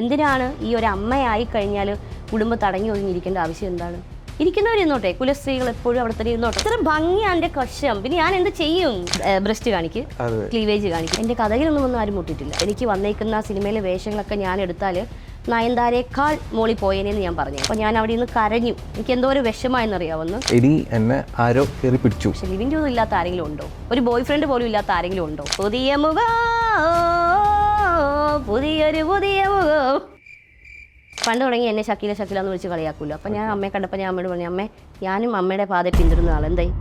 എന്തിനാണ് ഈ ഒരു അമ്മയായി കഴിഞ്ഞാൽ കുടുംബം തടങ്ങി ഒതുങ്ങിയിരിക്കേണ്ട ആവശ്യം എന്താണ്? ഇരിക്കുന്നവരിന്നോട്ടെ, കുലസ്ത്രീകൾ എപ്പോഴും അവിടെ തന്നെ ഇരുന്നോട്ടെ. ഇത്ര ഭംഗിയാണ് എൻ്റെ കഷം. പിന്നെ ഞാൻ എന്ത് ചെയ്യും? ബ്രസ്റ്റ് കാണിക്കും, ക്ലീവേജ് കാണിക്കും. എൻ്റെ കഥയിലൊന്നും ഒന്നും ആരും മുട്ടിട്ടില്ല. എനിക്ക് വന്നേക്കുന്ന സിനിമയിലെ വേഷങ്ങളൊക്കെ ഞാൻ എടുത്താൽ നയൻതാരേക്കാൾ മോളി പോയേനെന്ന് ഞാൻ പറഞ്ഞു. അപ്പോൾ ഞാൻ അവിടെ നിന്ന് കരഞ്ഞു. എനിക്ക് എന്തോ ഒരു വിഷമായെന്നറിയാവുന്നു. എന്നെ ആരോ കയറി പിടിച്ചു. പക്ഷെ ലിവിൻ്റെ ഒന്നും ഇല്ലാത്ത ആരെങ്കിലും ഉണ്ടോ? ഒരു ബോയ് ഫ്രണ്ട് പോലും ഇല്ലാത്ത ആരെങ്കിലും ഉണ്ടോ? പുതിയ മുഖം, പുതിയ മുഖം. പണ്ട് തുടങ്ങി എന്നെ ഷക്കീല എന്ന് വിളിച്ച് കളിയാക്കൂല്ലോ. അപ്പം ഞാൻ അമ്മയെ കണ്ടപ്പോൾ ഞാൻ അമ്മയോട് പറഞ്ഞു, അമ്മേ ഞാനും അമ്മയുടെ പാതയെ പിന്തുടരുന്ന ആൾ എന്തായി?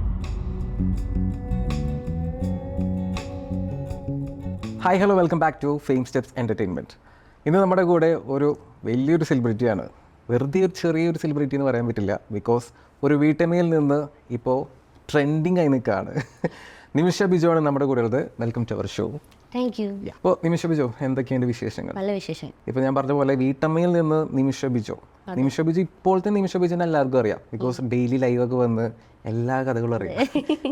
Hi hello, welcome back to fame steps entertainment. ഇന്ന് നമ്മുടെ കൂടെ ഒരു വലിയൊരു സെലിബ്രിറ്റിയാണ്. വെറുതെ ഒരു ചെറിയൊരു സെലിബ്രിറ്റി എന്ന് പറയാൻ പറ്റില്ല. ബിക്കോസ് ഒരു വീട്ടമ്മയിൽ നിന്ന് ഇപ്പോൾ ട്രെൻഡിങ് ആയി നിൽക്കുകയാണ്. നിമിഷ ബിജോ ആണ് നമ്മുടെ കൂടെ ഉള്ളത്. Welcome to our show. Thank you. അപ്പോൾ നിമിഷ ബിജോ, എന്തൊക്കെയാണ് വിശേഷങ്ങൾ? നല്ല വിശേഷം. ഇപ്പോൾ ഞാൻ പറഞ്ഞ പോലെ വീട്ടമ്മയിൽ നിന്ന് നിമിഷ ബിജോ ഇപ്പോഴത്തെ നിമിഷ ബിജോനെ എല്ലാവർക്കും അറിയാം. ബിക്കോസ് ഡെയിലി ലൈവൊക്കെ വന്ന് എല്ലാ കഥകളും അറിയാം.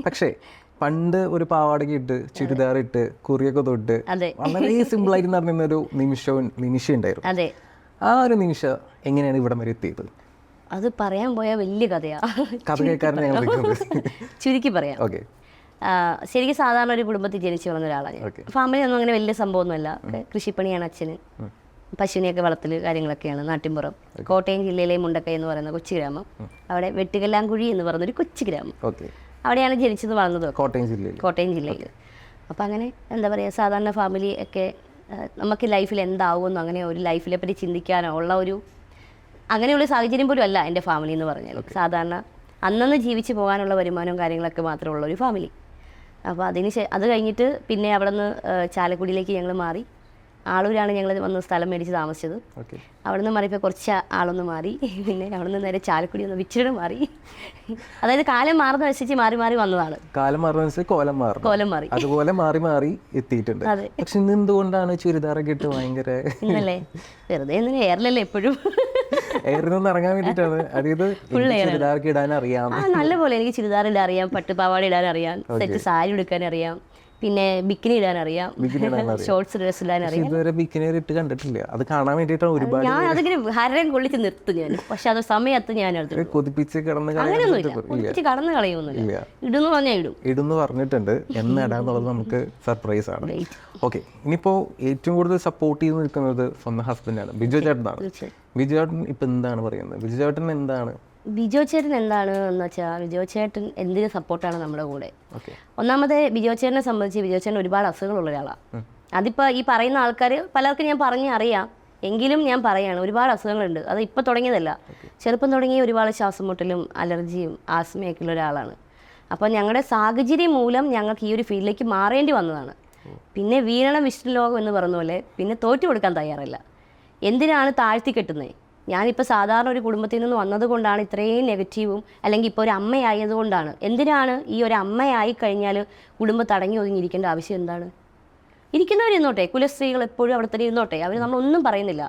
പക്ഷേ പണ്ട് ഒരു പാവാടയ്ക്ക് ഇട്ട് ചുരിദാറിട്ട് കുറിയൊക്കെ തൊട്ട് വളരെ സിമ്പിളായിട്ട് നടന്നിരുന്ന ഒരു നിമിഷ ഉണ്ടായിരുന്നു. ആ ഒരു നിമിഷ എങ്ങനെയാണ് ഇവിടെ വരെ എത്തിയത്? അത് പറയാൻ പോയാൽ വലിയ കഥയാ. കഥ കേൾക്കാനാണ് ഞങ്ങൾ ചുരുക്കി പറയാം. ഓക്കെ. ശരിക്കും സാധാരണ ഒരു കുടുംബത്തിൽ ജനിച്ചു വളർന്ന ഒരാളാണ് ഞാൻ. ഫാമിലി ഒന്നും അങ്ങനെ വലിയ സംഭവമൊന്നുമല്ല. കൃഷിപ്പണിയാണ് അച്ഛന്. പശുവിനെയൊക്കെ വളർത്തൽ കാര്യങ്ങളൊക്കെയാണ്. നാട്ടിൻപുറം, കോട്ടയം ജില്ലയിലെ മുണ്ടക്കൈ എന്ന് പറയുന്ന കൊച്ചു ഗ്രാമം. അവിടെ വെട്ടുകല്ലാങ്കുഴി എന്ന് പറയുന്നൊരു കൊച്ചു ഗ്രാമം. അവിടെയാണ് ജനിച്ചത് വളർന്നത്, കോട്ടയം ജില്ലയിൽ. അപ്പം അങ്ങനെ എന്താ പറയുക, സാധാരണ ഫാമിലി ഒക്കെ നമുക്ക് ലൈഫിൽ എന്താവുമെന്നോ അങ്ങനെ ഒരു ലൈഫിനെ പറ്റി ചിന്തിക്കാനോ ഉള്ള ഒരു അങ്ങനെയുള്ള സാഹചര്യം പോലും അല്ല എൻ്റെ ഫാമിലി എന്ന് പറഞ്ഞാൽ. സാധാരണ അന്നന്ന് ജീവിച്ച് പോകാനുള്ള വരുമാനവും കാര്യങ്ങളൊക്കെ മാത്രമുള്ള ഒരു ഫാമിലി. അപ്പോൾ അത് കഴിഞ്ഞിട്ട് പിന്നെ അവിടെ നിന്ന് ചാലക്കുടിയിലേക്ക് ഞങ്ങൾ മാറി. ആളൂരാണ് ഞങ്ങൾ വന്ന് സ്ഥലം മേടിച്ച് താമസിച്ചത്. അവിടെ നിന്ന് മാറിയപ്പോൾ കുറച്ച് ആളൊന്ന് മാറി. പിന്നെ അവിടെ നിന്ന് നേരെ ചാലക്കുടി ഒന്ന് വിച്ചിട്ട് മാറി. അതായത് കാലം മാറുന്ന അനുസരിച്ച് മാറി മാറി വന്നതാണ്. കാലം മാറുന്ന കോലം മാറി അതുപോലെ മാറി മാറി എത്തിയിട്ടുണ്ട്. പക്ഷെ ഇന്ന് എന്തുകൊണ്ടാണ് ചുരിദാറൊക്കെ ഇട്ട് ഭയങ്കര ഇന്നല്ലേ? വെറുതെ ഒന്നും എയറിലല്ലേ എപ്പോഴും എയറിനൊന്ന് ഇറങ്ങാൻ വേണ്ടിയിട്ടാണ്. അതായത് ചുരിദാറൊക്കെ ഇടാൻ അറിയാം. നല്ലപോലെ എനിക്ക് ചുരിദാർ ഇടാൻ അറിയാം, പട്ടുപാവാട ഇടാൻ അറിയാം, സെറ്റ് സാരി ഉടുക്കാൻ അറിയാം, പിന്നെ ബിക്കിനി ഇടാൻ അറിയാം, ഷോർട്സ് ഡ്രസ് ഇടാൻ അറിയാം. ഇതുവരെ ബിക്കിനി ഇട്ട് കണ്ടിട്ടില്ല. അത് കാണാൻ വേണ്ടിയിട്ടാണ് ഒരുപാട്. ഞാൻ അതിങ്ങനെ ഹരം കൊള്ളിച്ച് നിർത്തും ഞാൻ. പക്ഷെ അത് സമയത്ത് ഞാൻ കൊതിപ്പിച്ച് അങ്ങനെയൊന്നുമില്ല, കൊതിപ്പിച്ച് കടന്നു കളയൊന്നുമില്ല. ഇടുന്നു പറഞ്ഞാൽ ഇടുന്നു പറഞ്ഞിട്ടുണ്ട്. എന്നിടാന്നുള്ളത് നമുക്ക് സർപ്രൈസ് ആണ്. ഓക്കെ. ഇനിയിപ്പോൾ ഏറ്റവും കൂടുതൽ സപ്പോർട്ട് ചെയ്ത് നിൽക്കുന്നത് സ്വന്തം ഹസ്ബൻഡാണ്, ബിജു ചേട്ടനാണ്. ബിജു ചേട്ടൻ ഇപ്പം എന്താണ് പറയുന്നത്? ബിജു ചേട്ടൻ എന്താണ് എന്ന് വെച്ചാൽ, ബിജോ ചേട്ടൻ എന്തിന് സപ്പോർട്ടാണ് നമ്മുടെ കൂടെ. ഒന്നാമത് ബിജോ ചേട്ടനെ സംബന്ധിച്ച് ബിജോ ചേട്ടൻ ഒരുപാട് അസുഖങ്ങളുള്ള ഒരാളാണ്. അതിപ്പോൾ ഈ പറയുന്ന ആൾക്കാർ പലർക്കും ഞാൻ അറിയാം, എങ്കിലും ഞാൻ പറയാണ്, ഒരുപാട് അസുഖങ്ങളുണ്ട്. അത് ഇപ്പോൾ തുടങ്ങിയതല്ല, ചെറുപ്പം തുടങ്ങി ഒരുപാട് ശ്വാസം മുട്ടലും അലർജിയും ആസ്മയൊക്കെ ഉള്ള ഒരാളാണ്. അപ്പോൾ ഞങ്ങളുടെ സാഹചര്യം മൂലം ഞങ്ങൾക്ക് ഈ ഒരു ഫീൽഡിലേക്ക് മാറേണ്ടി വന്നതാണ്. പിന്നെ വീരണം വിഷ്ണു ലോകം എന്ന് പറഞ്ഞ പോലെ പിന്നെ തോറ്റു കൊടുക്കാൻ തയ്യാറല്ല. എന്തിനാണ് താഴ്ത്തി കെട്ടുന്നത്? ഞാനിപ്പോൾ സാധാരണ ഒരു കുടുംബത്തിൽ നിന്ന് വന്നതുകൊണ്ടാണ് ഇത്രയും നെഗറ്റീവും, അല്ലെങ്കിൽ ഇപ്പോൾ ഒരു അമ്മയായതുകൊണ്ടാണ്. എന്തിനാണ് ഈ ഒരു അമ്മയായി കഴിഞ്ഞാൽ കുടുംബം തടങ്ങി ഒതുങ്ങിയിരിക്കേണ്ട ആവശ്യം എന്താണ്? ഇരിക്കുന്നവരിന്നോട്ടെ, കുലസ്ത്രീകൾ എപ്പോഴും അവിടെ തന്നെ ഇരുന്നോട്ടെ. അവർ നമ്മളൊന്നും പറയുന്നില്ല,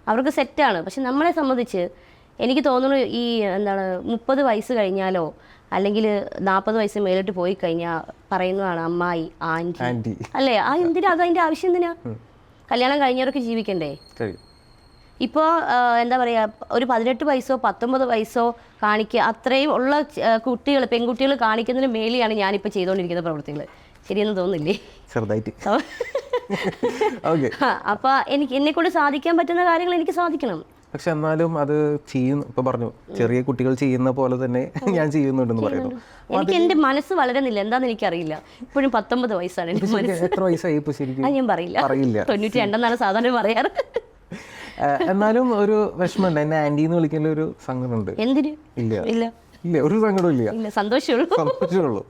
അവർക്ക് സെറ്റാണ്. പക്ഷെ നമ്മളെ സംബന്ധിച്ച് എനിക്ക് തോന്നുന്നു, ഈ 30 വയസ്സ് കഴിഞ്ഞാലോ അല്ലെങ്കിൽ 40 വയസ്സ് മേലിട്ട് പോയി കഴിഞ്ഞാൽ പറയുന്നതാണ് അമ്മായി, ആൻറ്റി അല്ലേ? എന്തിനാ? അതിൻ്റെ ആവശ്യം എന്തിനാ? കല്യാണം കഴിഞ്ഞവർക്ക് ജീവിക്കണ്ടേ? ഇപ്പോൾ എന്താ പറയുക, ഒരു 18 വയസ്സോ 19 വയസ്സോ കാണിക്കുക, അത്രയും ഉള്ള പെൺകുട്ടികൾ കാണിക്കുന്നതിന് മേലെയാണ് ഞാനിപ്പോൾ ചെയ്തുകൊണ്ടിരിക്കുന്ന പ്രവൃത്തികൾ. ശരിയെന്ന് തോന്നുന്നില്ലേ? ചെറുതായിട്ട്. അപ്പോൾ എന്നെക്കൊണ്ട് സാധിക്കാൻ പറ്റുന്ന കാര്യങ്ങൾ എനിക്ക് സാധിക്കണം. പക്ഷെ എന്നാലും അത് ചെയ്യുന്നു. ഇപ്പൊ പറഞ്ഞു, ചെറിയ കുട്ടികൾ ചെയ്യുന്ന പോലെ തന്നെ ഞാൻ ചെയ്യുന്നുണ്ടെന്ന് പറയുന്നു. എനിക്ക് എൻ്റെ മനസ്സ് വളരുന്നില്ല, എന്താന്ന് എനിക്കറിയില്ല. ഇപ്പോഴും 19 വയസ്സാണ് എൻ്റെ മനസ്സ്. എത്ര വയസ്സായി ഇപ്പോൾ ശരിക്കും? ഞാൻ പറയില്ല. 92 സാധാരണ പറയാറ്. എന്നാലും ഒരു വിഷമമുണ്ട്. എന്നെ ആന്റി എന്ന് വിളിക്കുന്ന ഒരു സങ്കടമുണ്ട്. എന്തിന്? ഇല്ല, ഒരു സങ്കടവും ഇല്ല, സന്തോഷമുള്ളൂ.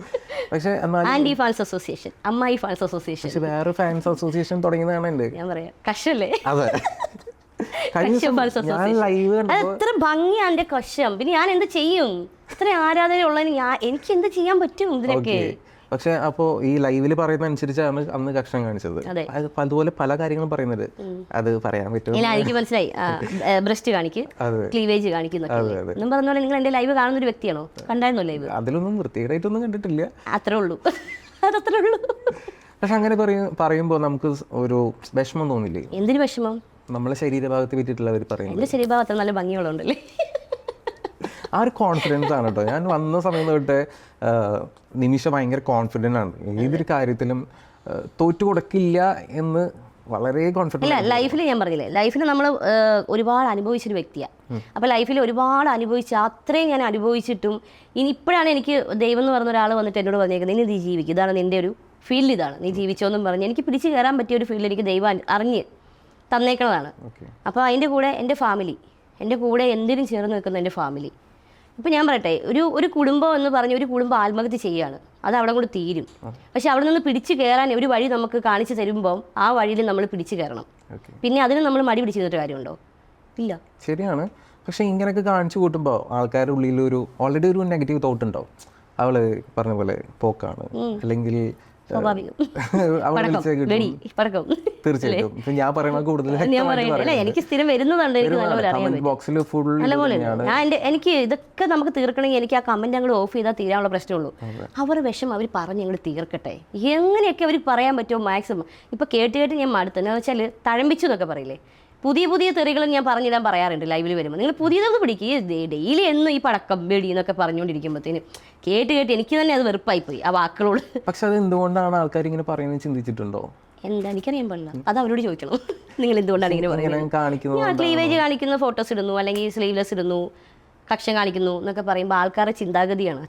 പക്ഷെ ആന്റി ഫാൻസ് അസോസിയേഷൻ, അമ്മായി ഫാൻസ് അസോസിയേഷൻ, പക്ഷെ വേറെ ഫാൻസ് അസോസിയേഷൻ തുടങ്ങിയതാണ് എൻ്റെ. ഞാൻ പറയാം, കഷല്ലേ? അതെ, എത്ര ഭംഗിയാണ് എൻ്റെ കഷം. പിന്നെ ഞാൻ എന്ത് ചെയ്യും? ഇത്ര ആരാധനയുള്ളതിന് എനിക്ക് എന്ത് ചെയ്യാൻ പറ്റും ഇതിനൊക്കെ? പക്ഷെ അപ്പോൾ ഈ ലൈവില് പറയുന്ന അനുസരിച്ചാണ് അന്ന് കഷ്ടം കാണിച്ചത്. അതുപോലെ പല കാര്യങ്ങളും പറയുന്നത്, അത് പറയാൻ പറ്റും. എനിക്ക് മനസ്സിലായി. ബ്രസ്റ്റ് കാണിക്കും, ക്ലീവേജ് കാണിക്കും പറഞ്ഞ പോലെ. നിങ്ങൾ എന്റെ ലൈവ് കാണുന്ന ഒരു വ്യക്തിയാണോ? കണ്ടായിരുന്നോ ലൈവ്? അതിലൊന്നും വൃത്തികേടായിട്ടൊന്നും കണ്ടിട്ടില്ല. അത്രേ ഉള്ളൂ, അതത്രേ ഉള്ളൂ. പക്ഷെ അങ്ങനെ പറയുമ്പോൾ നമുക്ക് ഒരു വിഷമം തോന്നില്ലേ? എന്തിനു വിഷമം? നമ്മളെ ശരീരഭാഗത്ത് പറ്റിയിട്ടുള്ള അവർ പറയുന്നത്. എൻ്റെ ശരീരഭാഗത്ത് നല്ല ഭംഗിയുള്ളതുണ്ടല്ലേ. ആ ഒരു കോൺഫിഡൻസ് ആണ് കേട്ടോ. ഞാൻ വന്ന സമയം തൊട്ട് നിമിഷ ഭയങ്കര കോൺഫിഡൻ്റ് ആണ്. ഏതൊരു കാര്യത്തിലും തോറ്റു കൊടുക്കില്ല എന്ന് വളരെ കോൺഫിഡൻറ്റ്. ഇല്ല, ലൈഫിൽ ഞാൻ പറഞ്ഞില്ലേ, ലൈഫിൽ നമ്മൾ ഒരുപാട് അനുഭവിച്ചൊരു വ്യക്തിയാണ്. അപ്പോൾ ലൈഫിൽ ഒരുപാട് അനുഭവിച്ച് അത്രയും ഞാൻ അനുഭവിച്ചിട്ടും ഇനി ഇപ്പോഴാണ് എനിക്ക് ദൈവം എന്ന് പറഞ്ഞ ഒരാൾ വന്നിട്ട് എന്നോട് പറഞ്ഞേക്കുന്നത്, ഇനി നീ ജീവിക്കും, ഇതാണ് നിൻ്റെ ഒരു ഫീൽഡ്, ഇതാണ് നീ ജീവിച്ചോന്നും പറഞ്ഞ് എനിക്ക് പിടിച്ച് കയറാൻ പറ്റിയ ഒരു ഫീൽഡ് എനിക്ക് ദൈവം അറിഞ്ഞ് തന്നേക്കണതാണ്. അപ്പോൾ അതിൻ്റെ കൂടെ എൻ്റെ ഫാമിലി, എൻ്റെ കൂടെ എന്തിനും ചേർന്ന് നിൽക്കുന്ന എൻ്റെ ഫാമിലി. ഇപ്പോൾ ഞാൻ പറയട്ടെ, ഒരു കുടുംബം എന്ന് പറഞ്ഞ് ഒരു കുടുംബം ആത്മഹത്യ ചെയ്യുകയാണ്, അത് അവിടെ കൊണ്ട് തീരും. പക്ഷെ അവിടെ നിന്ന് പിടിച്ച് കയറാൻ ഒരു വഴി നമുക്ക് കാണിച്ചു തരുമ്പോൾ ആ വഴിയിൽ നമ്മൾ പിടിച്ച് കയറണം. പിന്നെ അതിന് നമ്മൾ മടി പിടിച്ച് നിന്നിട്ട് കാര്യമുണ്ടോ? ഇല്ല. ശരിയാണ്. പക്ഷെ ഇങ്ങനെയൊക്കെ കാണിച്ചു കൂട്ടുമ്പോൾ ആൾക്കാരുടെ ഉള്ളിൽ ഓൾറെഡി ഒരു നെഗറ്റീവ് തോട്ട് ഉണ്ടാവും. അവള് പറഞ്ഞ പോലെ പോക്കാണ്, അല്ലെങ്കിൽ തീർച്ചയായിട്ടും ഞാൻ പറയുമ്പോൾ കൂടുതൽ എനിക്ക് സ്ഥിരം വരുന്നതുണ്ട്. എനിക്ക് ഇതൊക്കെ നമുക്ക് തീർക്കണമെങ്കിൽ എനിക്ക് ആ കമന്റ് അങ്ങോട്ട് ഓഫ് ചെയ്താൽ തീരാനുള്ള പ്രശ്നമുള്ളൂ. അവരുടെ വിഷം അവർ പറഞ്ഞ് ഞങ്ങൾ തീർക്കട്ടെ. എങ്ങനെയൊക്കെ അവർ പറയാൻ പറ്റുമോ മാക്സിമം. ഇപ്പൊ കേട്ട് ഞാൻ മടുത്തു. എന്ന് വെച്ചാൽ തഴമ്പിച്ചു എന്നൊക്കെ പറയില്ലേ, പുതിയ തെറികളും ഞാൻ പറഞ്ഞിടാൻ പറയാറുണ്ട് ലൈവിൽ വരുമ്പോൾ. നിങ്ങൾ പുതിയതൊക്കെ പിടിക്കുക, ഡെയിലി എന്നും ഈ പടക്കം വെടി എന്നൊക്കെ പറഞ്ഞുകൊണ്ടിരിക്കുമ്പോഴത്തേന് കേട്ട് എനിക്ക് തന്നെ അത് വെറുപ്പായിപ്പോയി ആ വാക്കുകളോട്. പക്ഷെ അത് എന്തുകൊണ്ടാണ് ആൾക്കാർ ഇങ്ങനെ പറയുന്നത് ചിന്തിച്ചിട്ടുണ്ടോ? എന്താ എനിക്കറിയാൻ പാടില്ല, അത് അവരോട് ചോദിക്കണം. നിങ്ങൾ എന്തുകൊണ്ടാണ് ഇങ്ങനെ പറയുന്നത്? ഞാൻ ക്ലീവേജ് കാണിക്കുന്ന ഫോട്ടോസ് ഇടുന്നു, അല്ലെങ്കിൽ സ്ലീവ്ലെസ് ഇടുന്നു, കക്ഷം കാണിക്കുന്നു എന്നൊക്കെ പറയുമ്പോൾ ആൾക്കാരുടെ ചിന്താഗതിയാണ്.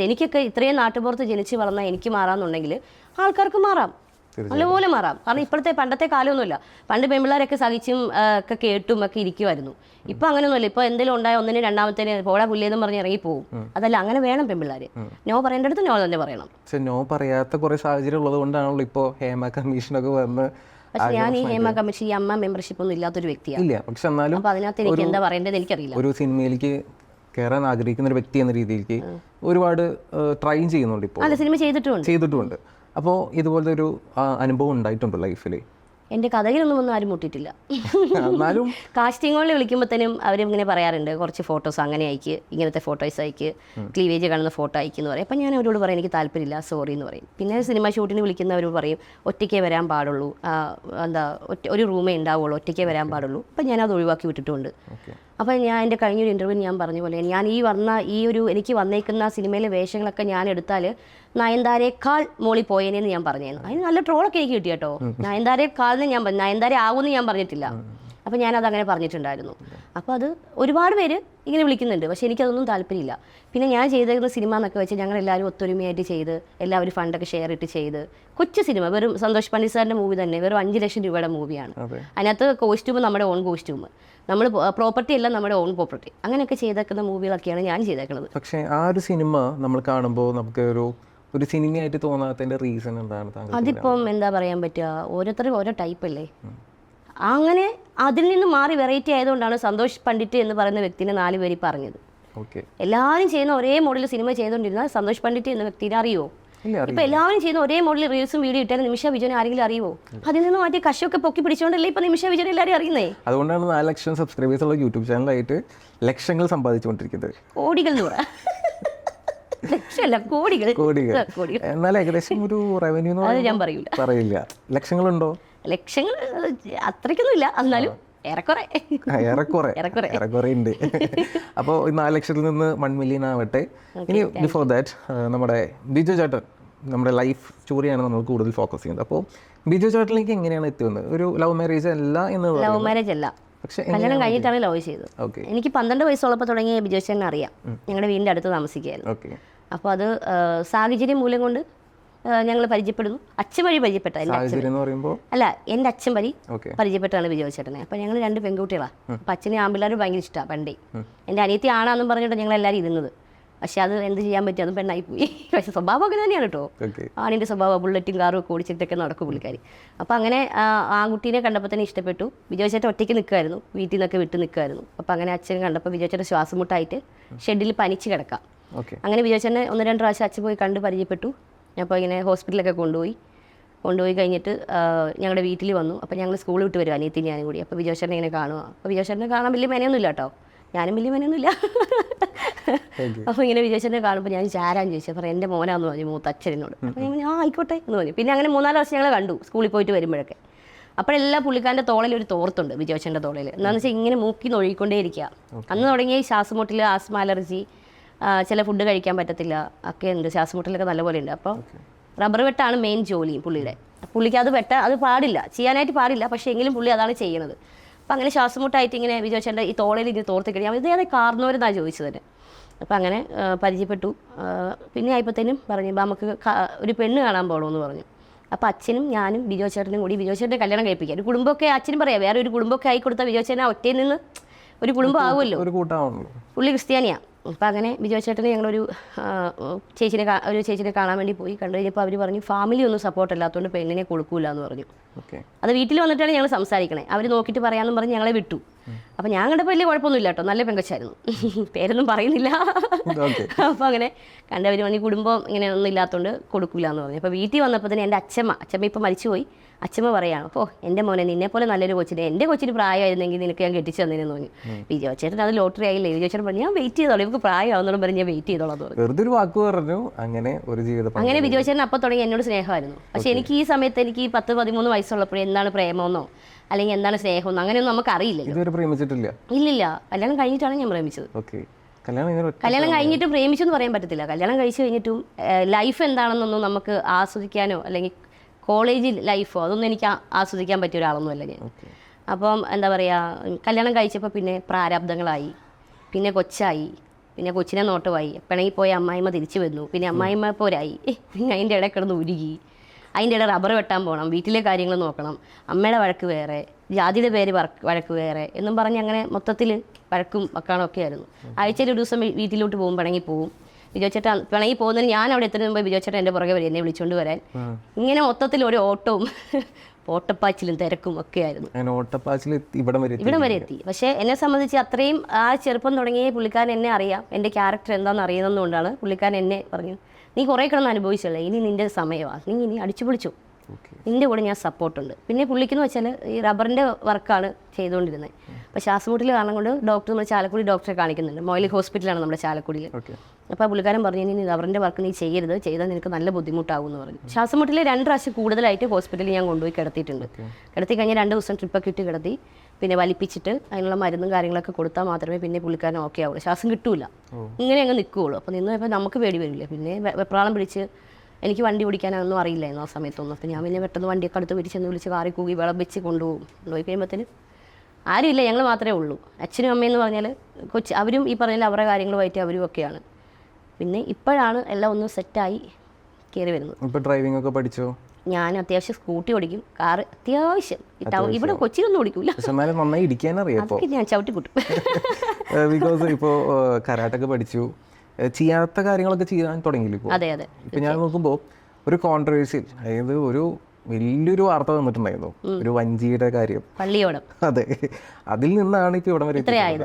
എനിക്കൊക്കെ ഇത്രയും നാട്ടുപുറത്ത് ജനിച്ച് വളർന്നാൽ എനിക്ക് മാറാമെന്നുണ്ടെങ്കിൽ ആൾക്കാർക്ക് മാറാം, നല്ലപോലെ മാറാം. കാരണം പണ്ടത്തെ കാലമൊന്നുമില്ല. പണ്ട് പെൺപിള്ളേരൊക്കെ സഹിച്ചും ഒക്കെ കേട്ടും ഒക്കെ ഇരിക്കുമായിരുന്നു. ഇപ്പം അങ്ങനെയൊന്നുമില്ല. ഇപ്പോൾ എന്തെങ്കിലും ഉണ്ടായ ഒന്നിന് രണ്ടാമത്തേന് പോടാ പുല്ലേന്നും പറഞ്ഞ് ഇറങ്ങി പോകും. അതല്ല, അങ്ങനെ വേണം പെൺപിള്ളേർ. നോ പറയേണ്ടടുത്ത് നോ തന്നെ പറയണം. പക്ഷെ നോ പറയാത്ത കുറെ സാഹചര്യം ഉള്ളത് കൊണ്ടാണല്ലോ ഇപ്പോൾ ഹേമ കമ്മീഷനൊക്കെ വന്ന്. പക്ഷെ ഞാൻ ഈ ഹേമ കമ്മീഷൻ ഈ അമ്മ മെമ്പർഷിപ്പ് ഒന്നും ഇല്ലാത്തൊരു വ്യക്തിയാണ്. ഇല്ല, പക്ഷെ എന്നാലും അപ്പോൾ അതിനകത്ത് എനിക്ക് എന്താ പറയേണ്ടത് എനിക്കറിയില്ല. ഒരു സിനിമയിലേക്ക് കയറാൻ ആഗ്രഹിക്കുന്ന ഒരു വ്യക്തി എന്ന രീതിയിലേക്ക് ഒരുപാട് ട്രൈ ചെയ്യുന്നുണ്ട് ഇപ്പോൾ. അല്ല, സിനിമ ചെയ്തിട്ടുമുണ്ട്. അപ്പോൾ ഇതുപോലത്തെ ഒരു അനുഭവം ഉണ്ടായിട്ടുണ്ടോ ലൈഫിൽ? എൻ്റെ കഥയിലൊന്നും ഒന്നും ആരും മുട്ടിയിട്ടില്ല. എന്നാലും കാസ്റ്റിങ്ങുകളിൽ വിളിക്കുമ്പോഴത്തേനും അവരിങ്ങനെ പറയാറുണ്ട്, കുറച്ച് ഫോട്ടോസ് അങ്ങനെ അയക്ക്, ഇങ്ങനത്തെ ഫോട്ടോസ് അയക്ക്, ക്ലീവേജ് കാണുന്ന ഫോട്ടോ അയക്കെന്ന് പറയും. അപ്പം ഞാൻ അവരോട് പറയും എനിക്ക് താല്പര്യമില്ല, സോറി എന്ന് പറയും. പിന്നെ സിനിമ ഷൂട്ടിന് വിളിക്കുന്നവർ പറയും ഒറ്റയ്ക്കേ വരാൻ പാടുള്ളൂ, ഒരു റൂമേ ഉണ്ടാവുള്ളൂ, ഒറ്റയ്ക്കേ വരാൻ പാടുള്ളൂ. അപ്പം ഞാനത് ഒഴിവാക്കി വിട്ടിട്ടുണ്ട്. അപ്പോൾ ഞാൻ എൻ്റെ കഴിഞ്ഞൊരു ഇൻ്റർവ്യൂ ഞാൻ പറഞ്ഞ പോലെ ഞാൻ എനിക്ക് വന്നേക്കുന്ന സിനിമയിലെ വേഷങ്ങളൊക്കെ ഞാൻ എടുത്താൽ നയൻതാരേക്കാൾ മോളിൽ പോയേനെന്ന് ഞാൻ പറഞ്ഞേന്നു. അതിന് നല്ല ട്രോളൊക്കെ എനിക്ക് കിട്ടി കേട്ടോ. നയൻതാരേക്കാളിന് ഞാൻ നയൻതാര ആവുമെന്ന് ഞാൻ പറഞ്ഞിട്ടില്ല. അപ്പോൾ ഞാനത് അങ്ങനെ പറഞ്ഞിട്ടുണ്ടായിരുന്നു. അപ്പോൾ അത് ഒരുപാട് പേര് ഇങ്ങനെ വിളിക്കുന്നുണ്ട്, പക്ഷേ എനിക്കതൊന്നും താല്പര്യമില്ല. പിന്നെ ഞാൻ ചെയ്തേക്കുന്ന സിനിമ എന്നൊക്കെ വെച്ച് ഞങ്ങളെല്ലാവരും ഒത്തൊരുമയായിട്ട് ചെയ്ത് എല്ലാവരും ഫണ്ടൊക്കെ ഷെയർ ഇട്ട് ചെയ്ത് കൊച്ചു സിനിമ, വെറും സന്തോഷ് പണ്ഡിറ്റ് സാറിൻ്റെ മൂവി തന്നെ, വെറും 5 ലക്ഷം രൂപയുടെ മൂവിയാണ്. അതിനകത്ത് കോസ്റ്റ്യൂം നമ്മുടെ ഓൺ കോസ്റ്റ്യൂം, നമ്മൾ പ്രോപ്പർട്ടി എല്ലാം നമ്മുടെ ഓൺ പ്രോപ്പർട്ടി, അങ്ങനെയൊക്കെ ചെയ്തേക്കുന്ന മൂവികളൊക്കെയാണ് ഞാൻ ചെയ്തേക്കുന്നത്. പക്ഷേ ആ ഒരു സിനിമ നമ്മൾ കാണുമ്പോൾ നമുക്ക് ഒരു സിനിമയായിട്ട് തോന്നാത്തതിൻ്റെ റീസൺ എന്താണ്? അതിപ്പം എന്താ പറയാൻ പറ്റുക, ഓരോരുത്തരും ഓരോ ടൈപ്പ് അല്ലേ. അങ്ങനെ അതിൽ നിന്ന് മാറി വെറൈറ്റി ആയതുകൊണ്ടാണ് സന്തോഷ് പണ്ഡിറ്റ് എന്ന് പറയുന്ന വ്യക്തിനെ 4 പേര് പറഞ്ഞത്. എല്ലാവരും ചെയ്യുന്ന ഒരേ മോഡലിൽ സിനിമ ചെയ്തുകൊണ്ടിരുന്നാൽ സന്തോഷ് പണ്ഡിറ്റ് എന്ന വ്യക്തിനെ അറിയുമോ? ഇപ്പൊ എല്ലാവരും ചെയ്യുന്ന ഒരേ മോഡലിൽ റീൽസും വീഡിയോ ഇട്ടാൽ നിമിഷ വിജയനെ ആരെങ്കിലും അറിയുമോ? അതിൽ നിന്ന് മാറ്റി കശയൊക്കെ പൊക്കി പിടിച്ചോണ്ടല്ലേ ഇപ്പൊ നിമിഷ വിജയൻ എല്ലാവരും അറിയുന്നേ. അതുകൊണ്ടാണ് 4 ലക്ഷം സബ്സ്ക്രൈബേഴ്സ് ഉള്ള യൂട്യൂബ് ചാനലായിട്ട് ലക്ഷങ്ങൾ സമ്പാദിച്ചുകൊണ്ടിരിക്കുന്നത്. കോടികൾ എന്ന് പറയാം, ലക്ഷമല്ല കോടികൾ. എന്നാൽ ഏകദേശം ഒരു റവന്യൂ ഞാൻ പറയില്ല. ലക്ഷങ്ങളുണ്ടോ? ലക്ഷങ്ങൾ അത്രയ്ക്കൊന്നും ഇല്ല, എന്നാലും ഏറെക്കുറെ ഉണ്ട്. അപ്പോൾ 4 ലക്ഷത്തിൽ നിന്ന് 1 മില്യൺ ആവട്ടെ. ഇനി ബിഫോർ ദാറ്റ് നമ്മുടെ ബിജു ചേട്ടൻ, നമ്മുടെ ലൈഫ് സ്റ്റോറിയാണ് നമ്മൾ കൂടുതൽ ഫോക്കസ് ചെയ്യുന്നത്. അപ്പോൾ ബിജു ചേട്ടനിലേക്ക് എങ്ങനെയാണ് എത്തിയത്? ഒരു ലവ് മാരേജ് അല്ല എന്നത്? ലവ് മാരേജ് അല്ല, കല്യാണം കഴിഞ്ഞിട്ടാണ് ലവ് ചെയ്തത്. എനിക്ക് 12 വയസ്സുള്ളപ്പോൾ തുടങ്ങിയ ബിജു ചേട്ടനെ അറിയാം. ഞങ്ങളുടെ വീടിൻ്റെ അടുത്ത് താമസിക്കുകയായിരുന്നു. അപ്പോൾ അത് സാഹചര്യം മൂലം കൊണ്ട് ഞങ്ങൾ പരിചയപ്പെടുന്നു. അച്ഛൻ വഴി പരിചയപ്പെട്ട, എൻ്റെ അച്ഛൻ വഴി പരിചയപ്പെട്ടാണ് ബിജു ചേട്ടനെ. അപ്പോൾ ഞങ്ങൾ 2 പെൺകുട്ടികളാണ്. അപ്പം അച്ഛനെ ആൺപിള്ളേർ ഭയങ്കര ഇഷ്ടമാണ് പണ്ടേ. എൻ്റെ അനിയത്തി ആണാന്നും പറഞ്ഞിട്ട് ഞങ്ങൾ എല്ലാവരും ഇരുന്നത്. പക്ഷെ അത് എന്ത് ചെയ്യാൻ പറ്റും, അതും പെണ്ണായി പോയി. പക്ഷെ സ്വഭാവം ഒക്കെ തന്നെയാണ് കേട്ടോ. ആണിൻ്റെ സ്വഭാവം, ബുള്ളറ്റും കാറും ഒക്കെ ഓടിച്ചിട്ടൊക്കെ നടക്കും പുള്ളിക്കാരി. അപ്പോൾ അങ്ങനെ ആൺകുട്ടീനെ കണ്ടപ്പോൾ തന്നെ ഇഷ്ടപ്പെട്ടു. ബിജു ചേട്ടൻ ഒറ്റയ്ക്ക് നിൽക്കുമായിരുന്നു, വീട്ടിൽ നിന്നൊക്കെ വിട്ട് നിൽക്കുമായിരുന്നു. അപ്പോൾ അങ്ങനെ അച്ഛൻ കണ്ടപ്പോൾ ബിജു ചേട്ടൻ ശ്വാസം മുട്ടായിട്ട് ഷെഡിൽ പനിച്ച് കിടക്കാം. അങ്ങനെ ബിജു ചേട്ടനെ 1-2 പ്രാവശ്യം അച്ഛൻ പോയി കണ്ട് പരിചയപ്പെട്ടു. അപ്പോൾ ഇങ്ങനെ ഹോസ്പിറ്റലൊക്കെ കൊണ്ടുപോയി കഴിഞ്ഞിട്ട് ഞങ്ങളുടെ വീട്ടിൽ വന്നു. അപ്പോൾ ഞങ്ങൾ സ്കൂൾ വിട്ട് വരും അനിയത്തി ഞാനും കൂടി. അപ്പോൾ ബിജു ചേട്ടനെ ഇങ്ങനെ കാണുക. അപ്പോൾ ബിജു ചേട്ടനെ കാണാൻ വലിയ മെനയൊന്നുമില്ല കേട്ടോ, ഞാനും വലിയ മെനയൊന്നുമില്ല. അപ്പോൾ ഇങ്ങനെ ബിജു ചേട്ടനെ കാണുമ്പോൾ ഞാൻ ആരാന്ന് ചോദിച്ചു. അപ്പോൾ എൻ്റെ മോനാന്ന് പറഞ്ഞു മൂത്ത അച്ഛനോട്. അപ്പോൾ ഞാൻ ആയിക്കോട്ടെ എന്ന് പറഞ്ഞു. പിന്നെ അങ്ങനെ 3-4 വർഷം ഞങ്ങൾ കണ്ടു സ്കൂളിൽ പോയിട്ട് വരുമ്പോഴൊക്കെ. അപ്പോഴെല്ലാം പുള്ളിക്കാരൻ്റെ തോളിൽ ഒരു തോർത്തുണ്ട്, ബിജോച്ചൻ്റെ തോളിൽ. എന്താണെന്ന് വെച്ചാൽ ഇങ്ങനെ മൂക്കി നൊഴുകിക്കൊണ്ടേ ഇരിക്കുക. അന്ന് തുടങ്ങിയ ശ്വാസമുട്ടിൽ, ആസ്മ, അലർജി, ചില ഫുഡ് കഴിക്കാൻ പറ്റത്തില്ല ഒക്കെ ഉണ്ട്, ശ്വാസമുട്ടലൊക്കെ നല്ലപോലെ ഉണ്ട്. അപ്പോൾ റബ്ബർ വെട്ടാണ് മെയിൻ ജോലിയും പുള്ളിക്ക് അത് അത് പാടില്ല, ചെയ്യാനായിട്ട് പാടില്ല, പക്ഷേ എങ്കിലും പുള്ളി അതാണ് ചെയ്യണത്. അപ്പോൾ അങ്ങനെ ശ്വാസമുട്ടായിട്ട് ഇങ്ങനെ ബിജോച്ചൻ്റെ ഈ തോളിൽ ഇങ്ങനെ തോർത്തി കഴിഞ്ഞാൽ ഇതേതെ കാർന്നവരെന്നാണ് ചോദിച്ചത് തന്നെ. അപ്പോൾ അങ്ങനെ പരിചയപ്പെട്ടു. പിന്നെ ആയപ്പോഴത്തേനും പറഞ്ഞു നമുക്ക് ഒരു പെണ്ണ് കാണാൻ പോകണമെന്ന് പറഞ്ഞു. അപ്പോൾ അച്ഛനും ഞാനും ബിജോച്ചേട്ടനും കൂടി ബിജോച്ചേട്ടൻ്റെ കല്യാണം കഴിപ്പിക്കുക. ഒരു കുടുംബമൊക്കെ അച്ഛനും പറയാം, വേറെ ഒരു കുടുംബമൊക്കെ ആയി കൊടുത്താൽ ബിജോച്ചേട്ടൻ ഒറ്റയിൽ നിന്ന് ഒരു കുടുംബം ആവുമല്ലോ, പുള്ളി ക്രിസ്ത്യാനിയാണ്. അപ്പോൾ അങ്ങനെ ബിജോച്ചേട്ടനെ ഞങ്ങളൊരു ചേച്ചിനെ കാണാൻ വേണ്ടി പോയി. കണ്ടു കഴിഞ്ഞപ്പോൾ അവർ പറഞ്ഞു ഫാമിലി ഒന്നും സപ്പോർട്ട് അല്ലാത്തതുകൊണ്ട് പെണ്ണിനെ കൊടുക്കൂല എന്ന് പറഞ്ഞു. അത് വീട്ടിൽ വന്നിട്ടാണ് ഞങ്ങൾ സംസാരിക്കണേ. അവർ നോക്കിയിട്ട് പറയാമെന്നും പറഞ്ഞ് ഞങ്ങളെ വിട്ടു. അപ്പോൾ ഞാൻ കണ്ടപ്പോൾ വലിയ കുഴപ്പമൊന്നുമില്ല കേട്ടോ, നല്ല പെങ്കൊച്ചായിരുന്നു, പേരൊന്നും പറയുന്നില്ല. അപ്പോൾ അങ്ങനെ കണ്ടവർ പറഞ്ഞ് കുടുംബം ഇങ്ങനെ ഒന്നും ഇല്ലാത്തതുകൊണ്ട് കൊടുക്കൂല എന്ന് പറഞ്ഞു. അപ്പോൾ വീട്ടിൽ വന്നപ്പോൾ തന്നെ എൻ്റെ അച്ഛമ്മ ഇപ്പോൾ മരിച്ചുപോയി. അച്ഛമ്മ പറയാണ്, ഓ എൻ്റെ മോനെ നിന്നെപ്പോലെ നല്ലൊരു കൊച്ചിനെ, എൻ്റെ കൊച്ചിന് പ്രായമായിരുന്നെങ്കിൽ നിനക്ക് ഞാൻ കെട്ടിച്ചു തന്നേന്ന് തോന്നി. ബിജോച്ചേട്ടൻ അത് ലോട്ടറി ആയില്ലേ, ബിജോച്ചേട്ടൻ പറഞ്ഞു ഞാൻ വെയിറ്റ് ചെയ്തോളാം, ഇവർക്ക് പ്രായമാവുന്നോളം പറഞ്ഞ് ഞാൻ വെയിറ്റ് ചെയ്തോളാം എന്ന് പറഞ്ഞു. അങ്ങനെ ബിജോച്ചേട്ടൻ അപ്പോൾ തുടങ്ങി എന്നോട് സ്നേഹമായിരുന്നു. പക്ഷേ എനിക്ക് ഈ സമയത്ത് എനിക്ക് 10-13 വയസ്സുള്ളപ്പോഴേ എന്താണ് പ്രേമമെന്നോ അല്ലെങ്കിൽ എന്താണ് സ്നേഹമെന്നോ അങ്ങനെയൊന്നും നമുക്ക് അറിയില്ലല്ലോ. ഇല്ലില്ല, കല്യാണം കഴിഞ്ഞിട്ടാണ് ഞാൻ പ്രേമിച്ചത്. കല്യാണം കഴിഞ്ഞിട്ട് പ്രേമിച്ചെന്ന് പറയാൻ പറ്റത്തില്ല. കല്യാണം കഴിച്ചു കഴിഞ്ഞിട്ടും ലൈഫ് എന്താണെന്നൊന്നും നമുക്ക് ആസ്വദിക്കാനോ അല്ലെങ്കിൽ കോളേജിൽ ലൈഫോ അതൊന്നും എനിക്ക് ആസ്വദിക്കാൻ പറ്റിയ ഒരാളൊന്നുമല്ല ഞാൻ. അപ്പം എന്താ പറയുക, കല്യാണം കഴിച്ചപ്പോൾ പിന്നെ പ്രാരാബ്ദങ്ങളായി, പിന്നെ കൊച്ചായി, പിന്നെ കൊച്ചിനെ നോട്ടമായി, പിണങ്ങി പോയ അമ്മായിമ്മ തിരിച്ചു വന്നു, പിന്നെ അമ്മായിമ്മ പോരായി, പിന്നെ അതിൻ്റെ ഇടയിൽ കിടന്ന് ഉരുകി, അതിൻ്റെ ഇടയിൽ റബ്ബർ വെട്ടാൻ പോകണം, വീട്ടിലെ കാര്യങ്ങൾ നോക്കണം, അമ്മയുടെ വഴക്ക് വേറെ, ജാതിയുടെ പേര് വഴക്ക് വേറെ എന്നും പറഞ്ഞ് അങ്ങനെ മൊത്തത്തിൽ വഴക്കും വക്കാണൊക്കെ ആയിരുന്നു. ആഴ്ചയിൽ ഒരു ദിവസം വീട്ടിലോട്ട് പോകും, പിണങ്ങി പോവും. ബിജോച്ചേട്ടൻ പിണങ്ങി പോകുന്നതിന് ഞാൻ അവിടെ എത്തുന്നതിന് മുമ്പ് ബിജോച്ചേട്ടൻ എൻ്റെ പുറകെ വരും എന്നെ വിളിച്ചുകൊണ്ട് വരാൻ. ഇങ്ങനെ മൊത്തത്തിൽ ഒരു ഓട്ടവും ഓട്ടപ്പാച്ചിലും തിരക്കും ഒക്കെ ആയിരുന്നു. ഇവിടം വരെ എത്തി. പക്ഷേ എന്നെ സംബന്ധിച്ച് അത്രയും ആ ചെറുപ്പം തുടങ്ങിയ പുള്ളിക്കാരൻ എന്നെ അറിയാം, എൻ്റെ ക്യാരക്ടർ എന്താണെന്ന് അറിയുന്നതുകൊണ്ടാണ് പുള്ളിക്കാരൻ എന്നെ പറഞ്ഞു നീ കുറേ കിടന്ന് അനുഭവിച്ചല്ലേ, ഇനി നിൻ്റെ സമയമാണ്, നീ ഇനി അടിച്ചു പൊളിച്ചു, നിൻ്റെ കൂടെ ഞാൻ സപ്പോർട്ടുണ്ട്. പിന്നെ പുള്ളിക്കെന്ന് വെച്ചാൽ ഈ റബ്ബറിൻ്റെ വർക്കാണ് ചെയ്തുകൊണ്ടിരുന്നത്. അപ്പോൾ ശ്വാസമുട്ടൽ കാരണം കൊണ്ട് ഡോക്ടർ നമ്മൾ ചാലക്കുടി ഡോക്ടറെ കാണിക്കുന്നുണ്ട്, മൊയിലി ഹോസ്പിറ്റലാണ് നമ്മുടെ ചാലക്കുടിയിൽ. അപ്പോൾ പുള്ളിക്കാരൻ പറഞ്ഞു ഇനി റബ്ബറിൻ്റെ വർക്ക് നീ ചെയ്യരുത്, ചെയ്താൽ നിനക്ക് നല്ല ബുദ്ധിമുട്ടാവും എന്ന് പറഞ്ഞു. ശ്വാസമുട്ടൽ 2 പ്രാവശ്യം കൂടുതലായിട്ട് ഹോസ്പിറ്റലിൽ ഞാൻ കൊണ്ടുപോയി കിടത്തിയിട്ടുണ്ട്. കിടത്തി കഴിഞ്ഞാൽ 2 ദിവസം ട്രിപ്പൊക്കെ ഇട്ട് കിടത്തി, പിന്നെ വലിപ്പിച്ചിട്ട് അതിനുള്ള മരുന്നും കാര്യങ്ങളൊക്കെ കൊടുത്താൽ മാത്രമേ പിന്നെ പുള്ളിക്കാരൻ ഓക്കെ ആവുള്ളൂ, ശ്വാസം കിട്ടൂല, ഇങ്ങനെ അങ്ങ് നിൽക്കുകയുള്ളൂ. അപ്പോൾ നിന്ന് നമുക്ക് പേടി വരില്ല. പിന്നെ വെപ്രാളം പിടിച്ച് എനിക്ക് വണ്ടി ഓടിക്കാനൊന്നും അറിയില്ലായിരുന്നു ആ സമയത്തൊന്നും. അപ്പോൾ ഞാൻ പിന്നെ പെട്ടെന്ന് വണ്ടിയൊക്കെ അടുത്ത് പിടിച്ചെന്ന് വിളിച്ച് കാറി കൂകി വിളമ്പിച്ച് കൊണ്ടുപോയി കഴിയുമ്പോഴത്തേന് ആരുമില്ല, ഞങ്ങൾ മാത്രമേ ഉള്ളൂ. അച്ഛനും അമ്മയെന്ന് പറഞ്ഞാൽ അവരും ഈ പറഞ്ഞാൽ അവരുടെ കാര്യങ്ങളുമായിട്ട് അവരും ഒക്കെയാണ്. പിന്നെ ഇപ്പോഴാണ് എല്ലാം ഒന്ന് സെറ്റായി കയറി വരുന്നത്. ഇപ്പോൾ ഡ്രൈവിംഗ് ഒക്കെ പഠിച്ചോ? ഞാൻ അത്യാവശ്യം സ്കൂട്ടി ഓടിക്കും, കാറ് അത്യാവശ്യം. ഇവിടെ കൊച്ചിയിലൊന്നും ഓടിക്കൂല, അതൊക്കെ ഞാൻ ചവിട്ടി കൂട്ടും. ബിക്കോസ് ഇപ്പോൾ കരാട്ടൊക്കെ പഠിച്ചു, ചെയ്യാത്ത കാര്യങ്ങളൊക്കെ ചെയ്യാൻ തുടങ്ങിയില്ല ഇപ്പോൾ. അതെ അതെ. ഇപ്പം ഞാൻ നോക്കുമ്പോൾ ഒരു കോൺട്രവേഴ്സ്യൽ, അതായത് ഒരു വലിയൊരു വാർത്ത വന്നിട്ടുണ്ടായിരുന്നു, ഒരു വഞ്ചിയുടെ കാര്യം, പള്ളിയോടം. അതെ, അതിൽ നിന്നാണ് ഇപ്പോൾ ഇവിടെ വരെ ഇത്രയായത്.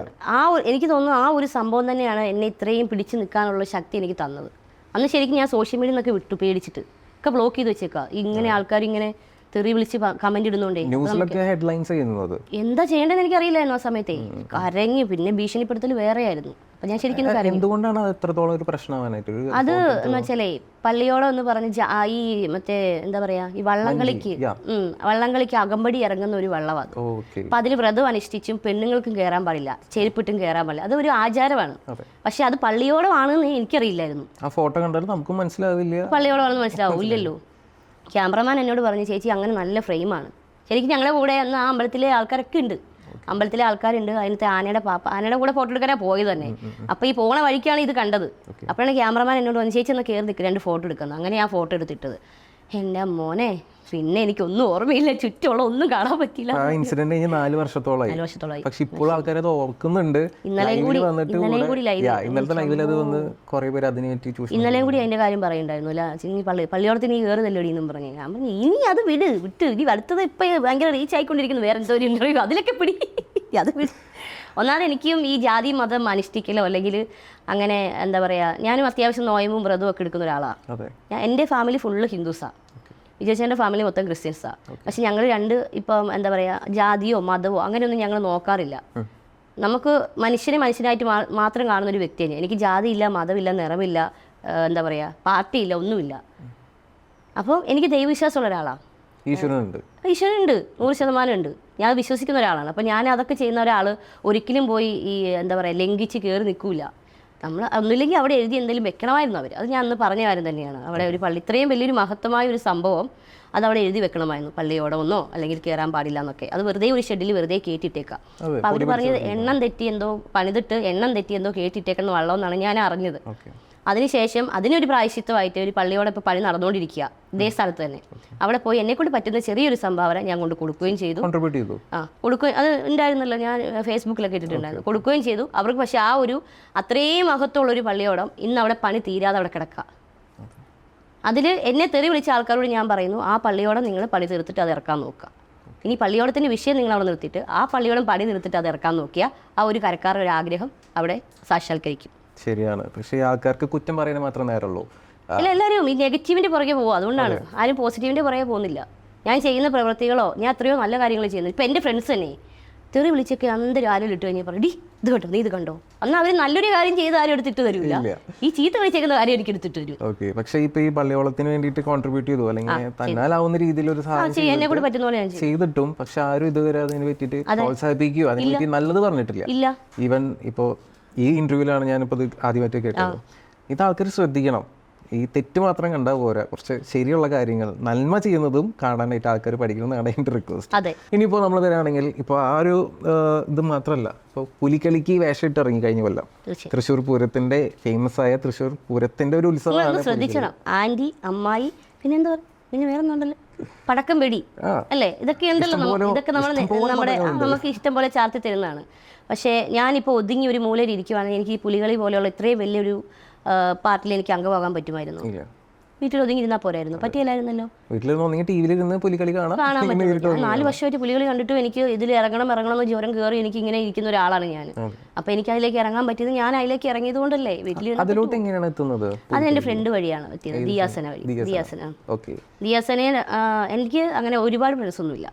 എനിക്ക് തോന്നുന്നു ആ ഒരു സംഭവം തന്നെയാണ് എന്നെ ഇത്രയും പിടിച്ചു നിൽക്കാനുള്ള ശക്തി എനിക്ക് തന്നത്. അന്ന് ശരിക്കും ഞാൻ സോഷ്യൽ മീഡിയ നിന്നൊക്കെ വിട്ടു, പേടിച്ചിട്ട് ഒക്കെ ബ്ലോക്ക് ചെയ്ത് വെച്ചേക്കാം. ഇങ്ങനെ ആൾക്കാർ ഇങ്ങനെ തെറി വിളിച്ച് കമന്റ് ഇടുന്നുണ്ടേ, എന്താ ചെയ്യേണ്ടതെന്ന് എനിക്കറിയില്ലായിരുന്നു ആ സമയത്തെ. കരഞ്ഞു, പിന്നെ ഭീഷണിപ്പെടുത്തൽ വേറെ ആയിരുന്നു. അപ്പൊ ഞാൻ ശരിക്കും എന്തുകൊണ്ടാണ് അത്രത്തോളം ഒരു പ്രശ്നമായിട്ട് അത് എന്ന് വെച്ചാലേ പള്ളിയോളം എന്ന് പറഞ്ഞ് ഈ മറ്റേ എന്താ പറയാ ഈ വള്ളംകളിക്ക് അകമ്പടി ഇറങ്ങുന്ന ഒരു വള്ളമാണ്. അപ്പൊ അതിന് വ്രതം അനുഷ്ഠിച്ചും പെണ്ണുങ്ങൾക്കും കയറാൻ പാടില്ല, ചെരുപ്പിട്ടും കയറാൻ പാടില്ല, അത് ഒരു ആചാരമാണ്. പക്ഷെ അത് പള്ളിയോളം ആണെന്ന് എനിക്കറിയില്ലായിരുന്നു. ആ ഫോട്ടോ കണ്ടാൽ നമുക്ക് മനസ്സിലാവില്ല, പള്ളിയോളം ആണെന്ന് മനസ്സിലാവില്ലല്ലോ. ക്യാമറമാൻ എന്നോട് പറഞ്ഞു ചേച്ചി അങ്ങനെ നല്ല ഫ്രെയിമാണ്. ശരിക്കും ഞങ്ങളുടെ കൂടെ അന്ന് ആ അമ്പലത്തിലെ ആൾക്കാരൊക്കെ ഉണ്ട്, അമ്പലത്തിലെ ആൾക്കാരുണ്ട്. അതിനകത്ത് ആനയുടെ കൂടെ ഫോട്ടോ എടുക്കാനാണ് പോയത് തന്നെ. അപ്പോൾ ഈ പോണ വഴിക്കാണ് ഇത് കണ്ടത്. അപ്പോഴാണ് ക്യാമറമാൻ എന്നോട് പറഞ്ഞു ചേച്ചി ഒന്ന് കയറി നിൽക്കുക, 2 ഫോട്ടോ എടുക്കുന്നത്. അങ്ങനെ ആ ഫോട്ടോ എടുത്തിട്ടത്. എൻ്റെ മോനെ പിന്നെ എനിക്കൊന്നും ഓർമ്മയില്ല, ചുറ്റുള്ള ഒന്നും കാണാൻ പറ്റില്ല. ആ ഇൻസിഡന്റ് 4 വർഷത്തോളമായി. പക്ഷെ ഇപ്പോൾ ആൾക്കാർ അത് ഓർക്കുന്നുണ്ട്. ഇന്നലെയും കൂടി ഇന്നലെയും കൂടി അതിന്റെ കാര്യം പറയുന്നുണ്ടായിരുന്നു. അല്ല പള്ളിയോടത്തിന് നീ കയറുന്നല്ലോടി എന്നും പറഞ്ഞു. ഞാൻ പറഞ്ഞു ഇനി അത് വിട്ട് ഇനി അടുത്തത് ഇപ്പൊ ഭയങ്കര റീച്ച് ആയിക്കൊണ്ടിരിക്കുന്നു, വേറെ എന്തോ ഒരു ഇന്റർവ്യൂ, അതിലൊക്കെ പിടി അത് വിട്. ഒന്നാമത് എനിക്കും ഈ ജാതി മതം അനുഷ്ഠിക്കലോ അല്ലെങ്കിൽ അങ്ങനെ എന്താ പറയാ, ഞാനും അത്യാവശ്യം നോയമ്പും വ്രതവും ഒക്കെ എടുക്കുന്ന ഒരാളാണ്. എൻ്റെ ഫാമിലി ഫുള്ള് ഹിന്ദുസാണ്, വിജയചേട്ടൻ്റെ ഫാമിലി മൊത്തം ക്രിസ്ത്യൻസാണ്. പക്ഷെ ഞങ്ങൾ ഇപ്പം എന്താ പറയുക ജാതിയോ മതമോ അങ്ങനെയൊന്നും ഞങ്ങൾ നോക്കാറില്ല. നമുക്ക് മനുഷ്യനായിട്ട് മാത്രം കാണുന്നൊരു വ്യക്തിയാണ്. എനിക്ക് ജാതിയില്ല, മതമില്ല, നിറമില്ല, എന്താ പറയുക പാർട്ടിയില്ല, ഒന്നുമില്ല. അപ്പോൾ എനിക്ക് ദൈവവിശ്വാസമുള്ള ഒരാളാണ്. ഈശ്വരനുണ്ട്. ഈശ്വരനുണ്ട്, 100% ഉണ്ട്. ഞാൻ വിശ്വസിക്കുന്ന ഒരാളാണ്. അപ്പോൾ ഞാൻ അതൊക്കെ ചെയ്യുന്ന ഒരാൾ ഒരിക്കലും പോയി ഈ എന്താ പറയുക ലംഘിച്ച് കയറി നിൽക്കില്ല. നമ്മൾ ഒന്നുമില്ലെങ്കിൽ അവിടെ എഴുതി എന്തെങ്കിലും വെക്കണമായിരുന്നു അവർ. അത് ഞാൻ അന്ന് പറഞ്ഞ കാര്യം തന്നെയാണ്. അവിടെ ഒരു പള്ളി ഇത്രയും വലിയൊരു മഹത്വമായ ഒരു സംഭവം അതവിടെ എഴുതി വെക്കണമായിരുന്നു. പള്ളിയോടമൊന്നോ അല്ലെങ്കിൽ കയറാൻ പാടില്ല എന്നൊക്കെ. അത് വെറുതെ ഒരു ഷെഡിൽ വെറുതെ കേട്ടിട്ടേക്കാം. അപ്പോൾ അവർ പറഞ്ഞത് എണ്ണം തെറ്റി എന്തോ പണിതിട്ട് എണ്ണം തെറ്റി എന്തോ കേട്ടിട്ടേക്കുന്ന വെള്ളം എന്നാണ് ഞാൻ അറിഞ്ഞത്. അതിനുശേഷം അതിനൊരു പ്രായശ്ചിത്തമായിട്ട് ഒരു പള്ളിയോടെ ഇപ്പോൾ പണി നടന്നുകൊണ്ടിരിക്കുക ഇതേ സ്ഥലത്ത് തന്നെ. അവിടെ പോയി എന്നെക്കൊണ്ട് പറ്റുന്ന ചെറിയൊരു സംഭാവന ഞാൻ കൊണ്ട് കൊടുക്കുകയും ചെയ്തു. കൊടുക്കുകയും അത് ഉണ്ടായിരുന്നല്ലോ, ഞാൻ ഫേസ്ബുക്കിലൊക്കെ ഇട്ടിട്ടുണ്ടായിരുന്നു. കൊടുക്കുകയും ചെയ്തു അവർക്ക്. പക്ഷേ ആ ഒരു അത്രയും മഹത്വമുള്ളൊരു പള്ളിയോടം ഇന്ന് അവിടെ പണി തീരാതെ അവിടെ കിടക്കുക. അതിൽ എന്നെ തെറി വിളിച്ച ആൾക്കാരോട് ഞാൻ പറയുന്നു, ആ പള്ളിയോടം നിങ്ങൾ പണി തീർത്തിട്ട് അത് ഇറക്കാൻ നോക്കുക. ഇനി പള്ളിയോടത്തിൻ്റെ വിഷയം നിങ്ങൾ അവിടെ നിർത്തിയിട്ട് ആ പള്ളിയോടം പണി നിർത്തിയിട്ട് അത് ഇറക്കാൻ നോക്കിയാൽ ആ ഒരു കരക്കാരുടെ ഒരു ആഗ്രഹം അവിടെ സാക്ഷാത്കരിക്കും. ശരിയാണ്. പക്ഷേ ആൾക്കാർക്ക് കുറ്റം പറയുന്നത് മാത്രമേ നേരമുള്ളൂ. അല്ല, എല്ലാവരും ഈ നെഗറ്റീവിൻ്റെ പുറകെ പോകും. അതുകൊണ്ടാണ് ആരും പോസിറ്റീവിൻ്റെ പുറകെ പോകുന്നില്ല. ഞാൻ ചെയ്യുന്ന പ്രവൃത്തികളോ ഞാൻ എത്രയോ നല്ല കാര്യങ്ങൾ ചെയ്യുന്നു. ഇപ്പം എൻ്റെ ഫ്രണ്ട്സ് തന്നെ തെറി വിളിച്ചൊക്കെ അന്തരം ആരും ഇട്ട് കഴിഞ്ഞാൽ പറയും, ഡി ഇത് കണ്ടോ, നീ ഇത് കണ്ടോ. എന്നാൽ അവർ നല്ലൊരു കാര്യം ചെയ്ത് ആരും എടുത്തിട്ട് തരില്ല. ഈ ചീത്ത വിളിച്ചേക്കുന്ന കാര്യം എനിക്ക് എടുത്തിട്ട് തരും. ഓക്കെ, പക്ഷേ ഇപ്പൊ ഈ പള്ളിയോളത്തിന് വേണ്ടിയിട്ട് കോൺട്രിബ്യൂട്ട് ചെയ്തു അല്ലെങ്കിൽ തന്നാലാവുന്ന രീതിയിൽ ഒരു സാധനം എന്നെ കൂടെ പറ്റുന്ന പോലെ ഞാൻ ചെയ്തിട്ടും പക്ഷെ ആരും ഇതുവരെ അതിനെ പറ്റിയിട്ട് പ്രോത്സാഹിപ്പിക്കുകയോ അതിനെ പറ്റി നല്ലത് പറഞ്ഞിട്ടില്ല. ഈവൻ ഇപ്പോൾ ഈ ഇന്റർവ്യൂലാണ് ഞാനിപ്പോൾ ഇത് ആദ്യമായിട്ട് കേട്ടത്. ഇത് ആൾക്കാർ ശ്രദ്ധിക്കണം. ഈ തെറ്റ് മാത്രം കണ്ടാൽ പോരാ, കുറച്ച് ശരിയുള്ള കാര്യങ്ങൾ നന്മ ചെയ്യുന്നതും കാണാനായിട്ട് ആൾക്കാർ പഠിക്കണമെന്നാണ് എൻ്റെ റിക്വസ്റ്റ്. ഇനിയിപ്പോൾ നമ്മൾ വരികയാണെങ്കിൽ ഇപ്പോൾ ആ ഒരു ഇത് മാത്രമല്ല, ഇപ്പോൾ പുലിക്കളിക്ക് വേഷം ഇട്ട് ഇറങ്ങി കഴിഞ്ഞ കൊല്ലം തൃശ്ശൂർ പൂരത്തിന്റെ ഫേമസ് ആയ തൃശ്ശൂർ പൂരത്തിന്റെ ഒരു ഉത്സവമാണ്. ശ്രദ്ധിക്കണം, ആന്റി, അമ്മായി, പിന്നെന്താ പിന്നെ വേറെ ഒന്നുണ്ടല്ലോ, പടക്കം വെടി അല്ലേ, ഇതൊക്കെ ഉണ്ടല്ലോ. ഇതൊക്കെ നമ്മുടെ നമുക്ക് ഇഷ്ടം പോലെ ചാർത്തി തരുന്നതാണ്. പക്ഷേ ഞാനിപ്പോൾ ഒതുങ്ങി ഒരു മൂലയിൽ ഇരിക്കുവാണെങ്കിൽ എനിക്ക് ഈ പുലികളി പോലെയുള്ള ഇത്രയും വലിയൊരു പാർട്ടിൽ എനിക്ക് അംഗമാകാൻ പറ്റുമായിരുന്നു. വീട്ടിൽ ഒതുങ്ങി ഇരുന്നാൽ പോരായിരുന്നു, പറ്റിയില്ലായിരുന്നല്ലോ. കാണാൻ പറ്റും. 4 വർഷമായിട്ട് പുലികളി കണ്ടിട്ടും എനിക്ക് ഇതിൽ ഇറങ്ങണം എന്ന് ജ്വരം കയറി എനിക്ക് ഇങ്ങനെ ഇരിക്കുന്ന ഒരാളാണ് ഞാൻ. അപ്പോൾ എനിക്ക് അതിലേക്ക് ഇറങ്ങാൻ പറ്റിയത് ഞാൻ അതിലേക്ക് ഇറങ്ങിയത് കൊണ്ടല്ലേ. വീട്ടിൽ അത് എൻ്റെ ഫ്രണ്ട് വഴിയാണ് പറ്റിയത്, ദിയാസന വഴി. ദിയാസനെ എനിക്ക് അങ്ങനെ ഒരുപാട് ഫ്രണ്ട്സൊന്നുമില്ല,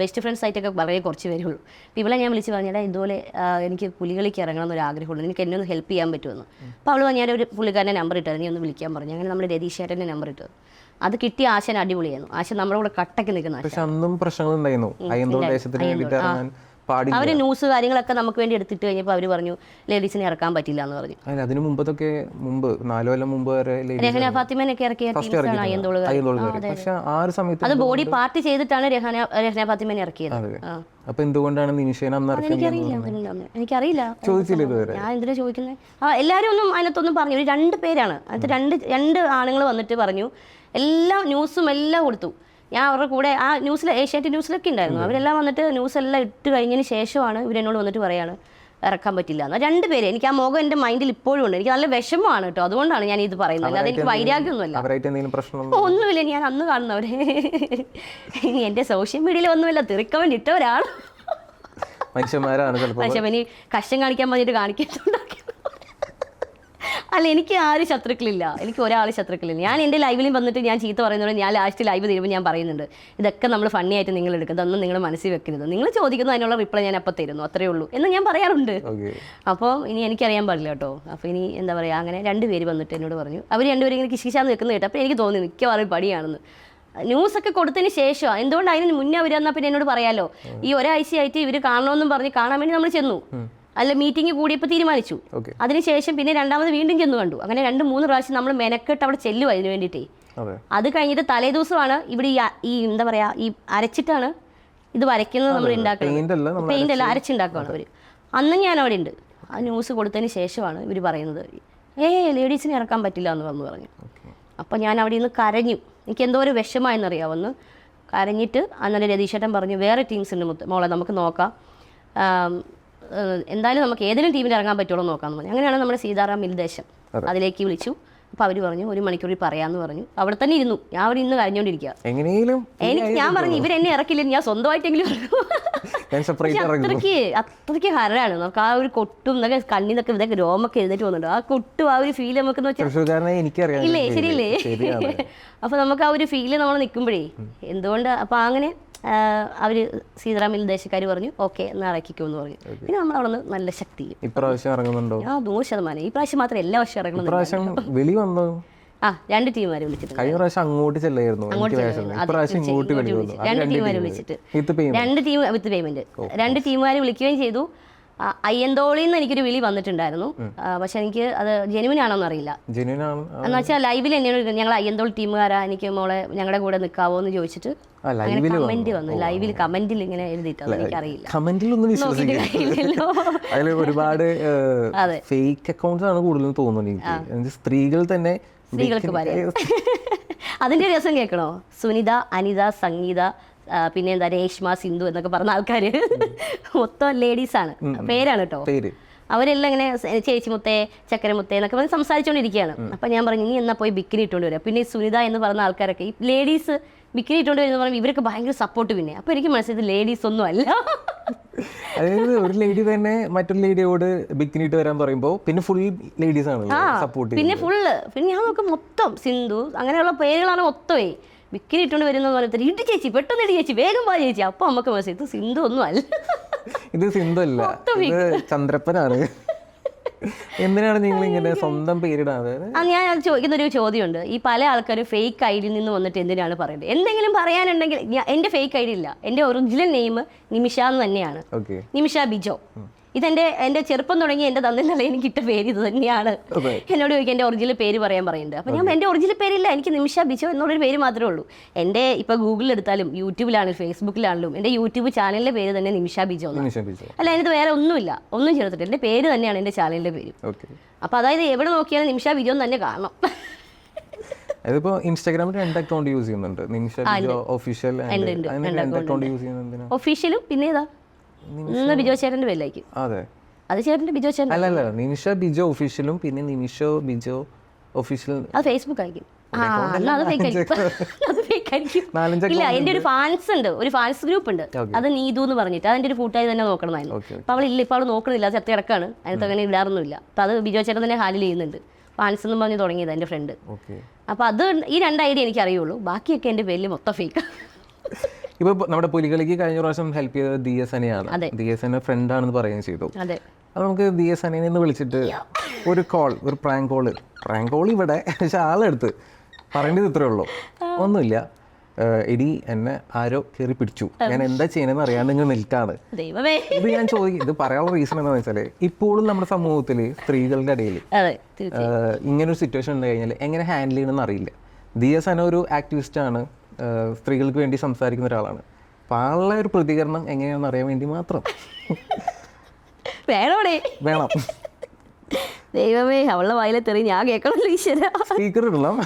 ബെസ്റ്റ് ഫ്രണ്ട്സ് ആയിട്ടൊക്കെ വളരെ കുറച്ച് പേരേ ഉള്ളൂ. അപ്പോൾ ഇവളെ ഞാൻ വിളിച്ച് പറഞ്ഞാൽ ഇതുപോലെ എനിക്ക് പുലികളിക്ക് ഇറങ്ങണം എന്നൊരു ആഗ്രഹമുണ്ട്, എനിക്ക് എന്നെ ഒന്ന് ഹെൽപ്പ് ചെയ്യാൻ പറ്റുമെന്ന്. അപ്പോൾ അവൾ ഞാൻ ഒരു പുള്ളിക്കാരൻ്റെ നമ്പർ ഇട്ടത്, നീ ഒന്ന് വിളിക്കാൻ പറഞ്ഞു. അങ്ങനെ നമ്മുടെ രതീഷ് ചേട്ടൻ്റെ നമ്പർ ഇട്ടത്. അത് കിട്ടിയ ആശൻ അടിപൊളിയായിരുന്നു. ആശൻ നമ്മുടെ കൂടെ കട്ടക്ക് നിൽക്കുന്ന അവർ ന്യൂസ് കാര്യങ്ങളൊക്കെ നമുക്ക് വേണ്ടി എടുത്തിട്ട് കഴിഞ്ഞപ്പോൾ അവർ പറഞ്ഞു ലേഡീസിനെ ഇറക്കാൻ പറ്റില്ല എന്ന് പറഞ്ഞു. അതിന് മുമ്പതൊക്കെ 4 കൊല്ലം മുമ്പ് വരെ രഹന ഫാത്തിമേനൊക്കെ ഇറക്കിയ ടീംസാണ് അയ്യന്തോള്. അത് ബോഡി പാർട്ടി ചെയ്തിട്ടാണ് രഹന ഫാത്തിമേനെ ഇറക്കിയത്. അപ്പൊ എന്തുകൊണ്ടാണ് എനിക്കറിയില്ല, ഞാൻ എന്തിനാ ചോദിക്കുന്നത്. എല്ലാവരും ഒന്നും അതിനകത്തൊന്നും പറഞ്ഞു. ഒരു 2 പേരാണ് അതിനകത്ത്, രണ്ട് ആണുങ്ങൾ വന്നിട്ട് പറഞ്ഞു. എല്ലാ ന്യൂസും എല്ലാം കൊടുത്തു. ഞാൻ അവരുടെ കൂടെ ആ ന്യൂസിൽ ഏഷ്യാനെറ്റ് ന്യൂസിലൊക്കെ ഉണ്ടായിരുന്നു. അവരെല്ലാം വന്നിട്ട് ന്യൂസ് എല്ലാം ഇട്ട് കഴിഞ്ഞതിന് ശേഷമാണ് ഇവരെന്നോട് വന്നിട്ട് പറയാണ് ഇറക്കാൻ പറ്റില്ല എന്ന്. 2 പേര്. എനിക്ക് ആ മുഖം എൻ്റെ മൈൻഡിൽ ഇപ്പോഴും ഉണ്ട്. എനിക്ക് നല്ല വിഷമമാണ് കേട്ടോ, അതുകൊണ്ടാണ് ഞാൻ ഇത് പറയുന്നത്. അതെനിക്ക് വൈരാഗ്യമൊന്നുമല്ല, ഒന്നുമില്ല. ഞാൻ അന്ന് കാണുന്നവരെ ഇനി എൻ്റെ സോഷ്യൽ മീഡിയയിൽ ഒന്നുമില്ല, തിറുക്കവൻ ഇട്ട ഒരാൾ മനുഷ്യന് കഷ്ടം കാണിക്കാൻ പറഞ്ഞിട്ട് കാണിക്കുന്നുണ്ടാക്കി. അല്ല, എനിക്ക് ആരും ശത്രുക്കളില്ല, എനിക്ക് ഒരാൾ ശത്രുക്കളില്ല. ഞാൻ എൻ്റെ ലൈവിലും വന്നിട്ട് ഞാൻ ചീത്ത പറയുന്നത് ഞാൻ ലാസ്റ്റ് ലൈവ് തരുമ്പോൾ ഞാൻ പറയുന്നുണ്ട്, ഇതൊക്കെ നമ്മൾ ഫണ്ണി ആയിട്ട് നിങ്ങൾ എടുക്കുന്നത്, അതൊന്നും നിങ്ങൾ മനസ്സിൽ വെക്കരുത്, നിങ്ങൾ ചോദിക്കുന്നു അതിനുള്ള റിപ്ലൈ ഞാൻ അപ്പം തരുന്നു, അത്രേ ഉള്ളൂ എന്ന് ഞാൻ പറയാറുണ്ട്. അപ്പോൾ ഇനി എനിക്കറിയാൻ പാടില്ല കേട്ടോ. അപ്പോൾ ഇനി എന്താ പറയുക, അങ്ങനെ 2 പേര് വന്നിട്ട് എന്നോട് പറഞ്ഞു. അവർ 2 പേരും ഇങ്ങനെ കിശിശാന്ന് വെക്കുന്നത് കേട്ടോ. അപ്പോൾ എനിക്ക് തോന്നി മിക്കവാറും പടിയാണെന്ന്. ന്യൂസൊക്കെ കൊടുത്തതിന് ശേഷം എന്തുകൊണ്ട് അതിന് മുന്നേ അവർ വന്നാൽ പിന്നെ എന്നോട് പറയാമല്ലോ. ഈ ഒരാഴ്ചയായിട്ട് ഇവർ കാണണമെന്നും പറഞ്ഞ് കാണാൻ വേണ്ടി നമ്മൾ ചെന്നു. അല്ല, മീറ്റിംഗ് കൂടിയപ്പോൾ തീരുമാനിച്ചു. അതിനുശേഷം പിന്നെ രണ്ടാമത് വീണ്ടും ചെന്ന് കണ്ടു. അങ്ങനെ 2-3 പ്രാവശ്യം നമ്മൾ മെനക്കെട്ട് അവിടെ ചെല്ലുക അതിന് വേണ്ടിയിട്ടേ. അത് കഴിഞ്ഞിട്ട് തലേ ദിവസമാണ് ഇവിടെ ഈ എന്താ പറയുക, ഈ അരച്ചിട്ടാണ് ഇത് വരയ്ക്കുന്നത്, നമ്മൾ ഉണ്ടാക്കുന്നത്. പെയിൻ്റ് അല്ല, അരച്ചുണ്ടാക്കുകയാണ് അവർ. അന്നും ഞാൻ അവിടെ ഉണ്ട്. ആ ന്യൂസ് കൊടുത്തതിന് ശേഷമാണ് ഇവർ പറയുന്നത് ലേഡീസിനെ ഇറക്കാൻ പറ്റില്ല എന്ന് പറഞ്ഞു. അപ്പോൾ ഞാൻ അവിടെ നിന്ന് കരഞ്ഞു. എനിക്ക് എന്തോ ഒരു വിഷമമായെന്നറിയാമെന്ന് കരഞ്ഞിട്ട് അന്നേരം രതീഷേട്ടൻ പറഞ്ഞു വേറെ ടീംസ് ഉണ്ട് മോളെ, നമുക്ക് നോക്കാം, എന്തായാലും നമുക്ക് ഏതെങ്കിലും ടീമിൽ ഇറങ്ങാൻ പറ്റുള്ളൂ നോക്കാമെന്ന് പറഞ്ഞു. അങ്ങനെയാണ് നമ്മുടെ സീതാറാം മിൽദേശം അതിലേക്ക് വിളിച്ചു. അപ്പോൾ അവർ പറഞ്ഞു 1 മണിക്കൂറിൽ പറയാമെന്ന് പറഞ്ഞു. അവിടെ തന്നെ ഇരുന്നു. ഞാൻ അവിടെ ഇന്ന് കരഞ്ഞുകൊണ്ടിരിക്കുക. ഞാൻ പറഞ്ഞു ഇവരെന്നെ ഇറക്കില്ല, ഞാൻ സ്വന്തമായിട്ടെങ്കിലും അത്രയ്ക്ക് ഹരാണ് നമുക്ക്. ആ ഒരു കൊട്ടും ഇതൊക്കെ കണ്ണിന്നൊക്കെ ഇതൊക്കെ രോമൊക്കെ എഴുന്നേറ്റ് പോകുന്നുണ്ട്. ആ കൊട്ടും ആ ഒരു ഫീൽ നമുക്ക് ഇല്ലേ, ശരിയല്ലേ? അപ്പോൾ നമുക്ക് ആ ഒരു ഫീല് നമ്മൾ നിൽക്കുമ്പോഴേ എന്തുകൊണ്ട്. അപ്പോൾ അങ്ങനെ അവർ സീതാറാമിൽ ദേശക്കാർ പറഞ്ഞു ഓക്കെ എന്നാൽ ഇറക്കിക്കുമെന്ന് പറഞ്ഞു. പിന്നെ നമ്മൾ അവിടെ നിന്ന് നല്ല ശക്തി. ഇപ്രാവശ്യം ഇറങ്ങുന്നുണ്ടോ? 100%. ഈ പ്രാവശ്യം മാത്രം എല്ലാ വർഷവും ഇറങ്ങുന്നുണ്ട്. ആ 2 ടീമുകാരെ വിളിച്ചിട്ടുണ്ട്. കഴിഞ്ഞ പ്രാവശ്യം അങ്ങോട്ട് ചെല്ലായിരുന്നു എനിക്ക് വേഷം, ഇപ്രാവശ്യം ഇങ്ങോട്ട് കളിക്കുന്നു. 2 ടീമുകാരെ വിളിച്ചിട്ട് വിത്ത് പേയ്മെന്റ് 2 ടീം വിത്ത് പേയ്മെന്റ് 2 ടീമുകാരെ വിളിക്കുകയും ചെയ്തു. അയ്യന്തോളിൽ നിന്ന് എനിക്കൊരു വിളി വന്നിട്ടുണ്ടായിരുന്നു. പക്ഷെ എനിക്ക് അത് ജെനുവിൻ ആണോന്ന് അറിയില്ല. എന്ന് വെച്ചാൽ ലൈവിൽ എന്നോട് ഞങ്ങൾ അയ്യന്തോൾ ടീമുകാരാ, എനിക്ക് മോളെ ഞങ്ങളുടെ കൂടെ നിൽക്കാവോ എന്ന് ചോദിച്ചിട്ട് കമന്റ് വന്നു. ലൈവിൽ കമന്റിൽ ഇങ്ങനെ എഴുതിയിട്ടത് എനിക്കറിയില്ല. കമന്റിലൊന്നും വിശ്വസിക്കില്ലല്ലോ. അതിൽ ഒരുപാട് ഫേക്ക് അക്കൗണ്ട്സ് ആണ് കൂടുതലും തോന്നുന്നത് എനിക്ക്. സ്ത്രീകൾ തന്നെ സ്ത്രീകൾക്ക് പറയാം. അതിന്റെ രസം കേൾക്കണോ? സുനിത, അനിത, സംഗീത, പിന്നെ എന്താ രേഷ്മ, സിന്ധു എന്നൊക്കെ പറഞ്ഞ ആൾക്കാര് മൊത്തം ലേഡീസാണ്, പേരാണ് കേട്ടോ. അവരെല്ലാം ഇങ്ങനെ ചേച്ചി മുത്തേ, ചക്കര മുത്തേ എന്നൊക്കെ പറഞ്ഞ് സംസാരിച്ചുകൊണ്ടിരിക്കുകയാണ്. അപ്പം ഞാൻ പറഞ്ഞു, നീ എന്നാ പോയി ബിക്കിനി ഇട്ടുകൊണ്ട് വരിക. പിന്നെ ഈ സുനിത എന്ന് പറഞ്ഞ ആൾക്കാരൊക്കെ ഈ ലേഡീസ് ബിക്കിനി ഇട്ടുകൊണ്ട് വരുന്ന പറയുമ്പോൾ ഇവരൊക്കെ ഭയങ്കര സപ്പോർട്ട്. പിന്നെ അപ്പോൾ എനിക്ക് മനസ്സിലായത് ലേഡീസ് ഒന്നും അല്ല. അതായത് ഒരു ലേഡി തന്നെ മറ്റൊരു ലേഡിയോട് ബിക്കിനി ഇട്ട് വരാൻ പറയുമ്പോൾ പിന്നെ ഫുൾ ലേഡീസ് ആണ് സപ്പോർട്ട്. പിന്നെ പിന്നെ ഞാൻ നോക്കാം മൊത്തം സിന്ധു അങ്ങനെയുള്ള പേരുകളാണ് മൊത്തമേ. ബിക്കിനി ഇട്ടുകൊണ്ട് വരുന്നതെന്ന് പറയുന്നത് ഇടി ചേച്ചി, പെട്ടെന്ന് ഇടി ചേച്ചി, വേഗം പാ ചേച്ചി. അപ്പോൾ നമുക്ക് മനസ്സിലായി ഇത് സിന്ധു ഒന്നും അല്ല. ഇത് സിന്ധു അല്ല, ഇത് ചന്ദ്രപ്പനാണ്. എന്തിനാണ് നിങ്ങൾ ഇങ്ങനെ സ്വന്തം പേരിടാതെ? ഞാൻ ചോദിക്കുന്ന ഒരു ചോദ്യമുണ്ട്. ഈ പല ആൾക്കാരും ഫേക്ക് ഐ ഡിയിൽ നിന്ന് വന്നിട്ട് എന്തിനാണ് പറയുന്നത്? എന്തെങ്കിലും പറയാനുണ്ടെങ്കിൽ എൻ്റെ ഫേക്ക് ഐ ഡി ഇല്ല, എൻ്റെ ഒറിജിനൽ നെയിം നിമിഷ എന്ന് തന്നെയാണ്. നിമിഷ ബിജോ. എൻ്റെ ചെറുപ്പം തുടങ്ങി എൻ്റെ തന്നില്ല എനിക്ക് ഇട്ട പേര് ഇത് തന്നെയാണ്. എന്നോട് ചോദിക്കും എൻ്റെ ഒറിജിനൽ പേര് പറയാൻ പറയുന്നുണ്ട്. അപ്പോൾ ഞാൻ എൻ്റെ ഒറിജിനൽ പേരില്ല, എനിക്ക് നിമിഷ ബിജോ എന്നുള്ളൊരു പേര് മാത്രമേ ഉള്ളൂ. എൻ്റെ ഇപ്പോൾ ഗൂഗിളിൽ എടുത്താലും യൂട്യൂബിലാണെങ്കിലും ഫേസ്ബുക്കിലാണെങ്കിലും എൻ്റെ യൂട്യൂബ് ചാനലിൻ്റെ പേര് തന്നെ നിമിഷ ബിജോ എന്നാണ്. അല്ല, അതിനകത്ത് വേറെ ഒന്നുമില്ല, ഒന്നും ചേർത്തിട്ട് എൻ്റെ പേര് തന്നെയാണ് എൻ്റെ ചാനലിൻ്റെ പേര്. അപ്പോൾ അതായത് എവിടെ നോക്കിയാലും നിമിഷ ബിജോ എന്ന് തന്നെ കാണണം. അതിപ്പോ ഇൻസ്റ്റാഗ്രാമിൽ 2 അക്കൗണ്ട് യൂസ് ചെയ്യുന്നുണ്ട്, നിമിഷ ബിജോ ഒഫീഷ്യൽ, ഒഫീഷ്യലും പിന്നെ ഏതാ ബിജോ ചേട്ടന്റെ പേരിലേക്ക്. അതെ, അത് ചേട്ടന്റെ ബിജോ ചേട്ടൻ അല്ല, നിമിഷ ബിജോ ഒഫീഷ്യലും പിന്നെ നിമിഷോ ബിജോ ഒഫീഷ്യൽ. അത് ഫേസ്ബുക്ക് ആയിരിക്കും. ഇല്ല, എൻ്റെ ഒരു ഫാൻസ് ഉണ്ട്, ഒരു ഫാൻസ് ഗ്രൂപ്പ് ഉണ്ട്, അത് നീതു എന്ന് പറഞ്ഞിട്ട്. അതിന്റെ ഒരു കൂട്ടായി തന്നെ നോക്കണമായിരുന്നു. അപ്പൊ അവളില്ല, ഇപ്പൊ അവൾ നോക്കണില്ല, ചത്ത കിടക്കാണ്, അതിനകത്ത് അങ്ങനെ ഇടാറൊന്നുമില്ല. അപ്പൊ അത് ബിജോ ചേട്ടൻ തന്നെ ഹാൻഡിൽ ചെയ്യുന്നുണ്ട്. ഫാൻസ് എന്നും പറഞ്ഞ് തുടങ്ങിയത് എൻ്റെ ഫ്രണ്ട്. അപ്പൊ അത് ഈ 2 ഐഡിയ എനിക്ക് അറിയുള്ളൂ, ബാക്കിയൊക്കെ എൻ്റെ പേരിൽ മൊത്തം ഫേക്ക്. ഇപ്പൊ നമ്മുടെ പുലികളിക്ക് കഴിഞ്ഞ പ്രാവശ്യം ഹെൽപ്പ് ചെയ്തത് ദിയസനയാണ്. ദിയസന ഫ്രണ്ട് ആണെന്ന് പറയുകയും ചെയ്തു. അപ്പൊ നമുക്ക് ദിയസനെ നിന്ന് വിളിച്ചിട്ട് ഒരു പ്രാങ്ക് കോൾ ഇവിടെ, പക്ഷെ ആളെടുത്ത് പറയേണ്ടത് ഇത്രേ ഉള്ളൂ, ഒന്നുമില്ല, എടി എന്നെ ആരോ കയറി പിടിച്ചു, ഞാൻ എന്താ ചെയ്യണമെന്ന് അറിയാണ്ട് ഇങ്ങനെ നിൽക്കാണ്. ഇത് ഞാൻ ചോദിക്കും, ഇത് പറയാനുള്ള റീസൺ എന്താണെന്ന് വെച്ചാൽ ഇപ്പോഴും നമ്മുടെ സമൂഹത്തിൽ സ്ത്രീകളുടെ ഇടയിൽ ഇങ്ങനൊരു സിറ്റുവേഷൻ ഉണ്ട് കഴിഞ്ഞാൽ എങ്ങനെ ഹാൻഡിൽ ചെയ്യണമെന്ന് അറിയില്ല. ദിയസന ഒരു ആക്ടിവിസ്റ്റ് ആണ്, സ്ത്രീകൾക്ക് വേണ്ടി സംസാരിക്കുന്ന ഒരാളാണ്. അപ്പം ആളുടെ ഒരു പ്രതികരണം എങ്ങനെയാണെന്ന് അറിയാൻ വേണ്ടി മാത്രം വേണം. ദൈവമേ, അവളുടെ വായിലെ തെറി ഞാൻ കേൾക്കണമല്ലോ. ഈശ്വര, സ്പീക്കർ ഇടണം.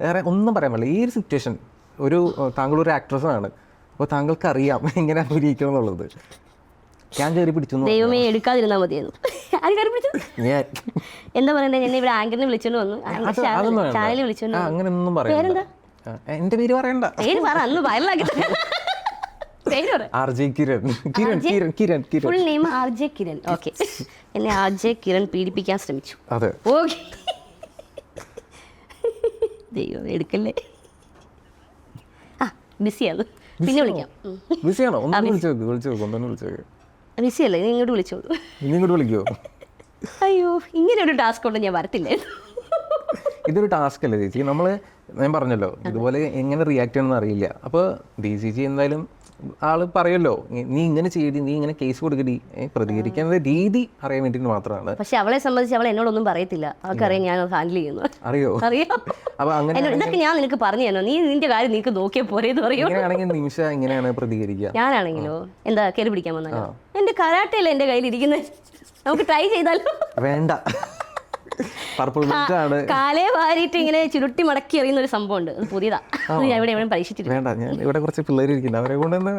വേറെ ഒന്നും പറയാൻ പാടില്ല. ഈ ഒരു സിറ്റുവേഷൻ താങ്കളൊരു ആക്ട്രസ്സാണ്, അപ്പോൾ താങ്കൾക്ക് അറിയാം എങ്ങനെ അഭിനയിക്കണം എന്നുള്ളത്. ഞാൻ കയറി പിടിച്ചു. ദൈവമേ, എടുക്കാതിരുന്നാൽ മതിയായിരുന്നു. എന്താ പറയണ്ടേ, ഞാൻ ഇവിടെ ആങ്കറിനെ വിളിച്ചോണ്ട് വന്നു, ചാനലിൽ വിളിച്ചോണ്ട്. അങ്ങനെയൊന്നും പറയാ, എന്റെ പേര് പറയണ്ട, പേര് പറ, അന്ന് വൈറലാക്കി. Full name RJ Kiran. Okay, എന്നെ RJ കിരൺ പീഡിപ്പിക്കാൻ ശ്രമിച്ചു. അതെ, ഓക്കെ. ദൈവം എടുക്കല്ലേ. ബിസിയാണ്, പിന്നെ വിളിക്കാം. ബിസിയാണോ? വിളിച്ചു. ബിസിയല്ലേ, നീ ഇങ്ങോട്ട് വിളിച്ചോളൂ. ഇങ്ങോട്ട് വിളിക്കോ? അയ്യോ, ഇങ്ങനെ ഒരു ടാസ്ക് കൊണ്ട് ഞാൻ വരത്തില്ലായിരുന്നു. ഇതൊരു ടാസ്ക് അല്ലേ ചേച്ചി? ഞാൻ പറഞ്ഞല്ലോ ഇതുപോലെ എങ്ങനെ റിയാക്ട് ചെയ്യണമെന്ന് അറിയില്ല. അപ്പോൾ DCG എന്തായാലും ആള് പറയല്ലോ, നീ ഇങ്ങനെ ചെയ്യടി, നീ ഇങ്ങനെ കേസ് കൊടുക്കടി, പ്രതികരിക്കുന്ന രീതി അറിയാൻ വേണ്ടിയിട്ട് മാത്രമാണ്. പക്ഷെ അവളെ സംബന്ധിച്ച് അവൾ എന്നോടൊന്നും പറയത്തില്ല, അവൾക്കറിയാം ഞാൻ ഹാൻഡിൽ ചെയ്യുന്നു. അറിയാം. അപ്പൊ അങ്ങനെ ഇതൊക്കെ ഞാൻ നിനക്ക് പറഞ്ഞു തരണോ? നീ നിന്റെ കാര്യം നിനക്ക് നോക്കിയാ പോരേന്ന് പറയും. നിമിഷ എങ്ങനെയാണ് പ്രതികരിക്കുക? ഞാനാണെങ്കിലോ എന്താ കയറി പിടിക്കാൻ വന്നാലോ? എന്റെ കരാട്ടയല്ലേ എന്റെ കയ്യിൽ ഇരിക്കുന്നത്, നമുക്ക് ട്രൈ ചെയ്താലോ? വേണ്ട, കാലേ വാരിയിട്ട് ഇങ്ങനെ ചുരുട്ടി മടക്കി എറിയുന്ന ഒരു സംഭവം ഉണ്ട്, അത് പുതിയതാ. ഞാൻ ഇവിടെ എവിടെ പരീക്ഷിച്ചിട്ട്. വേണ്ട, ഞാൻ ഇവിടെ കുറച്ച് പിള്ളേർ ഇരിക്കുന്നത്, അവരെ കൊണ്ടൊന്ന്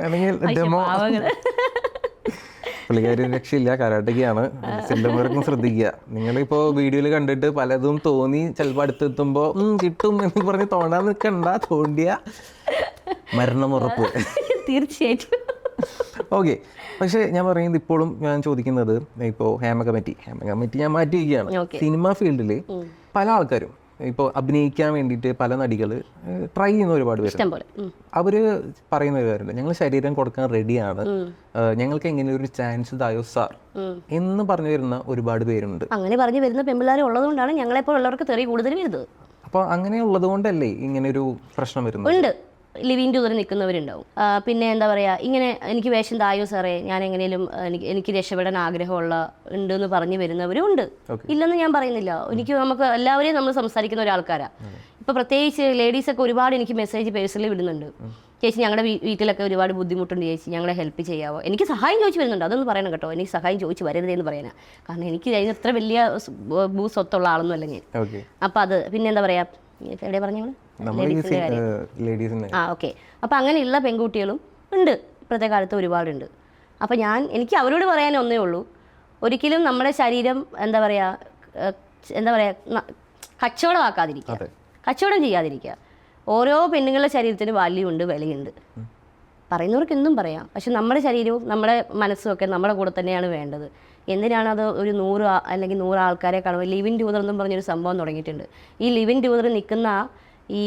പുള്ളിക്കാരി രക്ഷയില്ല, കരാട്ടയ്ക്കാണ്. ചെല്ലുമ്പോഴേക്കും ശ്രദ്ധിക്കുക. നിങ്ങളിപ്പോൾ വീഡിയോയിൽ കണ്ടിട്ട് പലതും തോന്നി ചിലപ്പോൾ അടുത്തെത്തുമ്പോൾ കിട്ടും എന്ന് പറഞ്ഞ് തോണ്ടാൻ നിൽക്കണ്ട, തോണ്ടിയ മരണമുറപ്പ്. തീർച്ചയായിട്ടും. ഓക്കെ, പക്ഷേ ഞാൻ പറയുന്നത് ഇപ്പോഴും ഞാൻ ചോദിക്കുന്നത്, ഇപ്പോൾ ഹേമ കമ്മിറ്റി ഞാൻ മാറ്റിയിരിക്കുകയാണ്. സിനിമ ഫീൽഡിൽ പല ആൾക്കാരും ഇപ്പോൾ അഭിനയിക്കാൻ വേണ്ടിയിട്ട് പല നടികൾ ട്രൈ ചെയ്യുന്ന ഒരുപാട് പേര്. അവർ പറയുന്ന ഒരു കാര്യമുണ്ട്, ഞങ്ങൾ ശരീരം കൊടുക്കാൻ റെഡിയാണ്, ഞങ്ങൾക്ക് എങ്ങനെ ഒരു ചാൻസ് തായോ സാർ എന്ന് പറഞ്ഞു വരുന്ന ഒരുപാട് പേരുണ്ട്. അങ്ങനെ പറഞ്ഞു വരുന്ന പെൺപിള്ളേർ ഉള്ളതുകൊണ്ടാണ് ഞങ്ങളെപ്പോലുള്ളവർക്ക് തെറി കൂടുതൽ വരുന്നത്. അപ്പോൾ അങ്ങനെയുള്ളത് കൊണ്ടല്ലേ ഇങ്ങനൊരു പ്രശ്നം വരുന്നത്? ഉണ്ട്, ലിവിങ് ടുഗദർ നിൽക്കുന്നവരുണ്ടാവും. പിന്നെ എന്താ പറയുക, ഇങ്ങനെ എനിക്ക് വേഷം തായോ സാറേ, ഞാൻ എങ്ങനെയും എനിക്ക് രക്ഷപ്പെടാൻ ആഗ്രഹമുള്ള ഉണ്ടെന്ന് പറഞ്ഞു വരുന്നവരും ഉണ്ട്, ഇല്ലെന്ന് ഞാൻ പറയുന്നില്ല. നമുക്ക് എല്ലാവരെയും നമ്മൾ സംസാരിക്കുന്ന ഒരാൾക്കാരാണ്. ഇപ്പോൾ പ്രത്യേകിച്ച് ലേഡീസൊക്കെ ഒരുപാട് എനിക്ക് മെസ്സേജ് പേഴ്സണലി വിടുന്നുണ്ട്, ചേച്ചി ഞങ്ങളുടെ വീട്ടിലൊക്കെ ഒരുപാട് ബുദ്ധിമുട്ടുണ്ട് ചേച്ചി, ഞങ്ങളെ ഹെൽപ്പ് ചെയ്യാവോ. എനിക്ക് സഹായം ചോദിച്ചു വരുന്നുണ്ട്, അതൊന്ന് പറയണം കേട്ടോ, എനിക്ക് സഹായം ചോദിച്ചു വരരുതെന്ന് പറയാനാ. കാരണം എനിക്ക് അതിന് അത്ര വലിയ സ്വത്തുള്ള ആളൊന്നുമല്ല ഞാൻ. അപ്പം അത് പിന്നെ എന്താ പറയുക, എവിടെ പറഞ്ഞു ലേഡീസിന്റെ ഓക്കെ. അപ്പം അങ്ങനെയുള്ള പെൺകുട്ടികളും ഉണ്ട് ഇപ്പോഴത്തെ കാലത്ത്, ഒരുപാടുണ്ട്. അപ്പം എനിക്ക് അവരോട് പറയാൻ ഒന്നേ ഉള്ളൂ, ഒരിക്കലും നമ്മുടെ ശരീരം എന്താ പറയുക കച്ചവടമാക്കാതിരിക്കുക, കച്ചവടം ചെയ്യാതിരിക്കുക. ഓരോ പെണ്ണുങ്ങളുടെ ശരീരത്തിന് വാല്യൂ ഉണ്ട്, വിലയുണ്ട്. പറയുന്നവർക്ക് എന്തും പറയാം, പക്ഷെ നമ്മുടെ ശരീരവും നമ്മുടെ മനസ്സും ഒക്കെ നമ്മുടെ കൂടെ തന്നെയാണ് വേണ്ടത്. എന്തിനാണ് അത് ഒരു 100 അല്ലെങ്കിൽ 100 ആൾക്കാരെ കാണുമ്പോൾ ലിവിങ് ടുഗദർ എന്നും പറഞ്ഞൊരു സംഭവം തുടങ്ങിയിട്ടുണ്ട്. ഈ ലിവിങ് ടുഗദർ നിൽക്കുന്ന ഈ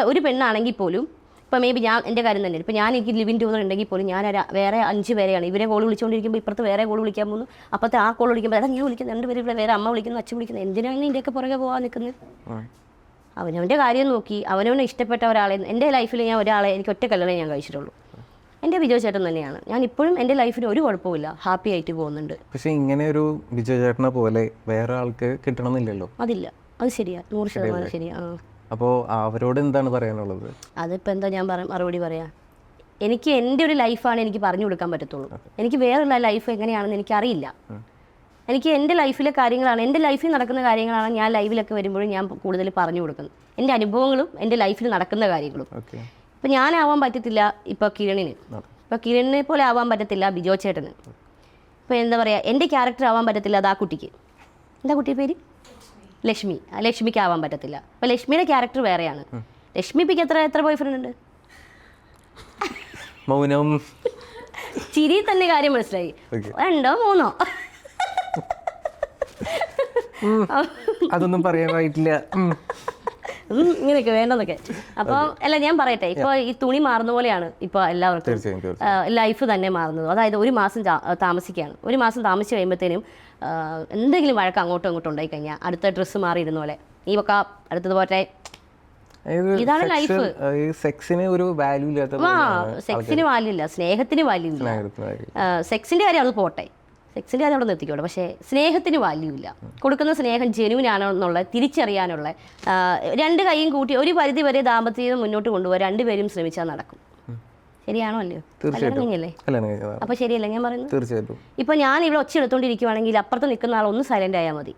ഒരു പെണ്ണാണെങ്കിൽ പോലും, ഇപ്പോൾ മേ ബി ഞാൻ എൻ്റെ കാര്യം തന്നെ, ഇപ്പോൾ എനിക്ക് ലിവിങ് ടുഗദർ ഉണ്ടെങ്കിൽ പോലും ഞാൻ വേറെ 5 പേരെയാണ് ഇവരെ കോൾ വിളിച്ചുകൊണ്ടിരിക്കുമ്പോൾ ഇപ്പുറത്ത് വേറെ കോൾ വിളിക്കാൻ പോകുന്നു, അപ്പുറത്തെ ആ കോൾ വിളിക്കുമ്പോൾ ഞാൻ വിളിക്കുന്നത് 2 പേര് ഇവിടെ വേറെ അമ്മ വിളിക്കുന്നു, അച്ഛൻ വിളിക്കുന്നത്, എന്തിനാണ് ഇതിൻ്റെയൊക്കെ പുറകെ പോകാൻ നിൽക്കുന്നത്? അവനവൻ്റെ കാര്യം നോക്കി അവനവനെ ഇഷ്ടപ്പെട്ട ഒരാളെ, എൻ്റെ ലൈഫിൽ ഞാൻ ഒരാളെ എനിക്ക് ഒറ്റ കല്യാണം ഞാൻ കഴിച്ചിട്ടുള്ളൂ, എൻ്റെ ബിജോ ചേട്ടൻ തന്നെയാണ്. ഞാൻ ഇപ്പോഴും എൻ്റെ ലൈഫിന് ഒരു കുഴപ്പമില്ല, ഹാപ്പി ആയിട്ട് പോകുന്നുണ്ട്. പക്ഷേ ഇങ്ങനെ ഒരു ബിജോ ചേട്ടനെ പോലെ വേറെ ആൾക്ക് കിട്ടണമെന്നില്ലല്ലോ. അതില്ല, അത് ശരിയാ, 100% ശരിയാ. അപ്പോൾ അവരോട് എന്താണ് പറയാനുള്ളത്? അതിപ്പോൾ എന്താ ഞാൻ മറുപടി പറയാം, എനിക്ക് എൻ്റെ ഒരു ലൈഫാണ് എനിക്ക് പറഞ്ഞു കൊടുക്കാൻ പറ്റത്തുള്ളൂ. എനിക്ക് വേറെയുള്ള ലൈഫ് എങ്ങനെയാണെന്ന് എനിക്കറിയില്ല. എനിക്ക് എൻ്റെ ലൈഫിലെ കാര്യങ്ങളാണ്, എൻ്റെ ലൈഫിൽ നടക്കുന്ന കാര്യങ്ങളാണ് ഞാൻ ലൈവിലൊക്കെ വരുമ്പോഴും ഞാൻ കൂടുതൽ പറഞ്ഞു കൊടുക്കുന്നത്, എൻ്റെ അനുഭവങ്ങളും എൻ്റെ ലൈഫിൽ നടക്കുന്ന കാര്യങ്ങളും. ഇപ്പം ഞാനാവാൻ പറ്റത്തില്ല ഇപ്പോൾ കിരണിന്, ഇപ്പോൾ കിരണിനെ പോലെ ആവാൻ പറ്റത്തില്ല ബിജോ ചേട്ടന്. ഇപ്പോൾ എന്താ പറയുക, എൻ്റെ ക്യാരക്ടർ ആവാൻ പറ്റത്തില്ല അത് ആ കുട്ടിക്ക്. എന്താ കുട്ടിയുടെ പേര്? ലക്ഷ്മി. ആ ലക്ഷ്മിക്ക് ആവാൻ പറ്റത്തില്ല. അപ്പോൾ ലക്ഷ്മിയുടെ ക്യാരക്ടർ വേറെയാണ്. ലക്ഷ്മിക്ക് എത്ര ബോയ് ഫ്രണ്ട് ഉണ്ട്? മൗനം. ചിരി തന്നെ കാര്യം മനസ്സിലായി, 2 3 അതൊന്നും പറയാനായിട്ടില്ല, ഇങ്ങനെയൊക്കെ വേണ്ടെന്നൊക്കെ. അപ്പോൾ അല്ല ഞാൻ പറയട്ടെ, ഇപ്പോൾ ഈ തുണി മാറുന്ന പോലെയാണ് ഇപ്പോൾ എല്ലാവർക്കും ലൈഫ് തന്നെ മാറുന്നത്. അതായത് 1 മാസം താമസിക്കുകയാണ്, 1 മാസം താമസിച്ച് കഴിയുമ്പോഴത്തേനും എന്തെങ്കിലും വഴക്ക് അങ്ങോട്ടും ഇങ്ങോട്ടും ഉണ്ടായി കഴിഞ്ഞാൽ അടുത്ത ഡ്രസ്സ് മാറിയിരുന്ന പോലെ ഈ ഒക്കെ അടുത്തതുപോലെ ഇതാണ് ലൈഫ്. സെക്സിന് ഒരു വാല്യൂ ഇല്ലാത്ത, സെക്സിന് വാല്യൂ ഇല്ല, സ്നേഹത്തിന് വാല്യൂ ഇല്ല. സെക്സിന്റെ കാര്യം അത് പോട്ടെ, സെക്സിൻ്റെ കാര്യം അവിടെ നിർത്തിക്കോട്ടെ, പക്ഷേ സ്നേഹത്തിന് വാല്യൂ ഇല്ല. കൊടുക്കുന്ന സ്നേഹം ജെന്യൂൻ ആണോ എന്നുള്ള തിരിച്ചറിയാനുള്ള 2 കൈയും കൂട്ടി ഒരു പരിധി വരെ ദാമ്പത്യം മുന്നോട്ട് കൊണ്ടുപോകാൻ 2 പേരും ശ്രമിച്ചാൽ നടക്കും. ശരിയാണോ അല്ലയോ? കഴിഞ്ഞല്ലേ? അപ്പോൾ ശരിയല്ല ഞാൻ പറയുന്നത്? തീർച്ചയായിട്ടും. ഇപ്പോൾ ഞാൻ ഇവിടെ ഒച്ച എടുത്തുകൊണ്ടിരിക്കുവാണെങ്കിൽ അപ്പുറത്ത് നിൽക്കുന്ന ആൾ ഒന്ന് സൈലൻ്റ് ആയാൽ മതി,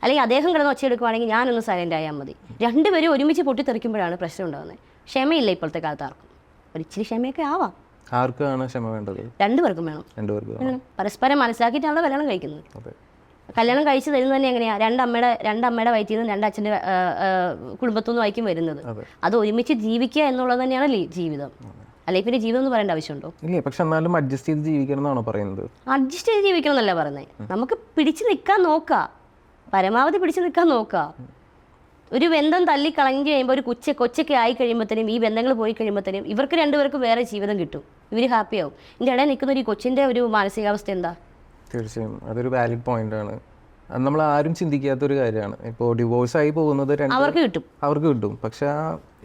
അല്ലെങ്കിൽ അദ്ദേഹം കിടന്ന് ഒച്ച എടുക്കുവാണെങ്കിൽ ഞാനൊന്ന് സൈലൻ്റ് ആയാൽ മതി. 2 പേരും ഒരുമിച്ച് പൊട്ടിത്തെറിക്കുമ്പോഴാണ് പ്രശ്നം ഉണ്ടാകുന്നത്. ക്ഷമയില്ല ഇപ്പോഴത്തെ കാലത്ത് ആർക്കും. ഒരിച്ചിരി ക്ഷമയൊക്കെ ആവാം. ആർക്കാണ് ക്ഷമ വേണ്ടത്? 2 പേർക്കും വേണം. പരസ്പരം മനസ്സിലാക്കിയിട്ടാണല്ലോ കല്യാണം കഴിക്കുന്നത്. കല്യാണം കഴിച്ച് തരുന്നത് തന്നെ എങ്ങനെയാണ്? 2 അമ്മയുടെ വയറ്റിൽ നിന്ന് 2 അച്ഛൻ്റെ കുടുംബത്തു നിന്ന് വായിക്കും വരുന്നത്. അത് ഒരുമിച്ച് ജീവിക്കുക എന്നുള്ളത് തന്നെയാണ് ജീവിതം. അല്ലെങ്കിൽ പിന്നെ ജീവിതം എന്ന് പറയേണ്ട ആവശ്യമുണ്ടോ? ഇല്ല, പക്ഷെ എന്നാലും അഡ്ജസ്റ്റ് ചെയ്ത് ജീവിക്കണം എന്നാണോ പറയുന്നത്? അഡ്ജസ്റ്റ് ചെയ്ത് ജീവിക്കണം എന്നല്ല പറയുന്നത്, നമുക്ക് പിടിച്ചു നിൽക്കാൻ നോക്കുക, പരമാവധി പിടിച്ചു നിൽക്കാൻ നോക്കുക. ഒരു ബന്ധം തള്ളിക്കളഞ്ഞ് കഴിയുമ്പോൾ ഒരു കൊച്ചൊക്കെ ആയി കഴിയുമ്പോഴത്തേനും ഈ ബന്ധങ്ങൾ പോയി കഴിയുമ്പോഴത്തേനും ഇവർക്ക് 2 പേർക്കും വേറെ ജീവിതം കിട്ടും, ഇവർ ഹാപ്പിയാവും. ഇതിൻ്റെ ഇടയിൽ നിൽക്കുന്ന ഒരു കൊച്ചിൻ്റെ ഒരു മാനസികാവസ്ഥ എന്താ? തീർച്ചയായും അതൊരു വാലിഡ് പോയിന്റ് ആണ്. അത് നമ്മൾ ആരും ചിന്തിക്കാത്തൊരു കാര്യമാണ്. ഇപ്പോൾ ഡിവോഴ്സ് ആയി പോകുന്നത് അവർക്ക് കിട്ടും, പക്ഷെ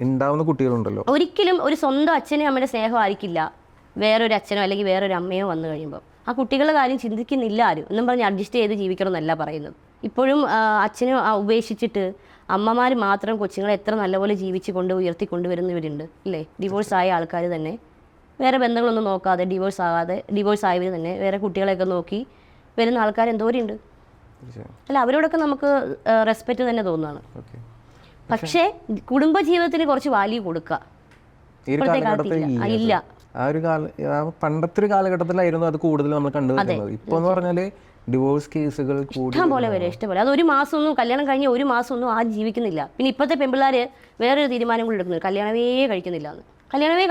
ഉണ്ടാവുന്ന കുട്ടികളുണ്ടല്ലോ, ഒരിക്കലും ഒരു സ്വന്തം അച്ഛനും അമ്മയുടെ സ്നേഹം ആയിരിക്കില്ല വേറൊരു അച്ഛനോ അല്ലെങ്കിൽ വേറൊരു അമ്മയോ വന്നു കഴിയുമ്പോൾ. ആ കുട്ടികളുടെ കാര്യം ചിന്തിക്കുന്നില്ല ആരും. എന്നും പറഞ്ഞ് അഡ്ജസ്റ്റ് ചെയ്ത് ജീവിക്കണം എന്നല്ല പറയുന്നത്. ഇപ്പോഴും അച്ഛനെ ഉപേക്ഷിച്ചിട്ട് അമ്മമാർ മാത്രം കൊച്ചുങ്ങളെ എത്ര നല്ലപോലെ ജീവിച്ച് ഉയർത്തിക്കൊണ്ടുവരുന്നവരുണ്ട് ഇല്ലേ? ഡിവോഴ്സ് ആയ ആൾക്കാർ തന്നെ വേറെ ബന്ധങ്ങളൊന്നും നോക്കാതെ ഡിവോഴ്സ് ആയവർ തന്നെ വേറെ കുട്ടികളെയൊക്കെ നോക്കി വരുന്ന ആൾക്കാർ എന്തോരുണ്ട് അല്ല, അവരോടൊക്കെ നമുക്ക് റെസ്പെക്റ്റ് തന്നെ തോന്നുകയാണ്. പക്ഷേ കുടുംബജീവിതത്തിന് കുറച്ച് വാല്യൂ കൊടുക്കുക ഇപ്പോഴത്തെ കാലത്തില്ല. ഇല്ല, പണ്ടത്തെ ഒരു കാലഘട്ടത്തിലായിരുന്നു അത് കൂടുതൽ നമ്മൾ കണ്ടുവരുന്നത്. ഇപ്പോൾ എന്ന് പറഞ്ഞാൽ ഡിവോഴ്സ് കേസുകൾ ഇഷ്ടം പോലെ വരെ ഇഷ്ടംപോലെ. അത് 1 മാസമൊന്നും കല്യാണം കഴിഞ്ഞ് 1 മാസമൊന്നും ആരും ജീവിക്കുന്നില്ല. പിന്നെ ഇപ്പോഴത്തെ പെൺപിള്ളേർ വേറൊരു തീരുമാനം കൂടി എടുക്കുന്നുണ്ട്, കല്യാണമേ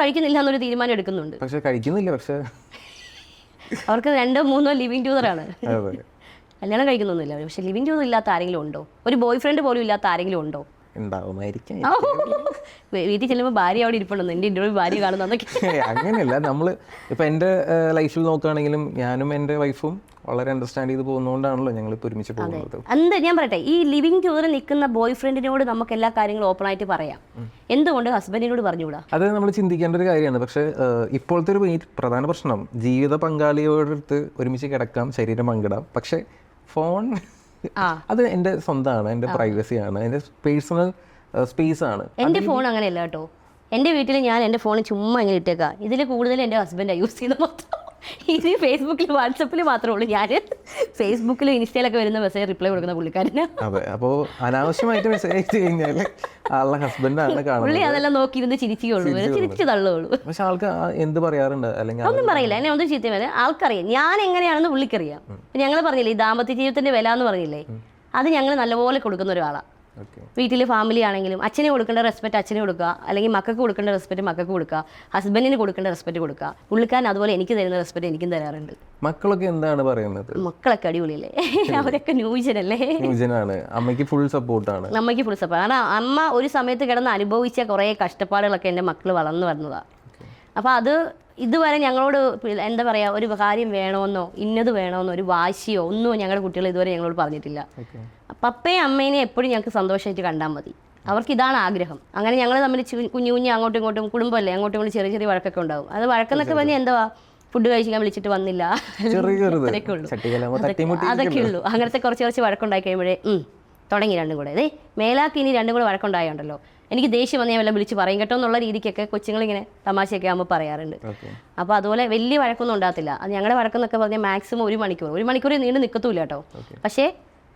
കഴിക്കുന്നില്ല എന്നൊരു തീരുമാനം എടുക്കുന്നുണ്ട്. പക്ഷെ കഴിക്കുന്നില്ല, പക്ഷെ അവർക്ക് 2 3 ലിവിങ് ടുഗദറാണ്, കല്യാണം കഴിക്കുന്നൊന്നുമില്ല. പക്ഷെ ലിവിങ് ടുഗദർ ഇല്ലാത്ത ആരെങ്കിലും ഉണ്ടോ? ഒരു ബോയ് ഫ്രണ്ട് പോലും ഇല്ലാത്ത ആരെങ്കിലും ഉണ്ടോ? ഉണ്ടാവുമായിരിക്കും. വീട്ടിൽ ചെല്ലുമ്പോൾ ഭാര്യ അവിടെ ഇരിപ്പുണ്ടെന്ന് എൻ്റെ ഇന്റർവ്യൂ ഭാര്യ കാണുന്നതൊക്കെ അങ്ങനെയല്ല. നമ്മൾ ഇപ്പം എൻ്റെ ലൈഫിൽ നോക്കുകയാണെങ്കിലും ഞാനും എൻ്റെ വൈഫും വളരെ അണ്ടർസ്റ്റാൻഡ് ചെയ്ത് പോകുന്നതുകൊണ്ടാണല്ലോ ഞങ്ങൾ ഇപ്പോൾ ഒരുമിച്ച് പോകുന്നത്. എന്ത് ഞാൻ പറയട്ടെ, ഈ ലിവിങ് ടൂറിൽ നിൽക്കുന്ന ബോയ് ഫ്രണ്ടിനോട് നമുക്ക് എല്ലാ കാര്യങ്ങളും ഓപ്പൺ ആയിട്ട് പറയാം, എന്തുകൊണ്ട് ഹസ്ബൻഡിനോട് പറഞ്ഞുകൂടാ? അത് നമ്മൾ ചിന്തിക്കേണ്ട ഒരു കാര്യമാണ്. പക്ഷേ ഇപ്പോഴത്തെ ഒരു പ്രധാന പ്രശ്നം, ജീവിത പങ്കാളിയോടടുത്ത് ഒരുമിച്ച് കിടക്കാം, ശരീരം പങ്കിടാം, പക്ഷേ ഫോൺ അത് എൻ്റെ സ്വന്തമാണ്, എൻ്റെ പ്രൈവസിയാണ്, എൻ്റെ പേഴ്സണൽ സ്പേസ് ആണ്. എൻ്റെ ഫോൺ അങ്ങനെയല്ല കേട്ടോ. എൻ്റെ വീട്ടിൽ ഞാൻ എൻ്റെ ഫോൺ ചുമ്മാ ഇങ്ങനെ ഇട്ടേക്കാം. ഇതിൽ കൂടുതൽ എൻ്റെ ഹസ്ബൻഡാണ് യൂസ് ചെയ്യുന്നത് മൊത്തം. ഇത് ഫേസ്ബുക്കിൽ വാട്സപ്പിൽ മാത്രമേ ഉള്ളൂ. ഞാൻ ഫേസ്ബുക്കിലും ഇൻസ്റ്റയിലൊക്കെ വരുന്ന മെസ്സേജ് റിപ്ലൈ കൊടുക്കുന്ന പുള്ളിക്കാരന്. അതെ, അപ്പോൾ അനാവശ്യമായിട്ട് മെസ്സേജ് അയച്ചു കഴിഞ്ഞാൽ ആളുടെ ഹസ്ബൻഡാണ് കാണുന്നത്. പുള്ളി അതെല്ലാം നോക്കിയിരുന്ന് ചിരിച്ചുള്ളൂ, ചിരിച്ചു തള്ളുള്ളൂ. പക്ഷെ ആൾക്ക് എന്ത് പറയാറുണ്ട്, അല്ലെങ്കിൽ ഒന്നും പറയില്ല, എന്നെ ഒന്നും ചീത്ത വരെ ആൾക്കറിയാം ഞാൻ എങ്ങനെയാണെന്ന് പുള്ളിക്കറിയാം. ഞങ്ങൾ പറഞ്ഞില്ലേ ഈ ദാമ്പത്യ ജീവിതത്തിന്റെ വില എന്ന് പറഞ്ഞില്ലേ, അത് ഞങ്ങൾ നല്ലപോലെ കൊടുക്കുന്ന ഒരാളാണ്. വീട്ടിൽ ഫാമിലി ആണെങ്കിലും അച്ഛനെ കൊടുക്കേണ്ട റെസ്പെക്ട് അച്ഛനെ കൊടുക്കുക, അല്ലെങ്കിൽ മക്കൾക്ക് കൊടുക്കേണ്ട റെസ്പെക്ട് മക്കൾക്ക് കൊടുക്കുക, ഹസ്ബൻഡിന് കൊടുക്കേണ്ട റെസ്പെക്ട് കൊടുക്കുക. പുള്ളിക്കാരൻ അതുപോലെ എനിക്ക് തരുന്ന റെസ്പെക്ട് എനിക്കും തരാറുണ്ട്. മക്കളൊക്കെ എന്താണ് പറയുന്നത്? മക്കളൊക്കെ അടിപൊളിയല്ലേ, അവരൊക്കെ ന്യൂജനല്ലേ. ന്യൂജനാണ്. അമ്മയ്ക്ക് ഫുൾ സപ്പോർട്ടാണ്. അമ്മയ്ക്ക് ഫുൾ സപ്പോർട്ട്. കാരണം അമ്മ ഒരു സമയത്ത് കിടന്ന് അനുഭവിച്ച കുറേ കഷ്ടപ്പാടുകളൊക്കെ എൻ്റെ മക്കൾ വളർന്നു വരുന്നതാണ്. അപ്പോൾ അത് ഇതുവരെ ഞങ്ങളോട് എന്താ പറയുക, ഒരു കാര്യം വേണമെന്നോ ഇന്നത് വേണമെന്നോ ഒരു വാശിയോ ഒന്നും ഞങ്ങളുടെ കുട്ടികൾ ഇതുവരെ ഞങ്ങളോട് പറഞ്ഞിട്ടില്ല. പപ്പയും അമ്മേനെ എപ്പോഴും ഞങ്ങൾക്ക് സന്തോഷമായിട്ട് കണ്ടാൽ മതി, അവർക്ക് ഇതാണ് ആഗ്രഹം. അങ്ങനെ ഞങ്ങൾ തമ്മിൽ കുഞ്ഞു കുഞ്ഞു അങ്ങോട്ടും ഇങ്ങോട്ടും കുടുംബമല്ലേ, അങ്ങോട്ടും ഇങ്ങോട്ടും ചെറിയ ചെറിയ വഴക്കൊക്കെ ഉണ്ടാവും. അത് വഴക്കെന്നൊക്കെ പറഞ്ഞാൽ എന്താ, ഫുഡ് കഴിക്കാൻ വിളിച്ചിട്ട് വന്നില്ല, അതൊക്കെ ഉള്ളൂ. അങ്ങനത്തെ കുറച്ച് വഴക്കുണ്ടായി കഴിയുമ്പോഴേ തുടങ്ങി രണ്ടും കൂടെ. അതെ മേലാക്കി ഇനി രണ്ടും കൂടെ വഴക്കുണ്ടായുണ്ടല്ലോ, എനിക്ക് ദേഷ്യം വന്ന് ഞാൻ വല്ലതും വിളിച്ച് പറയും കേട്ടോ എന്നുള്ള രീതിക്കൊക്കെ കൊച്ചുങ്ങളിങ്ങനെ തമാശയൊക്കെ ആകുമ്പോൾ പറയാറുണ്ട്. അപ്പോൾ അതുപോലെ വലിയ വഴക്കൊന്നും ഉണ്ടാകത്തില്ല. അത് ഞങ്ങളുടെ വഴക്കെന്നൊക്കെ പറഞ്ഞാൽ മാക്സിമം ഒരു മണിക്കൂർ നീണ്ട് നിൽക്കത്തുമില്ല കേട്ടോ. പക്ഷേ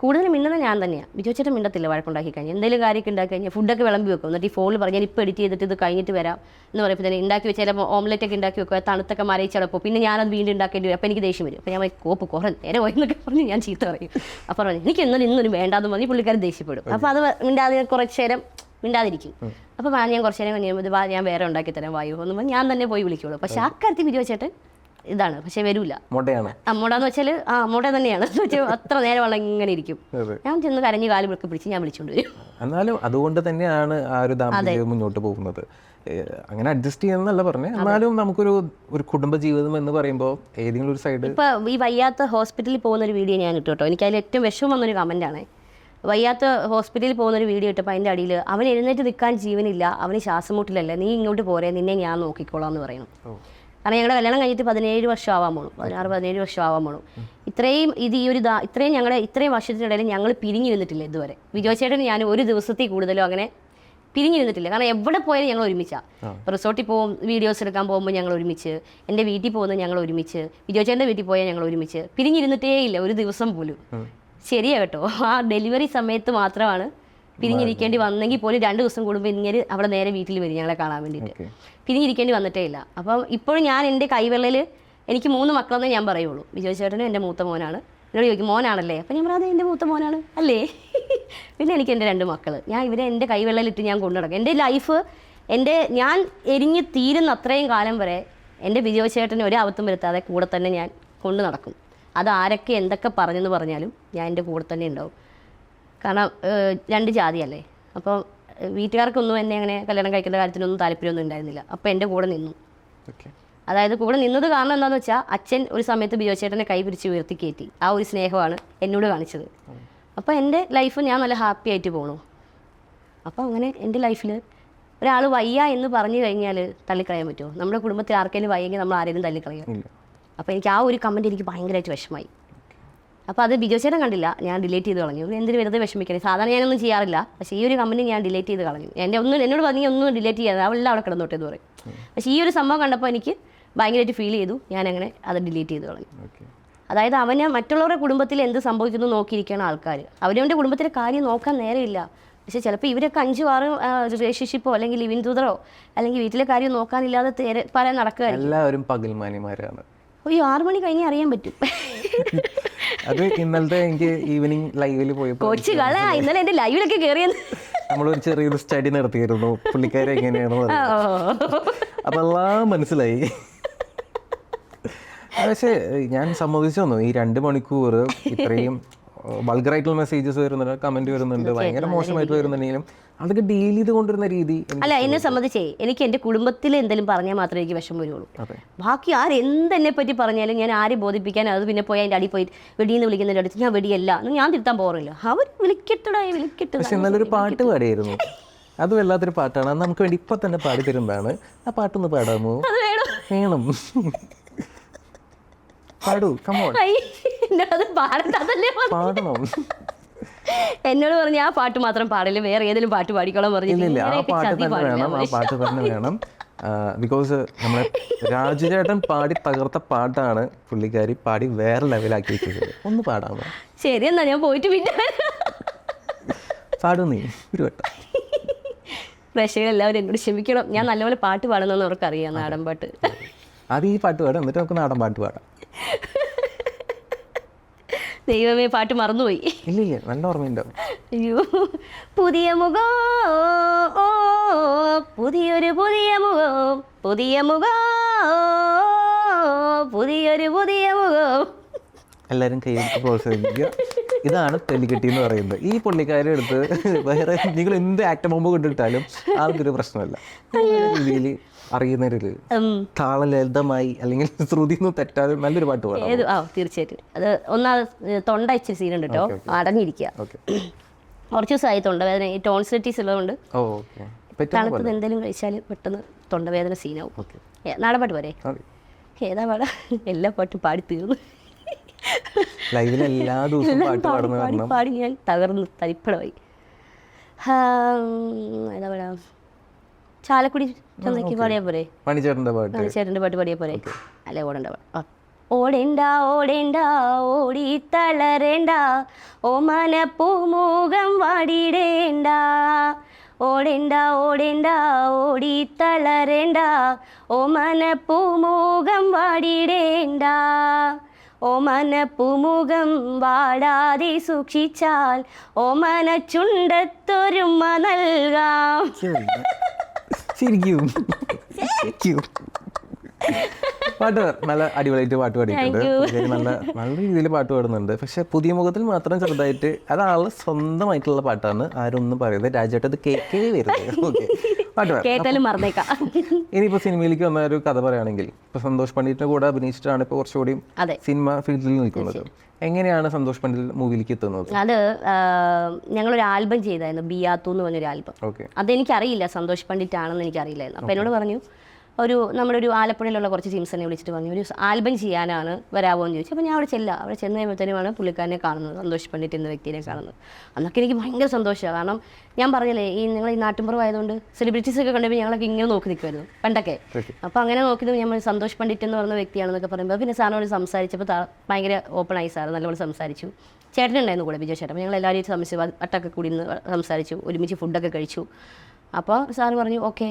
കൂടുതൽ മിണ്ടുന്നത് ഞാൻ തന്നെയാണ്. ബിജോച്ചേട്ടൻ മിണ്ടത്തില്ല വഴക്കുണ്ടാക്കി കഴിഞ്ഞാൽ. എന്തെങ്കിലും കാര്യമൊക്കെ ഉണ്ടാക്കി കഴിഞ്ഞാൽ ഫുഡൊക്കെ വിളമ്പി വെക്കും. എന്നിട്ട് ഈ ഫോണിൽ പറഞ്ഞാൽ ഇപ്പോൾ എഡിറ്റ് ചെയ്തിട്ട് ഇത് കഴിഞ്ഞിട്ട് വരാം എന്ന് പറയുമ്പോൾ തന്നെ ഉണ്ടാക്കി വെച്ചാൽ ചിലപ്പോൾ ഓംലെറ്റ് ഒക്കെ ഉണ്ടാക്കി വെക്കുക, തണുത്തൊക്കെ മരയിച്ചടപ്പോൾ പിന്നെ ഞാനത് വീണ്ടും ഉണ്ടാക്കേണ്ടി വരും. അപ്പോൾ എനിക്ക് ദേഷ്യം വരും. അപ്പോൾ ഞാൻ കോപ്പ് കുറേ നേരെ പോയി എന്നൊക്കെ പറഞ്ഞ് ഞാൻ ചീത്ത പറയും. അപ്പോൾ പറഞ്ഞു എനിക്ക് ഇന്നൊരു വേണ്ടാന്ന് പറഞ്ഞ് പുള്ളിക്കാരൻ ദേഷ്യപ്പെടും. അപ്പോൾ അത് മിണ്ടാതെ കുറച്ച് നേരം മിണ്ടാതിരിക്കും. അപ്പോൾ ഞാൻ കുറച്ച് നേരം കഴിഞ്ഞപ്പോൾ ഞാൻ വേറെ ഉണ്ടാക്കി തരാം വായു ഒന്നും ഞാൻ തന്നെ പോയി വിളിക്കുള്ളൂ. പക്ഷേ ആ കാര്യത്തിൽ ബിജോച്ചേട്ടൻ ഇതാണ്, പക്ഷെ വരൂല. മുടന്ന് വെച്ചാൽ മുട തന്നെയാണ്. അത്ര നേരം വെള്ളം ഇങ്ങനെ ഇരിക്കും. ഞാൻ ചെന്ന് കരഞ്ഞ് കാല് വിളക്ക് പിടിച്ച് ഞാൻ വിളിച്ചോണ്ട് വരും. എന്നാലും അതുകൊണ്ട് തന്നെയാണ് ആ ഒരു ദാമ്പത്യം മുന്നോട്ട് പോകുന്നത്. അങ്ങനെ അഡ്ജസ്റ്റ് ചെയ്യുന്നല്ല പറഞ്ഞത്. എന്നാലും നമുക്കൊരു കുടുംബ ജീവിതം എന്ന് പറയുമ്പോൾ ഏതെങ്കിലും ഒരു സൈഡ്. ഇപ്പൊ ഈ വയ്യാത്ത ഹോസ്പിറ്റലിൽ പോകുന്ന ഒരു വീഡിയോ ഞാൻ ഇട്ടു കേട്ടോ. എനിക്ക് അതിൽ ഏറ്റവും വിഷമം വന്നൊരു കമന്റാണ്. വയ്യാത്ത ഹോസ്പിറ്റലിൽ പോകുന്നൊരു വീഡിയോ ഇട്ടപ്പോൾ അതിൻ്റെ അടിയിൽ അവൻ എഴുന്നേറ്റ് നിൽക്കാൻ ജീവനില്ല, അവന് ശ്വാസം മുട്ടിലല്ലേ, നീ ഇങ്ങോട്ട് പോരെ, നിന്നെ ഞാൻ നോക്കിക്കോളാം എന്ന് പറയുന്നു. കാരണം ഞങ്ങളുടെ കല്യാണം കഴിഞ്ഞിട്ട് 17 വർഷം ആവാൻ പോണു, 16-17 വർഷം ആവാൻ പോണു. ഇത്രയും ഇത്രയും വർഷത്തിനിടയിൽ ഞങ്ങൾ പിരിഞ്ഞിരുന്നിട്ടില്ല ഇതുവരെ. ബിജോച്ചേട്ടൻ ഞാൻ ഒരു ദിവസത്തിൽ കൂടുതലോ അങ്ങനെ പിരിഞ്ഞിരുന്നിട്ടില്ല. കാരണം എവിടെ പോയാലും ഞങ്ങൾ ഒരുമിച്ചാണ്. റിസോർട്ടിൽ പോകും, വീഡിയോസ് എടുക്കാൻ പോകുമ്പോൾ ഞങ്ങൾ ഒരുമിച്ച്, എൻ്റെ വീട്ടിൽ പോകുന്നത് ഞങ്ങൾ ഒരുമിച്ച്, ബിജോച്ചേട്ടൻ്റെ വീട്ടിൽ പോയാൽ ഞങ്ങൾ ഒരുമിച്ച്. പിരിഞ്ഞിരുന്നിട്ടേ ഇല്ല ഒരു ദിവസം പോലും. ശരിയാ കേട്ടോ. ആ ഡെലിവറി സമയത്ത് മാത്രമാണ് പിരിഞ്ഞിരിക്കേണ്ടി വന്നെങ്കിൽ പോലും 2 ദിവസം കൂടുമ്പോൾ ഇങ്ങനെ അവിടെ നേരെ വീട്ടിൽ വരും ഞങ്ങളെ കാണാൻ വേണ്ടിയിട്ട്. പിരിഞ്ഞിരിക്കേണ്ടി വന്നിട്ടേ ഇല്ല. അപ്പം ഇപ്പോഴും ഞാൻ എൻ്റെ കൈവെള്ളയിൽ എനിക്ക് 3 മക്കളെന്നേ ഞാൻ പറയുള്ളൂ. ബിജോ ചേട്ടനും എൻ്റെ മൂത്ത മോനാണ്. എന്നോട് ചോദിക്കും മോനാണല്ലേ, അപ്പം ഞാൻ പറയാതെ എൻ്റെ മൂത്ത മോനാണ് അല്ലേ. പിന്നെ എനിക്ക് എൻ്റെ 2 മക്കൾ, ഞാൻ ഇവരെ എൻ്റെ കൈവെള്ളയിലിട്ട് ഞാൻ കൊണ്ടു നടക്കും. എൻ്റെ ലൈഫ് ഞാൻ എരിഞ്ഞ് തീരുന്ന അത്രയും കാലം വരെ എൻ്റെ ബിജോ ചേട്ടന് ഒരു ആപത്തും വരുത്താതെ കൂടെ തന്നെ ഞാൻ കൊണ്ടു നടക്കും. അത് ആരൊക്കെ എന്തൊക്കെ പറഞ്ഞെന്ന് പറഞ്ഞാലും ഞാൻ എൻ്റെ കൂടെ തന്നെ ഉണ്ടാവും. കാരണം 2 ജാതിയല്ലേ. അപ്പോൾ വീട്ടുകാർക്കൊന്നും എന്നെ അങ്ങനെ കല്യാണം കഴിക്കുന്ന കാര്യത്തിനൊന്നും താല്പര്യമൊന്നും ഉണ്ടായിരുന്നില്ല. അപ്പോൾ എൻ്റെ കൂടെ നിന്നു. അതായത് കൂടെ നിന്നത് കാരണം എന്താണെന്ന് വെച്ചാൽ അച്ഛൻ ഒരു സമയത്ത് ബിജോച്ചേട്ടനെ കൈ പിടിച്ച് ഉയർത്തി കയറ്റി. ആ ഒരു സ്നേഹമാണ് എന്നോട് കാണിച്ചത്. അപ്പോൾ എൻ്റെ ലൈഫ് ഞാൻ നല്ല ഹാപ്പി ആയിട്ട് പോകണു. അപ്പോൾ അങ്ങനെ എൻ്റെ ലൈഫിൽ ഒരാൾ വയ്യ എന്ന് പറഞ്ഞു കഴിഞ്ഞാൽ തള്ളിക്കളയാൻ പറ്റുമോ? നമ്മുടെ കുടുംബത്തിൽ ആർക്കെങ്കിലും വയ്യെങ്കിൽ നമ്മൾ ആരെങ്കിലും തള്ളിക്കളയാം. അപ്പോൾ എനിക്ക് ആ ഒരു കമൻറ്റ് എനിക്ക് ഭയങ്കരമായിട്ട് വിഷമമായി. അപ്പോൾ അത് ബിജോച്ചേട്ടൻ കണ്ടില്ല, ഞാൻ ഡിലീറ്റ് ചെയ്ത് കളഞ്ഞു. എന്തിന് വെറുതെ വിഷമിക്കണേ, സാധാരണ ഞാനൊന്നും ചെയ്യാറില്ല. പക്ഷേ ഈ ഒരു കമൻറ്റ് ഞാൻ ഡിലീറ്റ് ചെയ്ത് കളഞ്ഞു. എന്നോട് പറഞ്ഞ് ഒന്നും ഡിലീറ്റ് ചെയ്യാതെ അവളെല്ലാം അവിടെ കിടന്നോട്ടെ എന്ന് പറയും. പക്ഷേ ഈ ഒരു സംഭവം കണ്ടപ്പോൾ എനിക്ക് ഭയങ്കരമായിട്ട് ഫീൽ ചെയ്തു. ഞാനങ്ങനെ അത് ഡിലീറ്റ് ചെയ്ത് കളഞ്ഞു. അതായത് അവന് മറ്റുള്ളവരുടെ കുടുംബത്തിൽ എന്ത് സംഭവിക്കുന്നു നോക്കിയിരിക്കുകയാണ് ആൾക്കാർ. അവരവൻ്റെ കുടുംബത്തിലെ കാര്യം നോക്കാൻ നേരമില്ല. പക്ഷേ ചിലപ്പോൾ ഇവരൊക്കെ 5-6 റിലേഷൻഷിപ്പോ അല്ലെങ്കിൽ ലിവിങ് ടുഗദറോ അല്ലെങ്കിൽ വീട്ടിലെ കാര്യം നോക്കാനില്ലാതെ പറയാൻ നടക്കുകയായിരിക്കും. എല്ലാവരും പകൽമാനിമാരാണ്. 6 മണി കഴിഞ്ഞ് അറിയാൻ പറ്റും. അത് ഇന്നലത്തെ എനിക്ക് ഈവനിങ് ലൈവിൽ പോയപ്പോൾ കൊച്ചുകളെ ഇന്നലെ എൻ്റെ ലൈവിലൊക്കെ കയറിയത് നമ്മളൊരു ചെറിയൊരു സ്റ്റഡി നടത്തിയിരുന്നു പുള്ളിക്കാരെ എങ്ങനെയാണെന്ന് പറഞ്ഞു. അപ്പം എല്ലാം മനസ്സിലായി. പക്ഷേ ഞാൻ സമ്മതിച്ചു തന്നു, ഈ 2 മണിക്കൂർ ഇത്രയും വൾഗറായിട്ടുള്ള മെസ്സേജസ് വരുന്നുണ്ട്, കമന്റ് വരുന്നുണ്ട്, ഭയങ്കര മോശമായിട്ട് വരുന്നുണ്ടെങ്കിലും അതൊക്കെ ഡീൽ ചെയ്ത് കൊണ്ടിരുന്ന രീതി അല്ല, എന്നെ സംബന്ധിച്ചേ എനിക്ക് എൻ്റെ കുടുംബത്തിൽ എന്തെങ്കിലും പറഞ്ഞാൽ മാത്രമേ എനിക്ക് വിഷമം വരുള്ളൂ. ബാക്കി ആരെന്തെന്നെ പറ്റി പറഞ്ഞാലും ഞാൻ ആരെ ബോധിപ്പിക്കാൻ അത് പിന്നെ പോയി അതിൻ്റെ അടി പോയി വെടിയെന്ന് വിളിക്കുന്നതിൻ്റെ അടുത്ത് ഞാൻ വെടിയല്ല എന്ന് ഞാൻ തിരുത്താൻ പോറില്ല. അവർ വിളിക്കട്ടടായി വിളിക്കട്ടെ. പക്ഷെ നല്ലൊരു പാട്ട് പാടിയായിരുന്നു, അത് വല്ലാത്തൊരു പാട്ടാണ്. അത് നമുക്ക് വേണ്ടി ഇപ്പൊ തന്നെ പാടി തരുന്നതാണ്. ആ പാട്ടൊന്ന് പാടാമോ? വേണം, പാടൂ, കമോൺ, പാടണം. എന്നോട് പറഞ്ഞ ആ പാട്ട് മാത്രം പാടില്ല, വേറെ ഏതെങ്കിലും പാട്ട് പാടിക്കോളാൻ പറഞ്ഞു. ആ പാട്ട് തന്നെ വേണം, ആ പാട്ട് തന്നെ വേണം. ബിക്കോസ് നമ്മളെ രാജുചേട്ടൻ പാടി തകർത്ത പാട്ടാണ് പുള്ളിക്കാരി പാടി വേറെ ലെവലാക്കി വെച്ചത്. ഒന്ന് പാടാമോ? ശരി, എന്നാ ഞാൻ പോയിട്ട് പിന്നെ പാടൂ നീ ഒരു വട്ടം. പ്രേക്ഷകരെല്ലാവരും എന്നോട് ക്ഷമിക്കണം, ഞാൻ നല്ലപോലെ പാട്ട് പാടുന്നെന്ന് അവർക്കറിയാം, നാടൻ പാട്ട്. അത് ഈ പാട്ട് പാടാം, എന്നിട്ട് നമുക്ക് നാടൻ പാട്ട് പാടാം. ദൈവമേ, പാട്ട് മറന്നുപോയി. ഇല്ല, നല്ല ഓർമ്മയുണ്ടാവും. അയ്യോ, പുതിയ മുഖം, പുതിയൊരു പുതിയ മുഖം, പുതിയ മുഖം, പുതിയൊരു പുതിയ മുഖം. എല്ലാവരും കൈയ്യെടുത്ത് പ്രോത്സാഹിപ്പിക്കുക. ഇതാണ് തെല്ലിക്കെട്ടി എന്ന് പറയുന്നത്. ഈ പുള്ളിക്കാരെ എടുത്ത് വേറെ നിങ്ങൾ എന്ത് ആക്ട് ബോംബ് കൊണ്ടിട്ടാലും ആൾക്കൊരു പ്രശ്നമല്ല. രീതിയിൽ അറിയുന്നൊരു താള ലളിതമായി അല്ലെങ്കിൽ ശ്രുതി ഒന്നും തെറ്റാലും നല്ലൊരു പാട്ട് പാടാം. തീർച്ചയായിട്ടും. അത് തൊണ്ട ഇച്ചിരി സീനുണ്ട് കേട്ടോ, അടഞ്ഞിരിക്കുക. കുറച്ച് ദിവസമായി തൊണ്ടവേദന, ഈ ടോൺസിലൈറ്റിസ് ഉള്ളതുകൊണ്ട് തണുത്തത് എന്തെങ്കിലും കഴിച്ചാൽ പെട്ടെന്ന് തൊണ്ടവേദന സീനാവും. നാടൻ പാട്ട് പോരെ? ഏതാ പാടാ? എല്ലാ പാട്ടും പാടി തീർന്നു. എല്ലാ ദിവസവും പാടി ഞാൻ തകർന്ന് തരിപ്പടമായി. ഏതാ പാടാ? ചാലക്കുടി ചന്തയ്ക്ക് പാടിയാ പോരെ? മണിച്ചേട്ടൻ്റെ പാട്ട് പാടിയാ പോരെ? അല്ലേ, ഓടണ്ട. ഓടേണ്ട ഓടേണ്ട ഓടി തളരേണ്ട, ഓമന പൂമുഖം വാടിടേണ്ട. ഓടേണ്ട ഓടേണ്ട ഓടി തളരേണ്ട, ഓമന പൂമുഖം വാടിടേണ്ട. ഓമന പൂമുഖം വാടാതെ സൂക്ഷിച്ചാൽ ഓമന ചുണ്ടത്തൊരുമ നൽകാം. ശരിക്കും പാട്ട് നല്ല അടിപൊളിയായിട്ട് പാട്ട് പാടിയിട്ടുണ്ട്. നല്ല നല്ല രീതിയിൽ പാട്ട് പാടുന്നുണ്ട്. പക്ഷെ പുതിയ മുഖത്തിൽ മാത്രം ചെറുതായിട്ട് അതാള് സ്വന്തമായിട്ടുള്ള പാട്ടാണ്, ആരും ഒന്നും പറയുന്നത്. രാജേട്ടത് കേക്കേ വരുന്നത്. ഓക്കെ, പാട്ട് മറന്നേക്കാം. ഇനിയിപ്പോ സിനിമയിലേക്ക് വന്ന ഒരു കഥ പറയുകയാണെങ്കിൽ, ഇപ്പൊ സന്തോഷ് പണ്ഡിറ്റിന്റെ കൂടെ അഭിനയിച്ചിട്ടാണ് ഇപ്പൊ കുറച്ചുകൂടി സിനിമ ഫീൽഡിൽ നിൽക്കുന്നത്. എങ്ങനെയാണ് സന്തോഷ് പണ്ഡിറ്റ് മൂവിയിലേക്ക് എത്തുന്നത്? അത് ഞങ്ങളൊരു ആൽബം ചെയ്തായിരുന്നു, ബിയാത്തു എന്ന് പറഞ്ഞൊരു ആൽബം. അതെനിക്കറിയില്ല സന്തോഷ് പണ്ഡിറ്റ് ആണെന്ന് എനിക്കറിയില്ലായിരുന്നു. അപ്പോൾ എന്നോട് പറഞ്ഞു, നമ്മുടെ ഒരു ആലപ്പുഴയിലുള്ള കുറച്ച് ടീംസിനെ വിളിച്ചിട്ട് പറഞ്ഞു, ഒരു ആൽബം ചെയ്യാനാണ്, വരാമോ എന്ന് ചോദിച്ചു. അപ്പോൾ ഞാൻ അവിടെ ചെന്ന് കഴിയുമ്പോഴത്തേനുമാണ് പുള്ളിക്കാരനെ കാണുന്നത്, സന്തോഷ് പണ്ഡിറ്റ് എന്ന വ്യക്തിയെ കാണുന്നത്. അന്നൊക്കെ എനിക്ക് ഭയങ്കര സന്തോഷമാണ്. കാരണം ഞാൻ പറഞ്ഞില്ലേ, നിങ്ങൾ ഈ നാട്ടിൻപുറമായതുകൊണ്ട് സെലിബ്രിറ്റീസൊക്കെ കണ്ടപ്പോൾ ഞങ്ങളൊക്കെ ഇങ്ങനെ നോക്കി നിൽക്കുമായിരുന്നു പണ്ടൊക്കെ. അപ്പോൾ അങ്ങനെ നോക്കിയത് ഞാൻ സന്തോഷ് പണ്ഡിറ്റ് എന്ന് പറയുന്ന വ്യക്തിയാണെന്നൊക്കെ പറയുമ്പോൾ പിന്നെ സാറിനോട് സംസാരിച്ചപ്പോൾ ഭയങ്കര ഓപ്പണായി സാറ് നല്ലപോലെ സംസാരിച്ചു. ചേട്ടനുണ്ടായിരുന്നു കൂടെ, വിജയ് ചേട്ടൻ. ഞങ്ങൾ എല്ലാവരും വട്ടൊക്കെ കൂടി നിന്ന് സംസാരിച്ചു, ഒരുമിച്ച് ഫുഡൊക്കെ കഴിച്ചു. അപ്പോൾ സാറ് പറഞ്ഞു, ഓക്കെ,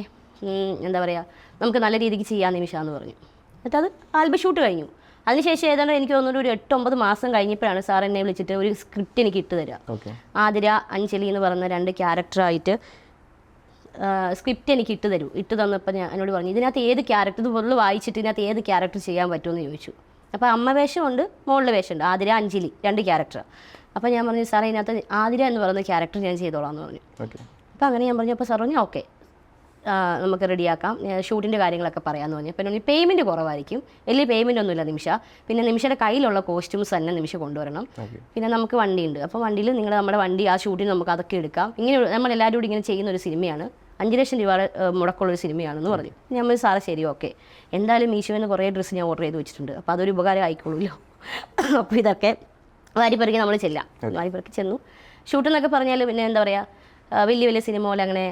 എന്താ പറയുക, നമുക്ക് നല്ല രീതിക്ക് ചെയ്യാൻ നിമിഷമെന്ന് പറഞ്ഞു. എന്നിട്ട് അത് ആൽബം ഷൂട്ട് കഴിഞ്ഞു. അതിനുശേഷം ഏതാണ്ട് എനിക്ക് തോന്നുന്നു ഒരു 8-9 മാസം കഴിഞ്ഞപ്പോഴാണ് സാർ എന്നെ വിളിച്ചിട്ട് ഒരു സ്ക്രിപ്റ്റ് എനിക്ക് ഇട്ട് തരിക. ആതിര, അഞ്ജലി എന്ന് പറയുന്ന 2 ക്യാരക്ടറായിട്ട് സ്ക്രിപ്റ്റ് എനിക്ക് ഇട്ട് തന്നപ്പോൾ ഞാൻ എന്നോട് പറഞ്ഞു, ഇതിനകത്ത് ഏത് ക്യാരക്ടർ, ഇത് ഫുള്ള് വായിച്ചിട്ട് ഇതിനകത്ത് ഏത് ക്യാരക്ടർ ചെയ്യാൻ പറ്റുമെന്ന് ചോദിച്ചു. അപ്പോൾ അമ്മ വേഷമുണ്ട്, മോളുടെ വേഷമുണ്ട്, ആതിര, അഞ്ജലി 2 ക്യാരക്ടർ. അപ്പോൾ ഞാൻ പറഞ്ഞു, സാറേ ഇതിനകത്ത് ആതിര എന്ന് പറയുന്ന ക്യാരക്ടർ ഞാൻ ചെയ്തോളാം എന്ന് പറഞ്ഞു. അപ്പോൾ അങ്ങനെ ഞാൻ പറഞ്ഞു. അപ്പോൾ സാർ പറഞ്ഞു, ഓക്കെ, നമുക്ക് റെഡിയാക്കാം, ഷൂട്ടിൻ്റെ കാര്യങ്ങളൊക്കെ പറയാമെന്ന് പറഞ്ഞു. പിന്നെ പേയ്മെൻറ്റ് കുറവായിരിക്കും, വലിയ പേയ്മെൻ്റ് ഒന്നുമില്ല നിമിഷ. പിന്നെ നിമിഷയുടെ കയ്യിലുള്ള കോസ്റ്റ്യൂംസ് തന്നെ നിമിഷ കൊണ്ടുവരണം. പിന്നെ നമുക്ക് വണ്ടിയുണ്ട്, അപ്പോൾ വണ്ടിയിൽ നമ്മുടെ വണ്ടി ആ ഷൂട്ടിന് നമുക്ക് അതൊക്കെ എടുക്കാം. ഇങ്ങനെ നമ്മളെല്ലാവരും കൂടി ഇങ്ങനെ ചെയ്യുന്ന ഒരു സിനിമയാണ്, 5 ലക്ഷം രൂപ മുടക്കമുള്ളൊരു സിനിമയാണെന്ന് പറഞ്ഞു. ഞാൻ സാറേ ശരി, ഓക്കെ, എന്തായാലും മീഷോയിൽ നിന്ന് കുറേ ഡ്രസ്സ് ഞാൻ ഓർഡർ ചെയ്ത് വെച്ചിട്ടുണ്ട്, അപ്പോൾ അതൊരു ഉപകാരം ആയിക്കോളൂല്ലോ. അപ്പോൾ ഇതൊക്കെ വാരിപ്പറക്കി നമ്മൾ ചെല്ലാം. വാരിപ്പറക്കി ചെന്നു. ഷൂട്ടെന്നൊക്കെ പറഞ്ഞാൽ പിന്നെ എന്താ പറയുക, വലിയ സിനിമ പോലെ അങ്ങനെ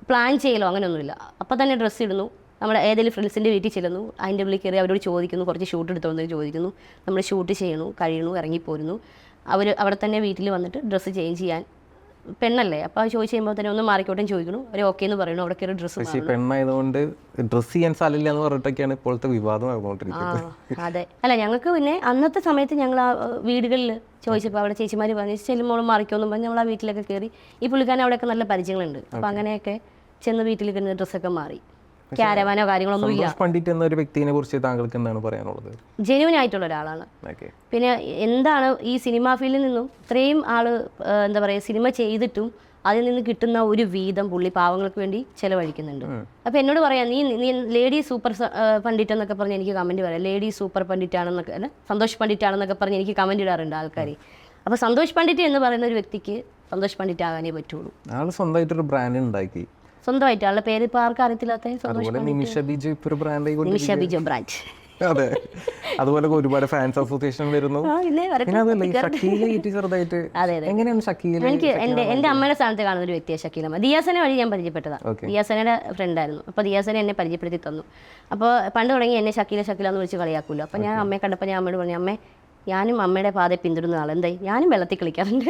പ്ലാൻ ചെയ്യലോ അങ്ങനെയൊന്നുമില്ല. അപ്പോൾ തന്നെ ഡ്രസ്സ് ഇടുന്നു, നമ്മുടെ ഏതെങ്കിലും ഫ്രണ്ട്സിൻ്റെ വീട്ടിൽ ചെല്ലുന്നു, അതിൻ്റെ ഉള്ളിൽ കയറി അവരോട് ചോദിക്കുന്നു, കുറച്ച് ഷൂട്ട് എടുത്തോന്ന് ചോദിക്കുന്നു, നമ്മൾ ഷൂട്ട് ചെയ്യണു, കഴിയണു, ഇറങ്ങിപ്പോരുന്നു. അവിടെ തന്നെ വീട്ടിൽ വന്നിട്ട് ഡ്രസ്സ് ചേഞ്ച് ചെയ്യാൻ, പെണ്ണല്ലേ, അപ്പോൾ ചോദിച്ചു കഴിയുമ്പോൾ തന്നെ ഒന്ന് മാറിക്കോട്ടെ ചോദിക്കുന്നു, അവർ ഓക്കെ എന്ന് പറയുന്നു. അവിടെ കയറി ഡ്രസ്സ് പെണ്ണായതുകൊണ്ട് ഡ്രസ്സ് ചെയ്യാൻ സാധില്ല എന്ന് പറഞ്ഞിട്ടൊക്കെയാണ് ഇപ്പോഴത്തെ വിവാദം നടന്നുകൊണ്ടിരിക്കുന്നത്. അതെ, അല്ല ഞങ്ങൾക്ക് പിന്നെ അന്നത്തെ സമയത്ത് ഞങ്ങൾ ആ വീടുകളിൽ ചോദിച്ചപ്പോൾ അവിടെ ചേച്ചിമാർ പറഞ്ഞു ചെല്ലുമ്പോഴും മാറിക്കോന്നും പറഞ്ഞ് നമ്മൾ ആ വീട്ടിലൊക്കെ കയറി. ഈ പുള്ളിക്കാരൻ അവിടെയൊക്കെ നല്ല പരിചയങ്ങളുണ്ട്. അപ്പോൾ അങ്ങനെയൊക്കെ ചെന്ന് വീട്ടിൽ കയറുന്ന ഡ്രസ്സൊക്കെ മാറി. ക്യാരവാനോ കാര്യങ്ങളൊന്നും ഇല്ല. സന്തോഷ് പണ്ഡിറ്റ് എന്ന ഒരു വ്യക്തിയെ കുറിച്ച് താങ്കൾക്ക് എന്താണ് പറയാനുള്ളത്? ജെന്യൂൻ ആയിട്ടുള്ള ഒരാളാണ്. പിന്നെ എന്താണ് ഈ സിനിമാ ഫീൽഡിൽ നിന്നും ഇത്രയും ആള് എന്താ പറയുക സിനിമ ചെയ്തിട്ടും അതിൽ നിന്ന് കിട്ടുന്ന ഒരു വീതം പുള്ളി പാവങ്ങൾക്ക് വേണ്ടി ചെലവഴിക്കുന്നുണ്ട്. അപ്പോൾ എന്നോട് പറയാം നീ ലേഡി സൂപ്പർ പണ്ഡിറ്റ് എന്നൊക്കെ പറഞ്ഞ് എനിക്ക് കമൻറ്റ് പറയാം. ലേഡി സൂപ്പർ പണ്ഡിറ്റ് ആണെന്നൊക്കെ അല്ല സന്തോഷ് പണ്ഡിറ്റ് ആണെന്നൊക്കെ പറഞ്ഞ് എനിക്ക് കമൻറ്റ് ഇടാറുണ്ട് ആൾക്കാർ. അപ്പോൾ സന്തോഷ് പണ്ഡിറ്റ് എന്ന് പറയുന്ന ഒരു വ്യക്തിക്ക് സന്തോഷ് പണ്ഡിറ്റ് ആകാനേ പറ്റുള്ളൂ. ആൾ സ്വന്തമായിട്ടൊരു ബ്രാൻഡ് ഉണ്ടാക്കി, സ്വന്തമായിട്ട് ആളുടെ പേര് ഇപ്പോൾ ആർക്കും അറിയത്തില്ലാത്ത നിമിഷ ബിജു ഇപ്പോൾ ഒരു ബ്രാൻഡ്. നിമിഷ ബിജു ബ്രാൻഡ്. അതെ, അതുപോലെ ഒരുപാട് ഫാൻസ് അസോസിയേഷൻ വരുന്നു. പിന്നെ അതല്ല ഈ ഷക്കീല ചെറുതായിട്ട് എങ്ങനെയാണ് ഷക്കീല? എനിക്ക് എൻ്റെ അമ്മയുടെ സ്ഥാനത്ത് കാണുന്ന ഒരു വ്യക്തിയാണ് ഷക്കീലമ്മ. ദിയാസനെ വഴി ഞാൻ പരിചയപ്പെട്ടതാണ്. ദിയാസനയുടെ ഫ്രണ്ടായിരുന്നു. അപ്പോൾ ദിയാസനെ എന്നെ പരിചയപ്പെടുത്തി തന്നു. അപ്പോൾ പണ്ട് തുടങ്ങി എന്നെ ഷക്കീല എന്ന് വിളിച്ച് കളിയാക്കുമല്ലോ. അപ്പോൾ ഞാൻ അമ്മയെ കണ്ടപ്പോൾ ഞാൻ അമ്മയോട് പറഞ്ഞു, അമ്മേ ഞാനും അമ്മയുടെ പാതയെ പിന്തുടരുന്ന ആൾ. എന്തായി ഞാനും വെള്ളത്തിൽ കളിക്കാറുണ്ട്,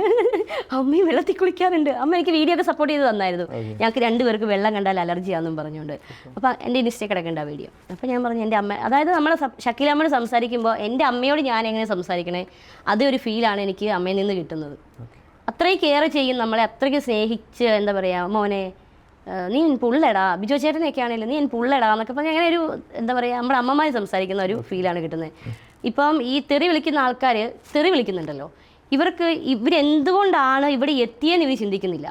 അമ്മയും വെള്ളത്തിൽ കുളിക്കാറുണ്ട്. അമ്മ എനിക്ക് വീഡിയോ ഒക്കെ സപ്പോർട്ട് ചെയ്ത് തന്നായിരുന്നു. ഞങ്ങൾക്ക് രണ്ടുപേർക്ക് വെള്ളം കണ്ടാൽ അലർജിയാണെന്നും പറഞ്ഞുകൊണ്ട്. അപ്പോൾ എൻ്റെ ഇൻസ്റ്റേ കിടക്കേണ്ട വീഡിയോ. അപ്പോൾ ഞാൻ പറഞ്ഞു എൻ്റെ അമ്മ, അതായത് നമ്മളെ ഷക്കീലമ്മയോട് സംസാരിക്കുമ്പോൾ എൻ്റെ അമ്മയോട് ഞാൻ എങ്ങനെ സംസാരിക്കണേ അതൊരു ഫീലാണ് എനിക്ക് അമ്മയിൽ നിന്ന് കിട്ടുന്നത്. അത്രയും കെയർ ചെയ്യും നമ്മളെ, അത്രയ്ക്ക് സ്നേഹിച്ച് എന്താ പറയുക മോനെ നീ പുള്ളടാ, ബിജോ ചേട്ടനൊക്കെ ആണെങ്കിലും നീ പുള്ളടാ എന്നൊക്കെ പറഞ്ഞാൽ അങ്ങനെ ഒരു എന്താ പറയുക നമ്മുടെ അമ്മമാർ സംസാരിക്കുന്ന ഒരു ഫീലാണ് കിട്ടുന്നത്. ഇപ്പം ഈ തെറി വിളിക്കുന്ന ആൾക്കാർ തെറി വിളിക്കുന്നുണ്ടല്ലോ, ഇവരെന്തുകൊണ്ടാണ് ഇവിടെ എത്തിയെന്ന് ഇവർ ചിന്തിക്കുന്നില്ല.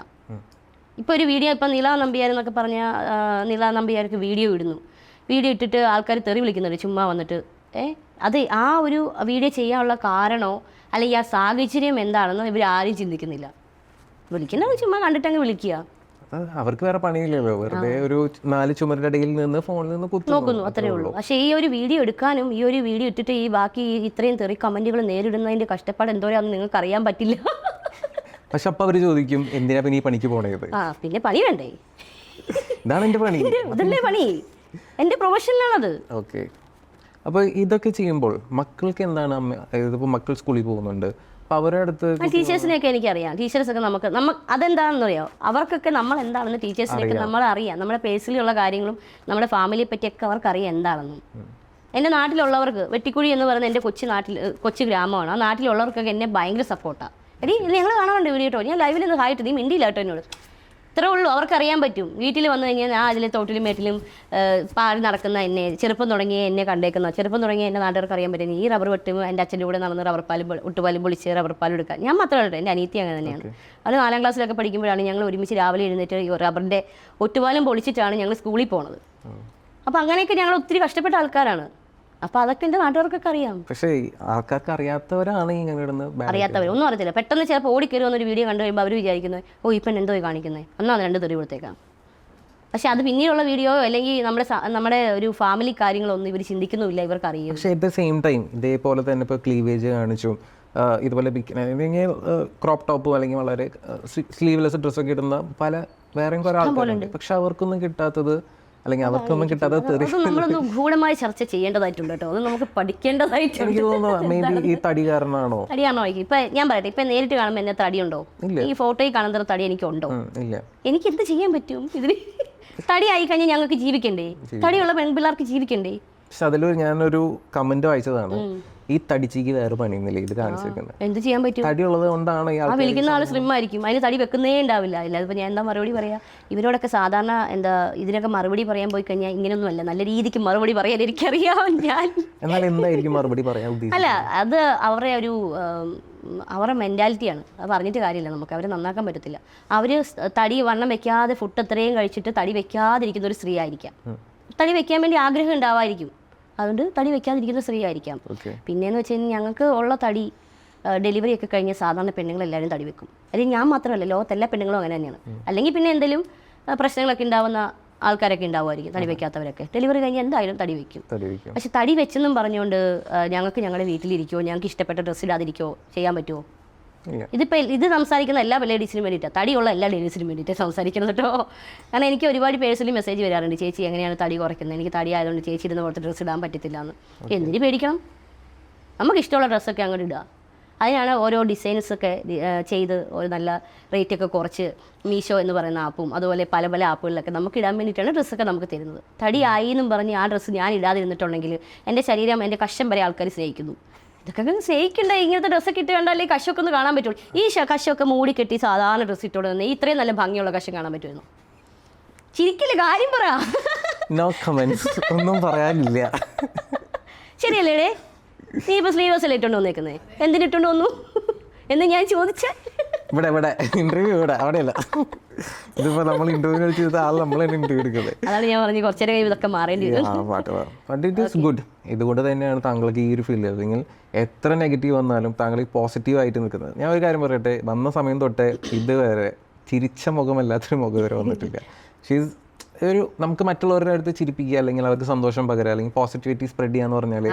ഇപ്പോൾ ഒരു വീഡിയോ ഇപ്പം നീല നമ്പ്യാർ എന്നൊക്കെ പറഞ്ഞാൽ നീല നമ്പ്യാർക്ക് വീഡിയോ ഇട്ടിട്ട് ആൾക്കാർ തെറി വിളിക്കുന്നുണ്ട് ചുമ്മാ വന്നിട്ട്. അത് ആ ഒരു വീഡിയോ ചെയ്യാനുള്ള കാരണമോ അല്ലെങ്കിൽ ആ സാഹചര്യം എന്താണെന്നോ ഇവർ ആരും ചിന്തിക്കുന്നില്ല. വിളിക്കുന്നത് ചുമ്മാ കണ്ടിട്ടങ്ങ് വിളിക്കുക. അവർക്ക് വേറെ പണിയില്ലല്ലോ, വെറുതെ ഒരു 4 ചുമരിന്റെ ഇടയിൽ നിന്ന് ഫോണിൽ നിന്ന് നോക്കുന്നു, അത്രേ ഉള്ളൂ. പക്ഷേ ഈ ഒരു വീഡിയോ എടുക്കാനും ഈ ഒരു വീഡിയോ ഇട്ടിട്ട് ഈ ബാക്കി ഇത്രയും തെറി കമന്റുകൾ നേരിടുന്നതിന്റെ കഷ്ടപ്പാട് എന്തോരാന്ന് നിങ്ങൾക്ക് അറിയാൻ പറ്റില്ല. പക്ഷെ അപ്പൊ അവര് ചോദിക്കും എന്തിനാ പിന്നെ ഈ പണിക്ക് പോണത്? പിന്നെ പണി വേണ്ടേ? ഇതാണ് എന്റെ പണി, അതല്ലേ പണി, എന്റെ പ്രൊഫഷനാണത്. ഓക്കെ. അപ്പോൾ ഇതൊക്കെ ചെയ്യുമ്പോൾ മക്കൾക്ക് എന്താണ് ഇതിപ്പോൾ മക്കൾ സ്കൂളിൽ പോകുന്നുണ്ട്, അപ്പോൾ അവരുടെ അടുത്ത് ടീച്ചേഴ്സിനെയൊക്കെ എനിക്കറിയാം. ടീച്ചേഴ്സൊക്കെ നമുക്ക് അതെന്താണെന്ന് അറിയാം, അവർക്കൊക്കെ നമ്മൾ എന്താണെന്ന് ടീച്ചേഴ്സിനെയൊക്കെ നമ്മളറിയാം. നമ്മുടെ പേഴ്സണലിയുള്ള കാര്യങ്ങളും നമ്മുടെ ഫാമിലിയെ പറ്റിയൊക്കെ അവർക്കറിയാം എന്താണെന്നും. എൻ്റെ നാട്ടിലുള്ളവർക്ക് വെട്ടിക്കുഴി എന്ന് പറയുന്ന എൻ്റെ കൊച്ചു ഗ്രാമമാണ്. ആ നാട്ടിലുള്ളവർക്കൊക്കെ എന്നെ ഭയങ്കര സപ്പോർട്ടാണ്. എടി ഞങ്ങൾ കാണാറുണ്ട് വീഡിയോ കേട്ടോ, ഞാൻ ലൈവിൽ നിന്ന് ഹായിട്ട് നീ മിണ്ടിയില്ല കേട്ടോ എന്നോട്. ഇത്രേ ഉള്ളൂ, അവർക്കറിയാൻ പറ്റും. വീട്ടിൽ വന്നു കഴിഞ്ഞാൽ ഞാൻ അതിൽ തോട്ടിലും മേട്ടിലും പാടി നടക്കുന്ന എന്നെ, ചെറുപ്പം തുടങ്ങിയ എന്നെ കണ്ടേക്കുന്ന, ചെറുപ്പം തുടങ്ങിയ എൻ്റെ നാട്ടുകാർക്ക് അറിയാൻ പറ്റും. ഈ റബ്ബർ വെട്ടും എൻ്റെ അച്ഛൻ്റെ കൂടെ നടന്ന് ഒട്ടുപാലും പൊളിച്ച് റബ്ബർ പാലും എടുക്കാൻ. ഞാൻ മാത്രമല്ല, എൻ്റെ അനിയത്തി അങ്ങനെ തന്നെയാണ്. അത് 4ാം ക്ലാസ്സിലൊക്കെ പഠിക്കുമ്പോഴാണ് ഞങ്ങൾ ഒരുമിച്ച് രാവിലെ എഴുന്നേറ്റ് റബ്ബറിൻ്റെ ഒറ്റുപാലും പൊളിച്ചിട്ടാണ് ഞങ്ങൾ സ്കൂളിൽ പോണത്. അപ്പോൾ അങ്ങനെയൊക്കെ ഞങ്ങൾ ഒത്തിരി കഷ്ടപ്പെട്ട ആൾക്കാരാണ്. അപ്പോൾ അതൊക്കെ എൻ്റെ നാട്ടുകാർക്കൊക്കെ അറിയാം. പക്ഷേ ആൾക്കാർക്ക് അറിയാത്തവരാണ് ഒന്നും അറിയത്തില്ല. പെട്ടെന്ന് ചിലപ്പോൾ ഓടിക്കറി വന്നൊരു വീഡിയോ കണ്ടു കഴിയുമ്പോൾ അവർ വിചാരിക്കുന്നത് ഓ ഇപ്പം എന്തോ കാണിക്കുന്നത് എന്നാണ് 2 തെറി കൊടുത്തേക്കാം. പക്ഷെ അത് പിന്നീടുള്ള വീഡിയോ അല്ലെങ്കിൽ നമ്മുടെ ഒരു ഫാമിലി കാര്യങ്ങളൊന്നും ഇവർ ചിന്തിക്കുന്നുമില്ല, ഇവർക്ക് അറിയാം. പക്ഷേ അറ്റ് ദ സെയിം ടൈം ഇതേപോലെ തന്നെ ഇപ്പോൾ ക്ലീവേജ് കാണിച്ചു, ഇതുപോലെ അല്ലെങ്കിൽ ക്രോപ്പ് ടോപ്പും അല്ലെങ്കിൽ വളരെ സ്ലീവ്ലെസ് ഡ്രസ്സൊക്കെ ഇടുന്ന വേറെയും കുറേ ആൾക്കാരുണ്ട്. പക്ഷെ അവർക്കൊന്നും കിട്ടാത്തത് അല്ലെങ്കിൽ അവർക്കൊന്നും കിട്ടാതെ നമ്മളൊന്ന് ഗൂഢമായി ചർച്ച ചെയ്യേണ്ടതായിട്ടുണ്ട് കേട്ടോ. അത് നമുക്ക് പഠിക്കേണ്ടതായിട്ടുണ്ട്. എനിക്ക് തോന്നുന്നു മേ ബി ഈ തടി കാരണമാണോ? ഇപ്പൊ ഞാൻ പറയട്ടെ, ഇപ്പൊ നേരിട്ട് കാണുമ്പോൾ എന്നെ തടിയുണ്ടോ? ഈ ഫോട്ടോയിൽ കാണുന്ന തടി എനിക്കുണ്ടോ? ഇല്ല. എനിക്ക് എന്ത് ചെയ്യാൻ പറ്റും? ഇതിന് തടി ആയി കഴിഞ്ഞാൽ ഞങ്ങൾക്ക് ജീവിക്കണ്ടേ? തടിയുള്ള പെൺപിള്ളേർക്ക് ജീവിക്കണ്ടേ? പക്ഷെ അതിലൊരു ഞാനൊരു കമന്റ് വായിച്ചതാണ്, ഈ തടിച്ചിക്ക് വേറെ പണിയൊന്നുമില്ല ഇത് കാണിച്ചിരിക്കുന്നത്. എന്ത് ചെയ്യാൻ പറ്റും? തടിയുള്ളത് കൊണ്ടാണ് വിളിക്കുന്ന ആൾ സ്ലിം ആയിരിക്കും, അതിന് തടി വെക്കുന്നേ ഉണ്ടാവില്ല. ഇല്ലാതിപ്പോൾ ഞാൻ എന്താ മറുപടി പറയാ? ഇവരോടൊക്കെ സാധാരണ ഇതിനൊക്കെ മറുപടി പറയാൻ പോയി കഴിഞ്ഞാൽ ഇങ്ങനെയൊന്നും അല്ല, നല്ല രീതിക്ക് മറുപടി പറയാൻ എനിക്കറിയാം. എന്നാൽ എന്തായിരിക്കും മറുപടി പറയാൻ അല്ല, അത് അവരുടെ മെൻറ്റാലിറ്റിയാണ്. അത് പറഞ്ഞിട്ട് കാര്യമില്ല, നമുക്ക് അവരെ നന്നാക്കാൻ പറ്റത്തില്ല. അവർ തടി വണ്ണം വെക്കാതെ ഫുഡ് അത്രയും കഴിച്ചിട്ട് തടി വെക്കാതിരിക്കുന്ന ഒരു സ്ത്രീ ആയിരിക്കാം. തടി വെക്കാൻ വേണ്ടി ആഗ്രഹം ഉണ്ടാവായിരിക്കും, അതുകൊണ്ട് തടി വെക്കാതിരിക്കുന്ന സ്ത്രീ ആയിരിക്കാം. പിന്നെയെന്ന് വെച്ച് കഴിഞ്ഞാൽ ഞങ്ങൾക്ക് ഉള്ള തടി ഡെലിവറി ഒക്കെ കഴിഞ്ഞ് സാധാരണ പെണ്ണുങ്ങളെല്ലാവരും തടി വെക്കും. അല്ലെങ്കിൽ ഞാൻ മാത്രമല്ല, ലോകത്തെല്ലാ പെണ്ണുങ്ങളും അങ്ങനെ തന്നെയാണ്. അല്ലെങ്കിൽ പിന്നെ എന്തെങ്കിലും പ്രശ്നങ്ങളൊക്കെ ഉണ്ടാവുന്ന ആൾക്കാരൊക്കെ ഉണ്ടാവുമായിരിക്കും, തടി വെക്കാത്തവരൊക്കെ. ഡെലിവറി കഴിഞ്ഞ് എന്തായാലും തടി വെക്കും. പക്ഷെ തടി വെച്ചെന്നും പറഞ്ഞുകൊണ്ട് ഞങ്ങൾക്ക് ഞങ്ങളുടെ വീട്ടിലിരിക്കുമോ, ഞങ്ങൾക്ക് ഇഷ്ടപ്പെട്ട ഡ്രസ്സ് ഇടാതിരിക്കുമോ ചെയ്യാൻ പറ്റുമോ? ഇത് സംസാരിക്കുന്ന എല്ലാ ലേഡീസിനും വേണ്ടിയിട്ടാണ്, തടിയുള്ള എല്ലാ ലേഡീസിനും വേണ്ടിയിട്ട് സംസാരിക്കുന്നത് കേട്ടോ. കാരണം എനിക്ക് ഒരുപാട് പേഴ്സണലി മെസ്സേജ് വരാറുണ്ട്, ചേച്ചി എങ്ങനെയാണ് തടി കുറയ്ക്കുന്നത്, എനിക്ക് തടി ആയതുകൊണ്ട് ചേച്ചി ഇരുന്ന് പുറത്ത് ഡ്രസ്സ് ഇടാൻ പറ്റത്തില്ല എന്ന്. എന്തിനു പേടിക്കണം? നമുക്ക് ഇഷ്ടമുള്ള ഡ്രസ്സൊക്കെ അങ്ങോട്ട് ഇടുക. അതിനാണ് ഓരോ ഡിസൈൻസൊക്കെ ചെയ്ത് ഒരു നല്ല റേറ്റൊക്കെ കുറച്ച് മീഷോ എന്ന് പറയുന്ന ആപ്പും അതുപോലെ പല പല ആപ്പുകളിലൊക്കെ നമുക്ക് ഇടാൻ വേണ്ടിയിട്ടാണ് ഡ്രസ്സൊക്കെ നമുക്ക് തരുന്നത്. തടി ആയി എന്നും പറഞ്ഞ് ആ ഡ്രസ്സ് ഞാൻ ഇടാതിരുന്നിട്ടുണ്ടെങ്കിൽ എൻ്റെ ശരീരം, എൻ്റെ കശം വരെ ആൾക്കാർ സ്നേഹിക്കുന്നു. ഇതൊക്കെ സ്നേഹിക്കണ്ടേ? ഇങ്ങനത്തെ ഡ്രസ്സൊക്കെ ഇട്ട് കണ്ടാലേ കശമൊക്കെ ഒന്ന് കാണാൻ പറ്റുള്ളൂ. ഈ കശമൊക്കെ മൂടി കെട്ടി സാധാരണ ഡ്രസ്സ് ഇട്ടോടെ നിന്ന് ഇത്രയും നല്ല ഭംഗിയുള്ള കശം കാണാൻ പറ്റുമായിരുന്നു? ചിരിക്കില്ല, കാര്യം പറ. നോ കമൻസ്, ഒന്നും പറയാനില്ല. ശരിയല്ലേ? നീ ഇപ്പോൾ സ്ലീവേഴ്സ് അല്ലേ ഇട്ടുകൊണ്ട് വന്നേക്കുന്നേ? എന്തിനിട്ടുകൊണ്ട് വന്നു എന്ന് ഞാൻ ചോദിച്ചേ. ഇവിടെ ഇന്റർവ്യൂ അവിടെയല്ല. ഇതിപ്പോ നമ്മൾ ഇന്റർവ്യൂ കഴിച്ച ആൾ നമ്മൾ തന്നെ ഇന്റർവ്യൂ എടുക്കുന്നത്. അതാണ് ഞാൻ പറഞ്ഞു കുറച്ചു നേരം ഇതൊക്കെ മാറേണ്ടി വരും. But it is good. ഇതുകൊണ്ട് തന്നെയാണ് താങ്കൾക്ക് ഈ ഒരു ഫീൽഡ്, അല്ലെങ്കിൽ എത്ര നെഗറ്റീവ് വന്നാലും താങ്കൾ പോസിറ്റീവ് ആയിട്ട് നിൽക്കുന്നത്. ഞാൻ ഒരു കാര്യം പറയട്ടെ, വന്ന സമയം തൊട്ടേ ഇതുവരെ ചിരിച്ച മുഖമല്ലാത്തൊരു മുഖം വരെ വന്നിട്ടില്ല. ഷീസ് ഒരു നമുക്ക് മറ്റുള്ളവരുടെ അടുത്ത് ചിരിപ്പിക്കുക, അല്ലെങ്കിൽ അവർക്ക് സന്തോഷം പകരുക, അല്ലെങ്കിൽ പോസിറ്റിവിറ്റി സ്പ്രെഡ് ചെയ്യാന്ന് പറഞ്ഞാൽ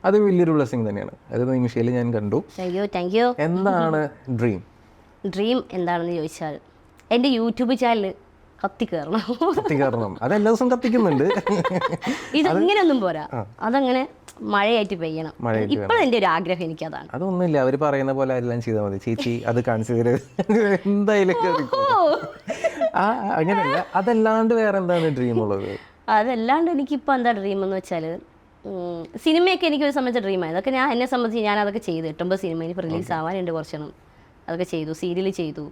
അത് വലിയൊരു ബ്ലെസ്സിങ് തന്നെയാണ്. അത് നിമിഷയിൽ ഞാൻ കണ്ടു. Thank you. എന്താണ് ഡ്രീം എന്താണെന്ന് ചോദിച്ചാൽ എൻ്റെ യൂട്യൂബ് ചാനൽ കത്തിക്കയറണം. അത് എല്ലാ ദിവസവും കത്തിക്കുന്നുണ്ട്. ഇത് ഇങ്ങനെയൊന്നും പോരാ, അതങ്ങനെ മഴയായിട്ട് പെയ്യണം. ഇപ്പോഴും എൻ്റെ ഒരു ആഗ്രഹം എനിക്കതാണ്. അതൊന്നുമില്ല, അവർ പറയുന്ന പോലെ എല്ലാം ചെയ്താൽ മതി ചേച്ചി. അത് കൺസിഡർ എന്തായാലും അങ്ങനെയല്ല. അതല്ലാണ്ട് വേറെ എന്താണ് ഡ്രീം ഉള്ളത്? അതല്ലാണ്ട് എനിക്കിപ്പോൾ എന്താ ഡ്രീം എന്ന് വെച്ചാൽ, സിനിമയൊക്കെ എനിക്കൊരു സമയത്ത് ഡ്രീമായി. അതൊക്കെ ഞാൻ എന്നെ സംബന്ധിച്ച് ഞാൻ അതൊക്കെ ചെയ്തു. 8 സിനിമ ഇനിയിപ്പോൾ റിലീസ് ആവാനുണ്ട് കുറച്ചെണ്ണം. അതൊക്കെ ചെയ്തു, സീരിയൽ ചെയ്തു.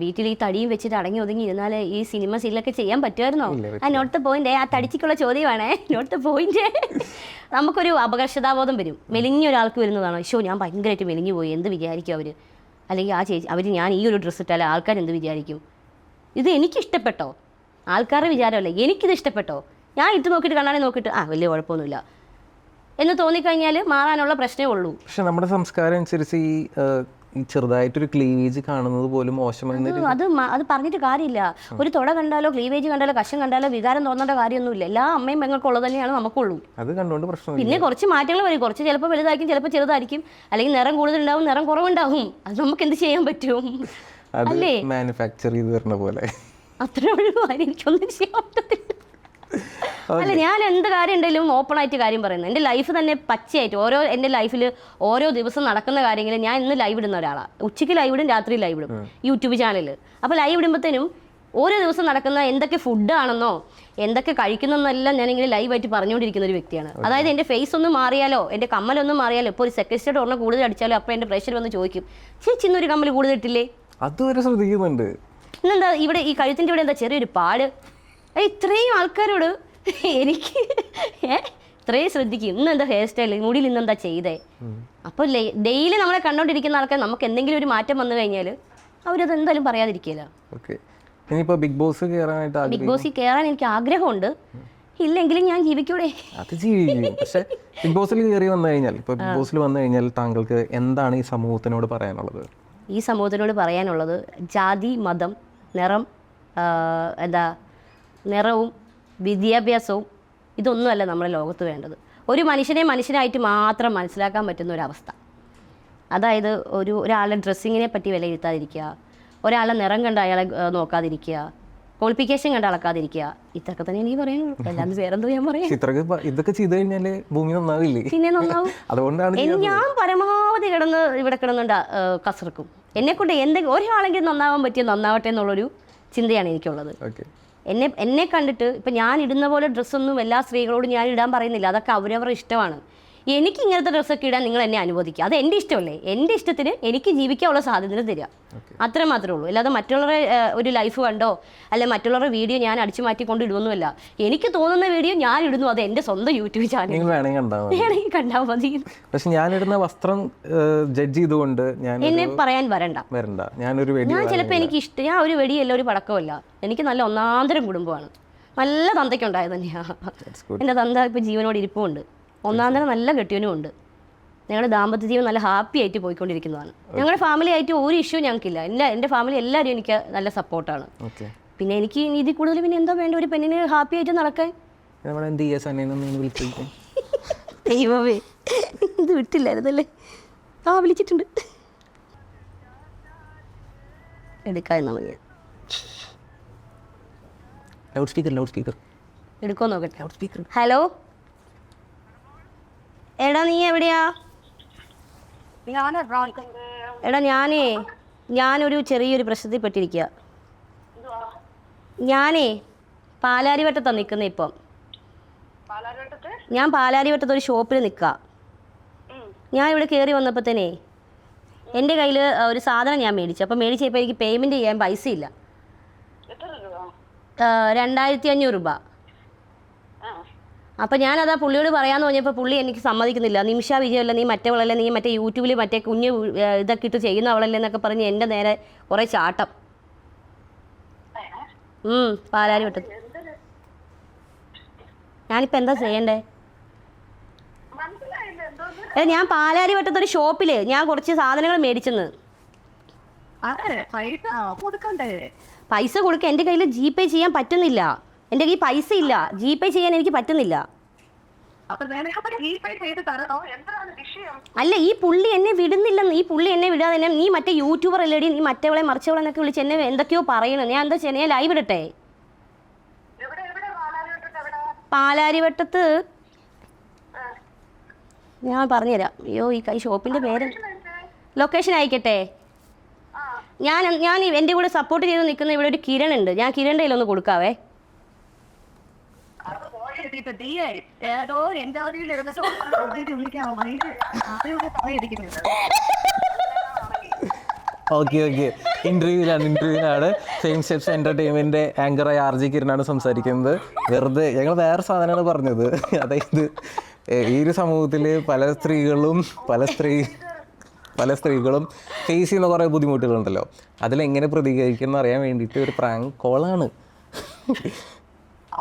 വീട്ടിൽ ഈ തടിയും വെച്ചിട്ട് അടങ്ങി ഒതുങ്ങി ഇരുന്നാൽ ഈ സിനിമ സീരിയലൊക്കെ ചെയ്യാൻ പറ്റുമായിരുന്നോ? Not the point. ആ തടിച്ചിക്കുള്ള ചോദ്യമാണേ, നോട്ട് ദ പോയിന്റ്. നമുക്കൊരു അപകർഷതാബോധം വരും. മെലിഞ്ഞൊരാൾക്ക് വരുന്നതാണോ, ഷോ ഞാൻ ഭയങ്കരമായിട്ട് മെലിഞ്ഞു പോയി, എന്ത് വിചാരിക്കും അവർ? അല്ലെങ്കിൽ ആ ചേച്ചി അവർ ഞാൻ ഈ ഒരു ഡ്രസ്സ് ഇട്ടാൽ ആൾക്കാർ എന്ത് വിചാരിക്കും? ഇത് എനിക്കിഷ്ടപ്പെട്ടോ? ആൾക്കാരുടെ വിചാരമല്ല, എനിക്കിത് ഇഷ്ടപ്പെട്ടോ? ഞാൻ ഇട്ട് നോക്കിയിട്ട് കണ്ണാടി നോക്കിയിട്ട് വലിയ കുഴപ്പമൊന്നുമില്ല എന്ന് തോന്നിക്കഴിഞ്ഞാൽ മാറാനുള്ള പ്രശ്നമേ ഉള്ളൂ. പക്ഷെ നമ്മുടെ സംസ്കാരം അനുസരിച്ച് ഈ ചെറുതായിട്ടൊരു ക്ലീവേജ് കാണുന്നത് പോലും മോശമായി. അത് പറഞ്ഞിട്ട് കാര്യമില്ല. ഒരു തുട കണ്ടാലോ ക്ലീവേജ് കണ്ടാലോ കഷം കണ്ടാലോ വികാരം തോന്നേണ്ട കാര്യമൊന്നുമില്ല. എല്ലാ അമ്മയും പെങ്ങൾക്കുള്ളത് തന്നെയാണ് നമുക്കുള്ളൂ. അത് കണ്ടുകൊണ്ട് പ്രശ്നം. പിന്നെ കുറച്ച് മാറ്റങ്ങൾ വരും. കുറച്ച് ചിലപ്പോൾ വലുതായിരിക്കും, ചിലപ്പോൾ ചെറുതായിരിക്കും, അല്ലെങ്കിൽ നിറം കൂടുതലുണ്ടാവും, നിറം കുറവുണ്ടാവും. അത് നമുക്ക് എന്ത് ചെയ്യാൻ പറ്റും? അല്ലേ? മാനുഫാക്ചർ ചെയ്ത് വരുന്ന പോലെ അത്രേ ഉള്ളൂ. എനിക്കൊന്നും ചെയ്യാൻ പറ്റത്തില്ല. അല്ല, ഞാൻ എന്ത് കാര്യം ഉണ്ടെങ്കിലും ഓപ്പണായിട്ട് കാര്യം പറയുന്നത്. എൻ്റെ ലൈഫ് തന്നെ പച്ചയായിട്ട് എൻ്റെ ലൈഫിൽ ഓരോ ദിവസം നടക്കുന്ന കാര്യങ്ങൾ ഞാൻ ഇന്ന് ലൈവ് ഇടുന്ന ഒരാളാണ്. ഉച്ചയ്ക്ക് ലൈവ് ഇടും, രാത്രി ലൈവ് ഇടും യൂട്യൂബ് ചാനലിൽ. അപ്പോൾ ലൈവ് ഇടുമ്പോഴത്തേനും ഓരോ ദിവസം നടക്കുന്ന എന്തൊക്കെ ഫുഡാണെന്നോ എന്തൊക്കെ കഴിക്കുന്നതെന്നെല്ലാം ഞാനിങ്ങനെ ലൈവായിട്ട് പറഞ്ഞുകൊണ്ടിരിക്കുന്ന ഒരു വ്യക്തിയാണ്. അതായത് എൻ്റെ ഫേസ് ഒന്ന് മാറിയാലോ, എൻ്റെ കമ്മലൊന്നും മാറിയാലോ, ഇപ്പോൾ ഒരു സെക്കൻഡ് ഒരെണ്ണം കൂടുതൽ അടിച്ചാലോ അപ്പോൾ എൻ്റെ പ്രേക്ഷകർ വന്ന് ചോദിക്കും, ചേച്ചി ഇന്നൊരു കമ്മൽ കൂടുതൽ ഇട്ടില്ലേ? അതുവരെ ശ്രദ്ധിക്കുന്നുണ്ട്. ഇന്നെന്താ ഇവിടെ ഈ കഴുത്തിൻ്റെ ഇവിടെ എന്താ ചെറിയൊരു പാട്? ഇത്രയും ആൾക്കാരോട് എനിക്ക് ഇത്രയും ശ്രദ്ധിക്കും. ഇന്നെന്താ ഹെയർ സ്റ്റൈൽ, മുടിയിൽ ഇന്നെന്താ ചെയ്തേ? അപ്പോൾ ഡെയിലി നമ്മളെ കണ്ടോണ്ടിരിക്കുന്ന ആൾക്കാർ നമുക്ക് എന്തെങ്കിലും ഒരു മാറ്റം വന്നു കഴിഞ്ഞാൽ അവരത് എന്തായാലും പറയാതിരിക്കില്ല. ബിഗ് ബോസിൽ കയറാൻ എനിക്ക് ആഗ്രഹമുണ്ട്. ഇല്ലെങ്കിലും ഞാൻ ജീവിക്കൂടെ? അത് ജീവിക്കും. പക്ഷേ ബിഗ് ബോസിൽ കയറി വന്നു കഴിഞ്ഞാൽ, ഇപ്പോൾ ബിഗ് ബോസിൽ വന്നു കഴിഞ്ഞാൽ താങ്കൾക്ക് എന്താണ് ഈ സമൂഹത്തിനോട് പറയാനുള്ളത്? ഈ സമൂഹത്തിനോട് പറയാനുള്ളത് ജാതി, മതം, നിറവും വിദ്യാഭ്യാസവും ഇതൊന്നുമല്ല നമ്മുടെ ലോകത്ത് വേണ്ടത്. ഒരു മനുഷ്യനെ മനുഷ്യനായിട്ട് മാത്രം മനസ്സിലാക്കാൻ പറ്റുന്ന ഒരവസ്ഥ. അതായത് ഒരാളുടെ ഡ്രസ്സിങ്ങിനെ പറ്റി വിലയിരുത്താതിരിക്കുക, ഒരാളുടെ നിറം കണ്ട് അയാളെ നോക്കാതിരിക്കുക, ക്വാളിഫിക്കേഷൻ കണ്ട് അളക്കാതിരിക്കുക. ഇതൊക്കെ തന്നെ എനിക്ക് പറയാനുള്ളൂ. അല്ലാതെ വേറെന്തോ ഞാൻ പറയാം. ഇതൊക്കെ ചെയ്തു കഴിഞ്ഞാൽ ഭൂമി നന്നാവില്ലേ? പിന്നെ നന്നാവും. അതുകൊണ്ടാണ് ഞാൻ പരമാവധി ഇവിടെ കിടന്നുണ്ട് കസർക്കും. എന്നെക്കൊണ്ട് എന്തെങ്കിലും ഒരാളെങ്കിലും നന്നാവാൻ പറ്റിയ നന്നാവട്ടെ എന്നുള്ളൊരു ചിന്തയാണ് എനിക്കുള്ളത്. എന്നെ കണ്ടിട്ട് ഇപ്പം ഞാൻ ഇടുന്ന പോലെ ഡ്രസ്സൊന്നും എല്ലാ സ്ത്രീകളോടും ഞാൻ ഇടാൻ പറയുന്നില്ല. അതൊക്കെ അവരവരുടെ ഇഷ്ടമാണ്. എനിക്ക് ഇങ്ങനത്തെ ഡ്രസ്സൊക്കെ ഇടാൻ നിങ്ങൾ എന്നെ അനുവദിക്കുക. അത് എൻ്റെ ഇഷ്ടമല്ലേ? എൻ്റെ ഇഷ്ടത്തിന് എനിക്ക് ജീവിക്കാനുള്ള സാധ്യത തരിക. അത്ര മാത്രമേ ഉള്ളൂ. അല്ലാതെ മറ്റുള്ളവരുടെ ഒരു ലൈഫ് കണ്ടോ അല്ലെ മറ്റുള്ളവരുടെ വീഡിയോ ഞാൻ അടിച്ചു മാറ്റിക്കൊണ്ട് ഇടുവൊന്നുമല്ല. എനിക്ക് തോന്നുന്ന വീഡിയോ ഞാൻ ഇടുന്നു. അത് എൻ്റെ സ്വന്തം യൂട്യൂബ് ചാനൽ വേണമെങ്കിൽ കണ്ടാൽ മതി. പക്ഷെ ഞാനിടുന്ന വസ്ത്രം ജഡ്ജ് ചെയ്തുകൊണ്ട് എന്നെ പറയാൻ വരണ്ട. ഞാൻ ചിലപ്പോൾ എനിക്ക് ഇഷ്ടം, ഞാൻ ഒരു വെടിയല്ല ഒരു പടക്കമല്ല. എനിക്ക് നല്ല ഒന്നാന്തരം കുടുംബമാണ്. നല്ല തന്തയ്ക്കുണ്ടായത് തന്നെയാണ്. എൻ്റെ തന്ത ഇപ്പോൾ ജീവനോട് ഇരിപ്പുമുണ്ട്. ഒന്നാന്തരം നല്ല കെട്ടിയവനും ഉണ്ട്. ഞങ്ങളുടെ ദാമ്പത്യ ജീവൻ നല്ല ഹാപ്പി ആയിട്ട് പോയിക്കൊണ്ടിരിക്കുന്നതാണ്. ഞങ്ങളുടെ ഫാമിലി ആയിട്ട് ഒരു ഇഷ്യൂ ഞങ്ങൾക്കില്ല. എൻ്റെ ഫാമിലി എല്ലാവരും എനിക്ക് നല്ല സപ്പോർട്ടാണ്. പിന്നെ എനിക്ക് ഇതിൽ കൂടുതൽ പിന്നെ എന്താ വേണ്ട? ഒരു പെണ്ണിന് ഹാപ്പി ആയിട്ട് നടക്കാൻ. ദൈവമേ, ഇത് വിട്ടില്ലായിരുന്നല്ലേ? വിളിച്ചിട്ടുണ്ട്. എടുക്കാമെന്നാ മതി. എടുക്കോ നോക്കട്ടെ. ഹലോ, എടാ നീ എവിടെയാ? എടാ ഞാനൊരു ചെറിയൊരു പ്രശ്നത്തിൽ പെട്ടിരിക്കുക. പാലാരിവട്ടത്താണ് നിൽക്കുന്നത് ഇപ്പം. ഞാൻ പാലാരിവട്ടത്ത് ഒരു ഷോപ്പിൽ നിൽക്കുക. ഞാൻ ഇവിടെ കയറി വന്നപ്പോൾ തന്നെ എൻ്റെ കയ്യിൽ ഒരു സാധനം ഞാൻ മേടിച്ചു. അപ്പോൾ മേടിച്ചപ്പോൾ എനിക്ക് പേയ്മെൻറ്റ് ചെയ്യാൻ പൈസ ഇല്ല. 2500 രൂപ. അപ്പോൾ ഞാനതാ പുള്ളിയോട് പറയാമെന്ന് പറഞ്ഞപ്പോൾ പുള്ളി എനിക്ക് സമ്മതിക്കുന്നില്ല. നിമിഷ വിജയമല്ല, നീ മറ്റവളല്ലേ, നീ മറ്റേ യൂട്യൂബിൽ മറ്റേ കുഞ്ഞ് ഇതൊക്കെ ഇട്ട് ചെയ്യുന്നവളല്ലേ എന്നൊക്കെ പറഞ്ഞ് എൻ്റെ നേരെ കുറേ ചാട്ടം. പാലാരിവട്ടത്ത്. ഞാനിപ്പോൾ എന്താ ചെയ്യണ്ടേ? ഞാൻ പാലാരിവട്ടത്തൊരു ഷോപ്പിൽ ഞാൻ കുറച്ച് സാധനങ്ങൾ മേടിച്ചെന്ന്. പൈസ കൊടുക്കാൻ എൻ്റെ കയ്യിൽ GPay ചെയ്യാൻ പറ്റുന്നില്ല. എൻ്റെ കയ്യിൽ പൈസ ഇല്ല, GPay ചെയ്യാൻ എനിക്ക് പറ്റുന്നില്ല. അല്ല, ഈ പുള്ളി എന്നെ വിടുന്നില്ലെന്ന്. ഈ പുള്ളി എന്നെ വിടാതെ തന്നെ നീ മറ്റേ യൂട്യൂബർ അല്ലേടി, നീ മറ്റവളെ മറിച്ചവളെ എന്നൊക്കെ വിളിച്ച് എന്നെ എന്തൊക്കെയോ പറയണം. ഞാൻ എന്താ ചെയ്യുന്നത്? ഞാൻ ലൈവ് ഇടട്ടെ? പാലാരിവട്ടത്ത് ഞാൻ പറഞ്ഞുതരാം. അയ്യോ, ഈ ഷോപ്പിൻ്റെ പേര് ലൊക്കേഷൻ അയക്കട്ടെ? ഞാൻ എൻ്റെ കൂടെ സപ്പോർട്ട് ചെയ്ത് നിൽക്കുന്ന ഇവിടെ ഒരു കിരൺ ഉണ്ട്. ഞാൻ കിരണിൻ്റെ കയ്യിലൊന്ന് കൊടുക്കാവേ. ഓക്കെ ഇന്റർവ്യൂവിലാണ് ഫെയിം സ്റ്റെപ്സ് എൻ്റർടൈൻമെൻറ്റ് ആങ്കറായ RJ കിരണാണ് സംസാരിക്കുന്നത്. വെറുതെ ഞങ്ങൾ വേറെ സാധനമാണ് പറഞ്ഞത്. അതായത് ഈ ഒരു സമൂഹത്തിൽ പല സ്ത്രീകളും ഫേസ് ചെയ്യുന്ന കുറേ ബുദ്ധിമുട്ടുകളുണ്ടല്ലോ, അതിലെങ്ങനെ പ്രതികരിക്കുമെന്ന് അറിയാൻ വേണ്ടിയിട്ട് ഒരു പ്രാങ്ക് കോളാണ്.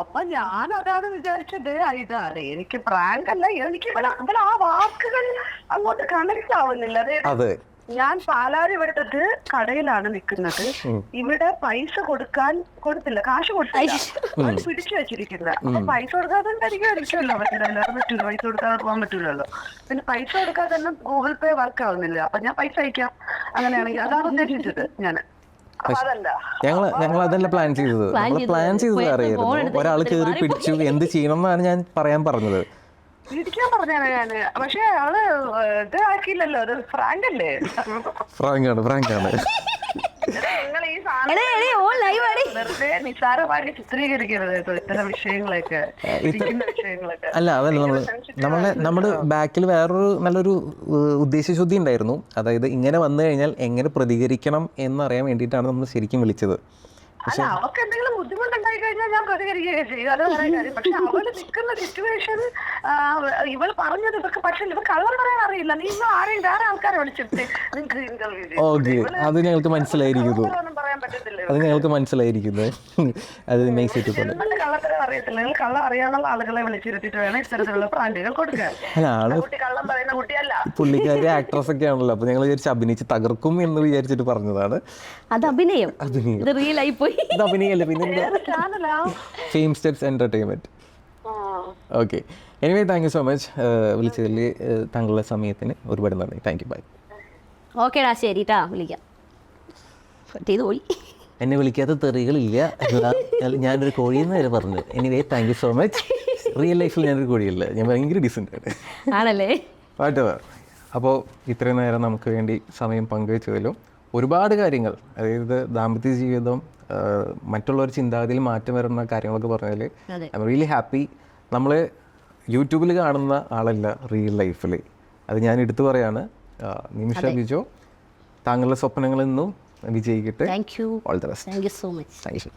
അപ്പൊ ഞാൻ അതാണ് വിചാരിച്ചത്. ഇതാണ് എനിക്ക് പ്രാങ്ക് അല്ല, എനിക്ക് ആ വാക്കുകൾ അങ്ങോട്ട് കണക്ട് ആവുന്നില്ല. അതെ, ഞാൻ പാലാരിവട്ടത്ത് കടയിലാണ് നിൽക്കുന്നത്. ഇവിടെ പൈസ കൊടുത്തില്ല, കാശ് കൊടുത്തില്ല, പിടിച്ചു വെച്ചിരിക്കുന്നത്. അപ്പൊ പൈസ കൊടുക്കാതെ ഇരിക്കുമല്ലോ, പറ്റില്ല, പൈസ കൊടുക്കാതെ പോകാൻ പറ്റൂലല്ലോ. പിന്നെ പൈസ കൊടുക്കാതെ തന്നെ ഗൂഗിൾ പേ വർക്ക് ആവുന്നില്ല. അപ്പൊ ഞാൻ പൈസ അയക്കാം. അങ്ങനെയാണെങ്കിൽ അതാണ് ഉദ്ദേശിച്ചത് ഞാൻ. ഞങ്ങൾ അതല്ല പ്ലാൻ ചെയ്തത്. അറിയായിരുന്നു ഒരാൾ കയറി പിടിച്ചു, എന്ത് ചെയ്യണം എന്നാണ് ഞാൻ പറയാൻ പറഞ്ഞത്. ഇരിക്കാൻ പറഞ്ഞാണ് ഞാന്. പക്ഷെ ആള് ഇത് ആക്കിയില്ലല്ലോ, അത് ഫ്രാങ്ക് അല്ലേ? ഫ്രാങ്കാണ്. നിങ്ങൾ ഈ വെറുതെ നിസ്സാരമായിട്ട് ചിത്രീകരിക്കരുത് ഇത്തരം വിഷയങ്ങളൊക്കെ. അല്ല, അതല്ല, നമ്മുടെ ബാക്കിൽ വേറൊരു നല്ലൊരു ഉദ്ദേശശുദ്ധി ഉണ്ടായിരുന്നു. അതായത് ഇങ്ങനെ വന്നു കഴിഞ്ഞാൽ എങ്ങനെ പ്രതികരിക്കണം എന്നറിയാൻ വേണ്ടിയിട്ടാണ് നമ്മൾ ശരിക്കും വിളിച്ചത്. അല്ല, അവർക്ക് എന്തെങ്കിലും ബുദ്ധിമുട്ടുണ്ടായി കഴിഞ്ഞാൽ ഞാൻ പ്രതികരിക്കുകയൊക്കെ ചെയ്യും, അത് പറയാൻ കാര്യം. പക്ഷെ അവള് നിൽക്കുന്ന സിറ്റുവേഷൻ, ഇവൾ പറഞ്ഞത് ഇവർക്ക് പക്ഷെ ഇവർ കള്ളം പറയാൻ അറിയില്ല. നീ ആരെയും വേറെ ആൾക്കാരെ വിളിച്ചിട്ട് നിങ്ങൾക്ക് ഇന്റർവ്യൂ അത് ഞങ്ങൾക്ക് മനസ്സിലായിരിക്കുന്നു. പറയാൻ പറ്റത്തില്ല. അത് കള്ളത്തരം അറിയത്തില്ല. നിങ്ങൾ കള്ളം അറിയാനുള്ള ആളുകളെ വിളിച്ചിരുത്തിട്ട് വേണം ഇത്തരത്തിലുള്ള പ്രാന്റുകൾ കൊടുക്കാൻ. കുട്ടി കള്ളം പറയുന്ന കുട്ടിയല്ല. പുള്ളിക്കാരി ആക്ട്രസ് ഒക്കെ ആണല്ലോ, അപ്പൊ ഞങ്ങൾ വിചാരിച്ച് അഭിനയിച്ച് തകർക്കും എന്ന് വിചാരിച്ചിട്ട് പറഞ്ഞതാണ്. അത് അഭിനയം, റിയൽ ആയി പോയി. അഭിനയല്ല, പിന്നെ fame steps entertainment. Okay, anyway thank you so much. വിളിച്ചതിൽ താങ്കളുടെ സമയത്തിന് ഒരുപാട് നന്ദി. Thank you, bye. ഓക്കേടാ, ശരിട്ടാ, വിളിക്കാം. പോയി എന്നെ വിളിക്കാത്ത തെറികളില്ല. ഞാനൊരു കോഴിയെന്ന് വരെ പറഞ്ഞു. Anyway thank you so much. Real ലൈഫിൽ ഞാനൊരു കോഴിയല്ല, ഞാൻ ഭയങ്കര ഡീസൻ്റ് ആണ്. ആണല്ലേ? അപ്പോൾ ഇത്രയും നേരം നമുക്ക് വേണ്ടി സമയം പങ്കുവെച്ചതിലും ഒരുപാട് കാര്യങ്ങൾ, അതായത് ദാമ്പത്യ ജീവിതം, മറ്റുള്ളവർ ചിന്താഗതിയിൽ മാറ്റം വരുന്ന കാര്യങ്ങളൊക്കെ പറഞ്ഞതിൽ ഐ എം റിയലി ഹാപ്പി. നമ്മൾ യൂട്യൂബിൽ കാണുന്ന ആളല്ല റിയൽ ലൈഫിൽ. അത് ഞാൻ എടുത്തു പറയാണ്. നിമിഷ ബിജോ, താങ്കളുടെ സ്വപ്നങ്ങളിൽ നിന്നും വിജയിക്കട്ടെ. Thank you. All the best. Thank you so much. Thank U.